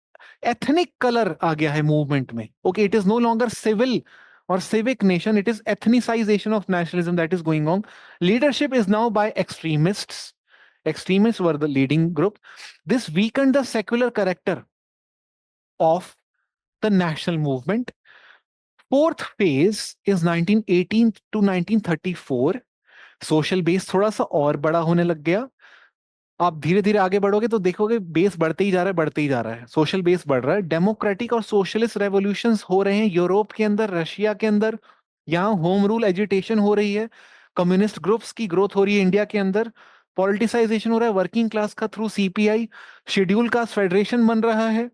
S1: एथनिक कलर आ गया है मूवमेंट में। Okay, it is no longer civil or civic nation, it is ethnicization of nationalism that is going on. Leadership is now by extremists. Extremists were the leading group. This weakened the secular character of the national movement. Fourth phase is 1918 to 1934. Social base थोड़ा सा और बड़ा होने लग गया। आप धीरे धीरे आगे बढ़ोगे तो देखोगे बेस बढ़ते ही जा रहा है, बढ़ते ही जा रहा है, सोशल बेस बढ़ रहा है। डेमोक्रेटिक और सोशलिस्ट रेवोल्यूशंस हो रहे हैं यूरोप के अंदर, रशिया के अंदर। यहाँ होम रूल एजिटेशन हो रही है, कम्युनिस्ट ग्रुप्स की ग्रोथ हो रही है इंडिया के अंदर, पॉलिटिसाइजेशन हो रहा है वर्किंग क्लास का through CPI, schedule caste federation बन रहा है,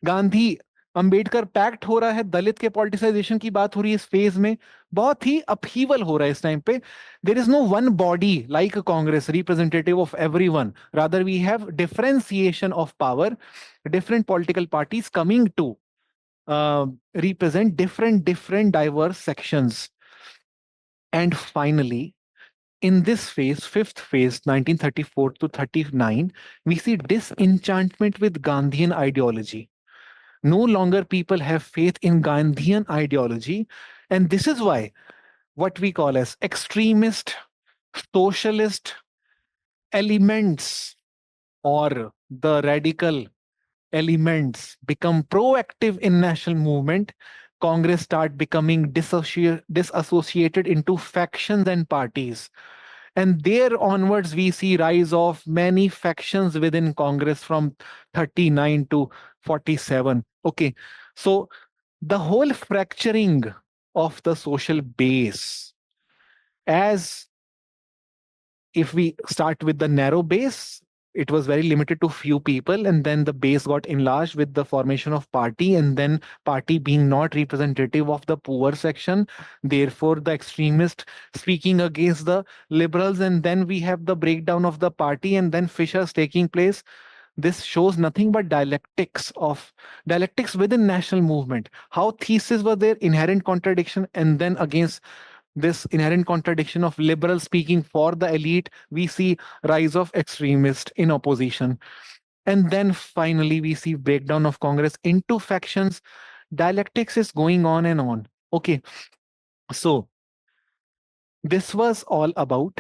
S1: गांधी अंबेडकर पैक्ट हो रहा है, दलित के पॉलिटिसाइजेशन की बात हो रही है इस फेज में। बहुत ही अपहीवल हो रहा है इस टाइम पे। There is no one body like Congress representative of everyone, rather we have differentiation of power, different political parties coming to represent different diverse sections. And finally, in this phase, fifth phase, 1934 to 39, we see disenchantment with Gandhian ideology. No longer people have faith in Gandhian ideology. And this is why what we call as extremist, socialist elements or the radical elements become proactive in national movement, Congress start becoming disassociated into factions and parties. And there onwards, we see rise of many factions within Congress from 39 to 47. Okay. So the whole fracturing of the social base, as if we start with the narrow base, it was very limited to few people, and then the base got enlarged with the formation of party, and then party being not representative of the poor section, therefore the extremist speaking against the liberals, and then we have the breakdown of the party and then fissures taking place. This shows nothing but dialectics within national movement, how theses were there, inherent contradiction, and then against this inherent contradiction of liberal speaking for the elite, we see rise of extremist in opposition. And then finally, we see breakdown of Congress into factions. Dialectics is going on and on. Okay, so this was all about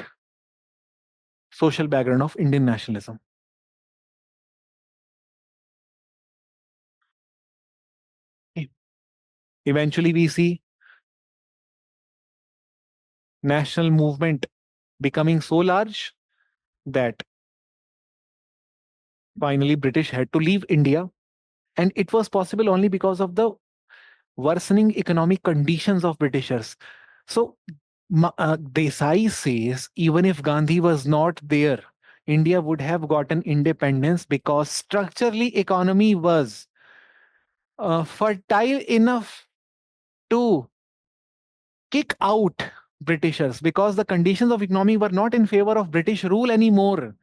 S1: social background of Indian nationalism. Okay. Eventually, we see national movement becoming so large that finally British had to leave India. And it was possible only because of the worsening economic conditions of Britishers. So Desai says even if Gandhi was not there, India would have gotten independence because structurally economy was fertile enough to kick out Britishers because the conditions of economy were not in favor of British rule anymore.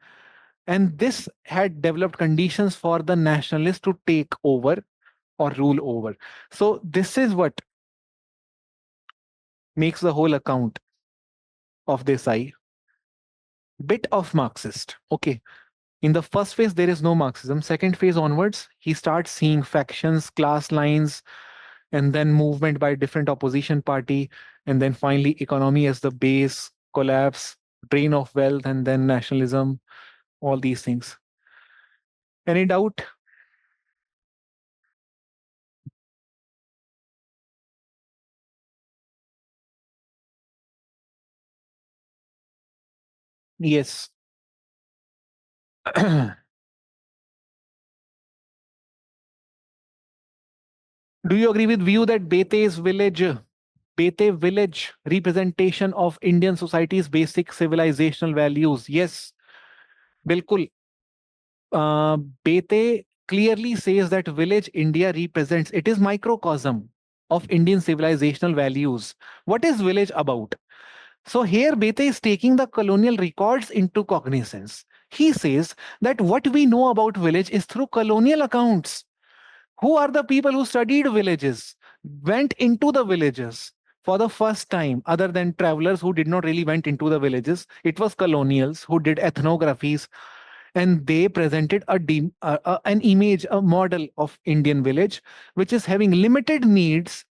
S1: And this had developed conditions for the nationalists to take over or rule over. So this is what makes the whole account of Desai bit of Marxist. Okay. In the first phase, there is no Marxism. Second phase onwards, he starts seeing factions, class lines, and then movement by different opposition party, and then finally economy as the base, collapse, drain of wealth, and then nationalism, all these things. Any doubt? Yes. Do you agree with view that Bete village representation of Indian society's basic civilizational values? Yes, bilkul. uh, Bete clearly says that village India represents, it is microcosm of Indian civilizational values. What is village about? So here Bete is taking the colonial records into cognizance. He says that what we know about village is through colonial accounts. Who are the people who studied villages, went into the villages for the first time, other than travelers who did not really went into the villages? It was colonials who did ethnographies, and they presented an image, a model of Indian village, which is having limited needs,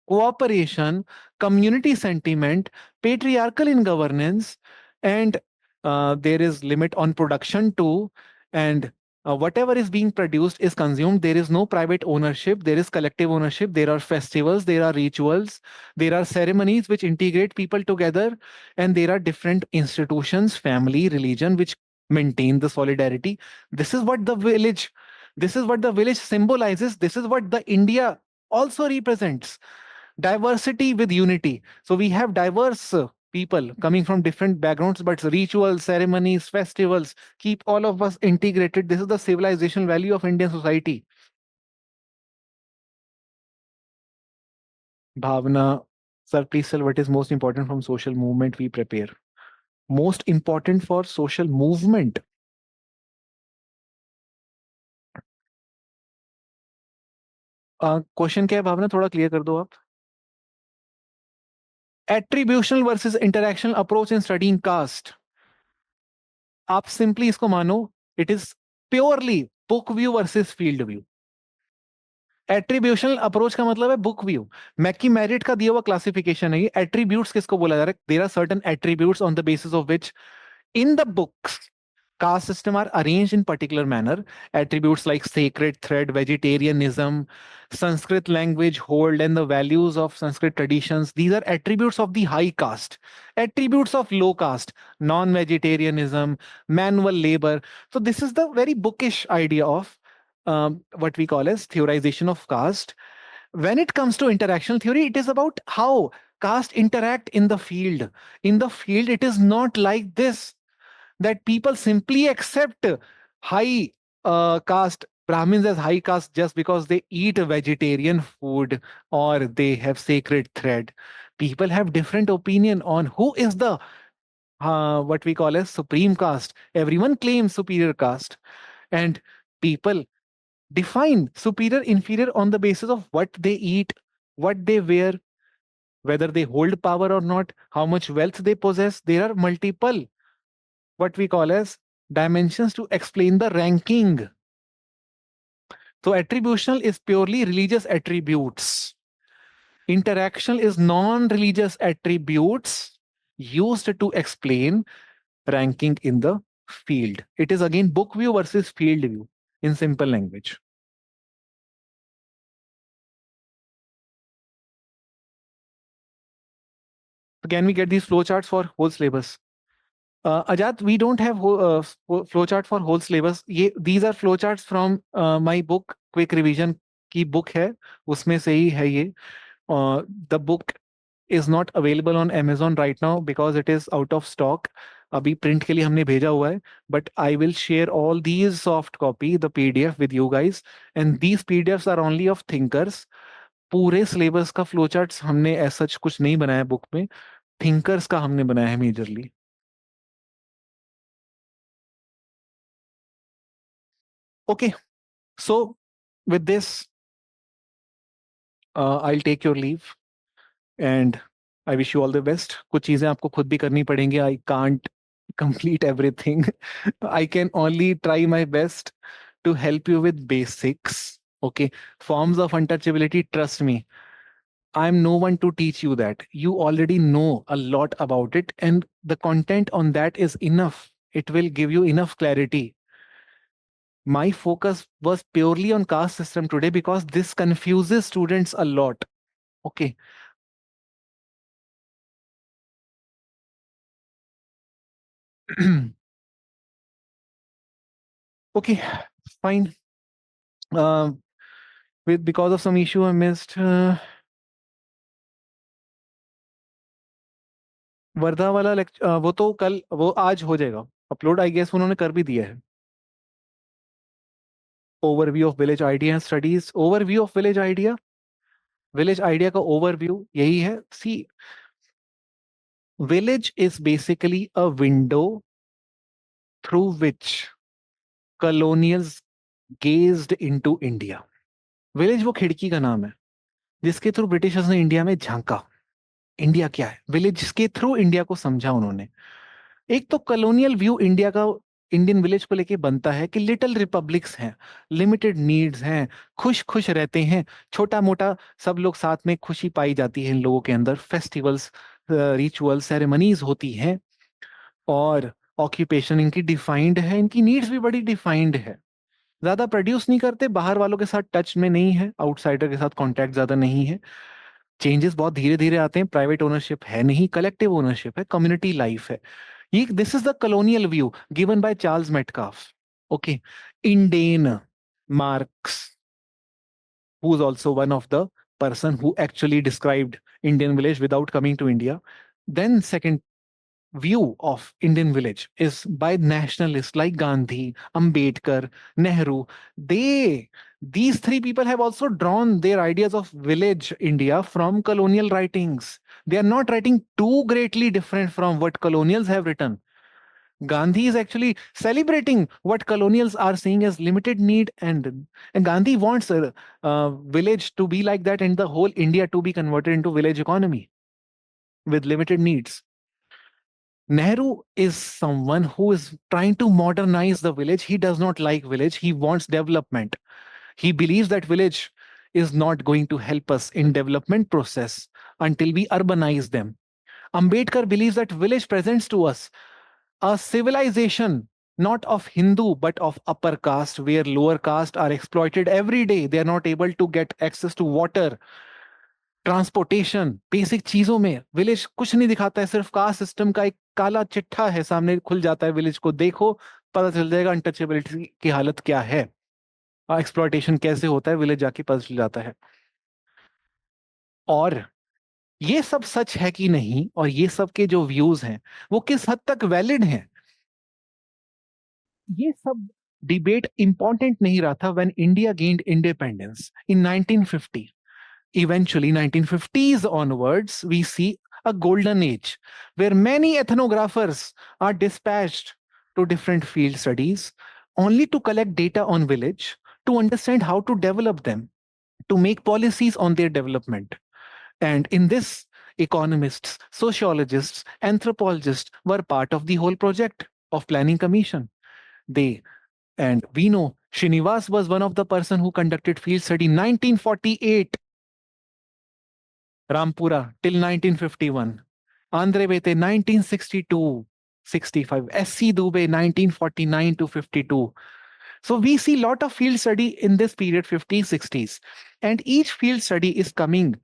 S1: cooperation, community sentiment, patriarchal in governance, and there is limit on production too. And whatever is being produced is consumed. There is no private ownership. There is collective ownership. There are festivals. There are rituals. There are ceremonies which integrate people together. And there are different institutions, family, religion, which maintain the solidarity. This is what the village. This is what the village symbolizes. This is what the India also represents, diversity with unity. So we have diverse people coming from different backgrounds, but rituals, ceremonies, festivals keep all of us integrated. This is the civilizational value of Indian society. Bhavna, sir, please tell what is most important from social movement we prepare. Most important for social movement. Question क्या है भावना, थोड़ा clear कर दो आप. Attributional versus interactional approach in studying caste. आप simply इसको मानो, it is purely book view versus field view. Attributional approach का मतलब है बुक व्यू. मैकी मेरिट का दिया हुआ क्लासिफिकेशन है. एट्रीब्यूट्स किसको बोला जा रहा है? There are certain attributes on the basis of which in the books caste system are arranged in particular manner. Attributes like sacred thread, vegetarianism, Sanskrit language hold, and the values of Sanskrit traditions. These are attributes of the high caste. Attributes of low caste, non-vegetarianism, manual labor. So this is the very bookish idea of what we call as theorization of caste. When it comes to interactional theory, it is about how caste interact in the field. In the field, it is not like this that people simply accept high caste Brahmins as high caste just because they eat a vegetarian food or they have sacred thread. People have different opinion on who is the what we call as supreme caste. Everyone claims superior caste, and people define superior inferior on the basis of what they eat, what they wear, whether they hold power or not, how much wealth they possess. There are multiple what we call as dimensions to explain the ranking. So attributional is purely religious attributes. Interactional is non-religious attributes used to explain ranking in the field. It is again book view versus field view in simple language. So can we get these flowcharts for whole syllabus? Ajat, we don't have flowchart for whole syllabus. These are flowcharts from my book Quick Revision की book है, उसमें से ही है ये. The book is not available on Amazon right now because it is out of stock. अभी print के लिए हमने भेजा हुआ है. But I will share all these soft copy, the PDF with you guys. And these PDFs are only of thinkers. पूरे syllabus का flowcharts हमने as such कुछ नहीं बनाया book में. Thinkers का हमने बनाया है majorly. Okay, so with this, I'll take your leave and I wish you all the best. कुछ चीजें आपको खुद भी करनी पड़ेंगी. I can't complete everything. I can only try my best to help you with basics. Okay, forms of untouchability, trust me. I'm no one to teach you that. You already know a lot about it, and the content on that is enough. It will give you enough clarity. My focus was purely on caste system today because this confuses students a lot. Okay. Okay, fine. With because of some issue I missed. Wardha वाला lecture वो तो कल वो आज हो जाएगा upload I guess उन्होंने कर भी दिया है. Overview of village idea and studies. Overview of village idea, village idea का ओवरव्यू यही है. सी, village is basically a window through which colonials gazed into India. Village वो खिड़की का नाम है जिसके थ्रू ब्रिटिशर्स ने इंडिया में झांका. इंडिया क्या है, विलेज के थ्रू इंडिया को समझा उन्होंने. एक तो कॉलोनियल व्यू इंडिया का इंडियन विलेज को लेके बनता है कि लिटिल रिपब्लिक्स हैं, लिमिटेड नीड्स हैं, खुश खुश रहते हैं, छोटा मोटा सब लोग साथ में खुशी पाई जाती है इन लोगों के अंदर. फेस्टिवल्स, रिचुअल, सेरेमनीज होती हैं और ऑक्यूपेशन इनकी डिफाइंड है, इनकी नीड्स भी बड़ी डिफाइंड है. ज्यादा प्रोड्यूस नहीं करते, बाहर वालों के साथ टच में नहीं है, आउटसाइडर के साथ कांटेक्ट ज्यादा नहीं है. चेंजेस बहुत धीरे धीरे आते हैं. प्राइवेट ओनरशिप है नहीं, कलेक्टिव ओनरशिप है, कम्युनिटी लाइफ है. ये this is the colonial view given by Charles Metcalfe. Okay, Indane marks, who is also one of the person who actually described Indian village without coming to India. Then second view of Indian village is by nationalists like Gandhi, Ambedkar, Nehru. These three people have also drawn their ideas of village India from colonial writings. They are not writing too greatly different from what colonials have written. Gandhi is actually celebrating what colonials are seeing as limited need, and Gandhi wants a village to be like that and the whole India to be converted into village economy with limited needs. Nehru is someone who is trying to modernize the village. He does not like village. He wants development. He believes that village is not going to help us in development process until we urbanize them. Ambedkar believes that village presents to us a civilization not of Hindu, but of upper caste, where lower caste are exploited every day. They are not able to get access to water, transportation, basic चीजों में village कुछ नहीं दिखाता है, सिर्फ cast system का एक काला चिट्ठा है सामने खुल जाता है, विलेज को देखो पता चल जाएगा अनटचेबिलिटी की हालत क्या है, एक्सप्लॉयटेशन कैसे होता है, विलेज जाके पता चल जाता है। और ये सब सच है कि नहीं, और ये सब के जो व्यूज हैं वो किस हद तक वैलिड हैं, ये सब डिबेट इंपॉर्टेंट नहीं रहा था when India gained independence in 1950। Eventually, 1950s onwards, we see a golden age where many ethnographers are dispatched to different field studies only to collect data on village, to understand how to develop them, to make policies on their development. And in this, economists, sociologists, anthropologists were part of the whole project of planning commission. They, and we know Srinivas was one of the person who conducted field study 1948 Rampura till 1951, Andre Bete 1962, 65, SC Dubey 1949 to 52. So we see lot of field study in this period, 50s, 60s, and each field study is coming,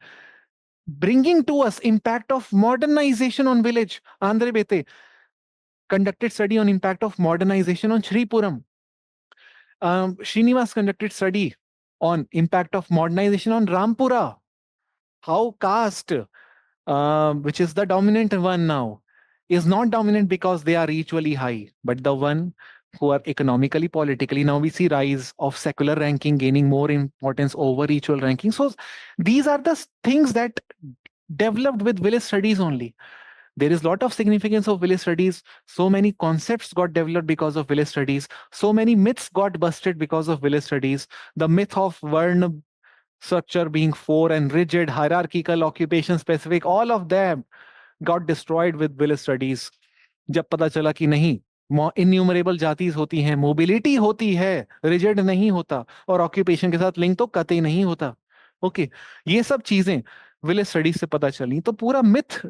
S1: bringing to us impact of modernization on village. Andre Bete conducted study on impact of modernization on Shripuram. Srinivas conducted study on impact of modernization on Rampura. How caste, which is the dominant one now, is not dominant because they are equally high, but the one who are economically, politically. Now we see rise of secular ranking gaining more importance over equal ranking. So these are the things that developed with village studies only. There is a lot of significance of village studies. So many concepts got developed because of village studies. So many myths got busted because of village studies. The myth of Varna structure being four and rigid, hierarchical, occupation specific, all of them got destroyed with village studies. जब पता चला कि नहीं, innumerable जातीज होती हैं, mobility होती है, rigid नहीं होता, और ऑक्यूपेशन के साथ लिंक तो कतई नहीं होता। ओके, ये सब चीजें विलेज स्टडीज से पता चली, तो पूरा मिथ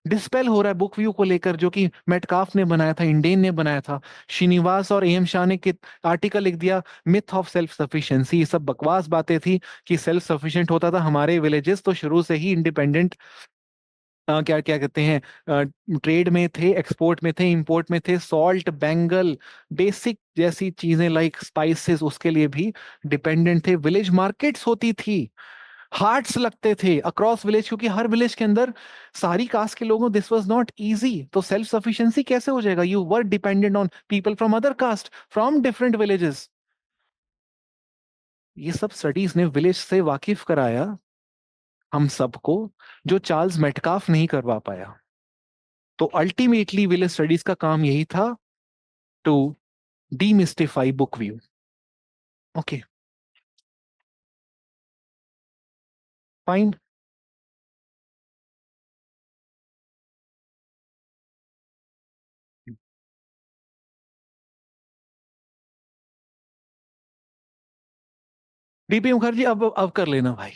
S1: डिस्पेल हो रहा है बुक व्यू को लेकर, जो कि मेटकाफ ने बनाया था, इंडेन ने बनाया था, श्रीनिवास और एम शाह ने आर्टिकल लिख दिया मिथ ऑफ सेल्फ सफिशिएंसी। ये सब बकवास बातें थी कि सेल्फ सफिशिएंट होता था हमारे विलेजेस, तो शुरू से ही इंडिपेंडेंट क्या क्या कहते हैं, ट्रेड में थे, एक्सपोर्ट में थे, इंपोर्ट में थे, सॉल्ट, बैंगल, बेसिक जैसी चीजें लाइक स्पाइसेस, उसके लिए भी डिपेंडेंट थे। विलेज मार्केट्स होती थी, हार्ट्स लगते थे अक्रॉस विलेज, क्योंकि हर विलेज के अंदर सारी कास्ट के लोगों, दिस वाज नॉट इजी। तो सेल्फ सफिशिएंसी कैसे हो जाएगा? You were dependent on people from other caste, from different villages. ये सब स्टडीज ने विलेज से वाकिफ कराया हम सबको, जो चार्ल्स मेटकाफ नहीं करवा पाया। तो अल्टीमेटली विलेज स्टडीज का काम यही था, to demystify book view. Okay, fine. D P Mukherjee, अब कर लेना भाई,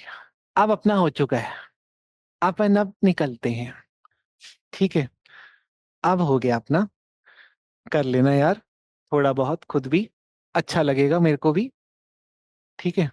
S1: अब अपना हो चुका है, अपन अब निकलते हैं, ठीक है? अब हो गया अपना, कर लेना यार, थोड़ा बहुत खुद भी, अच्छा लगेगा मेरे को भी, ठीक है?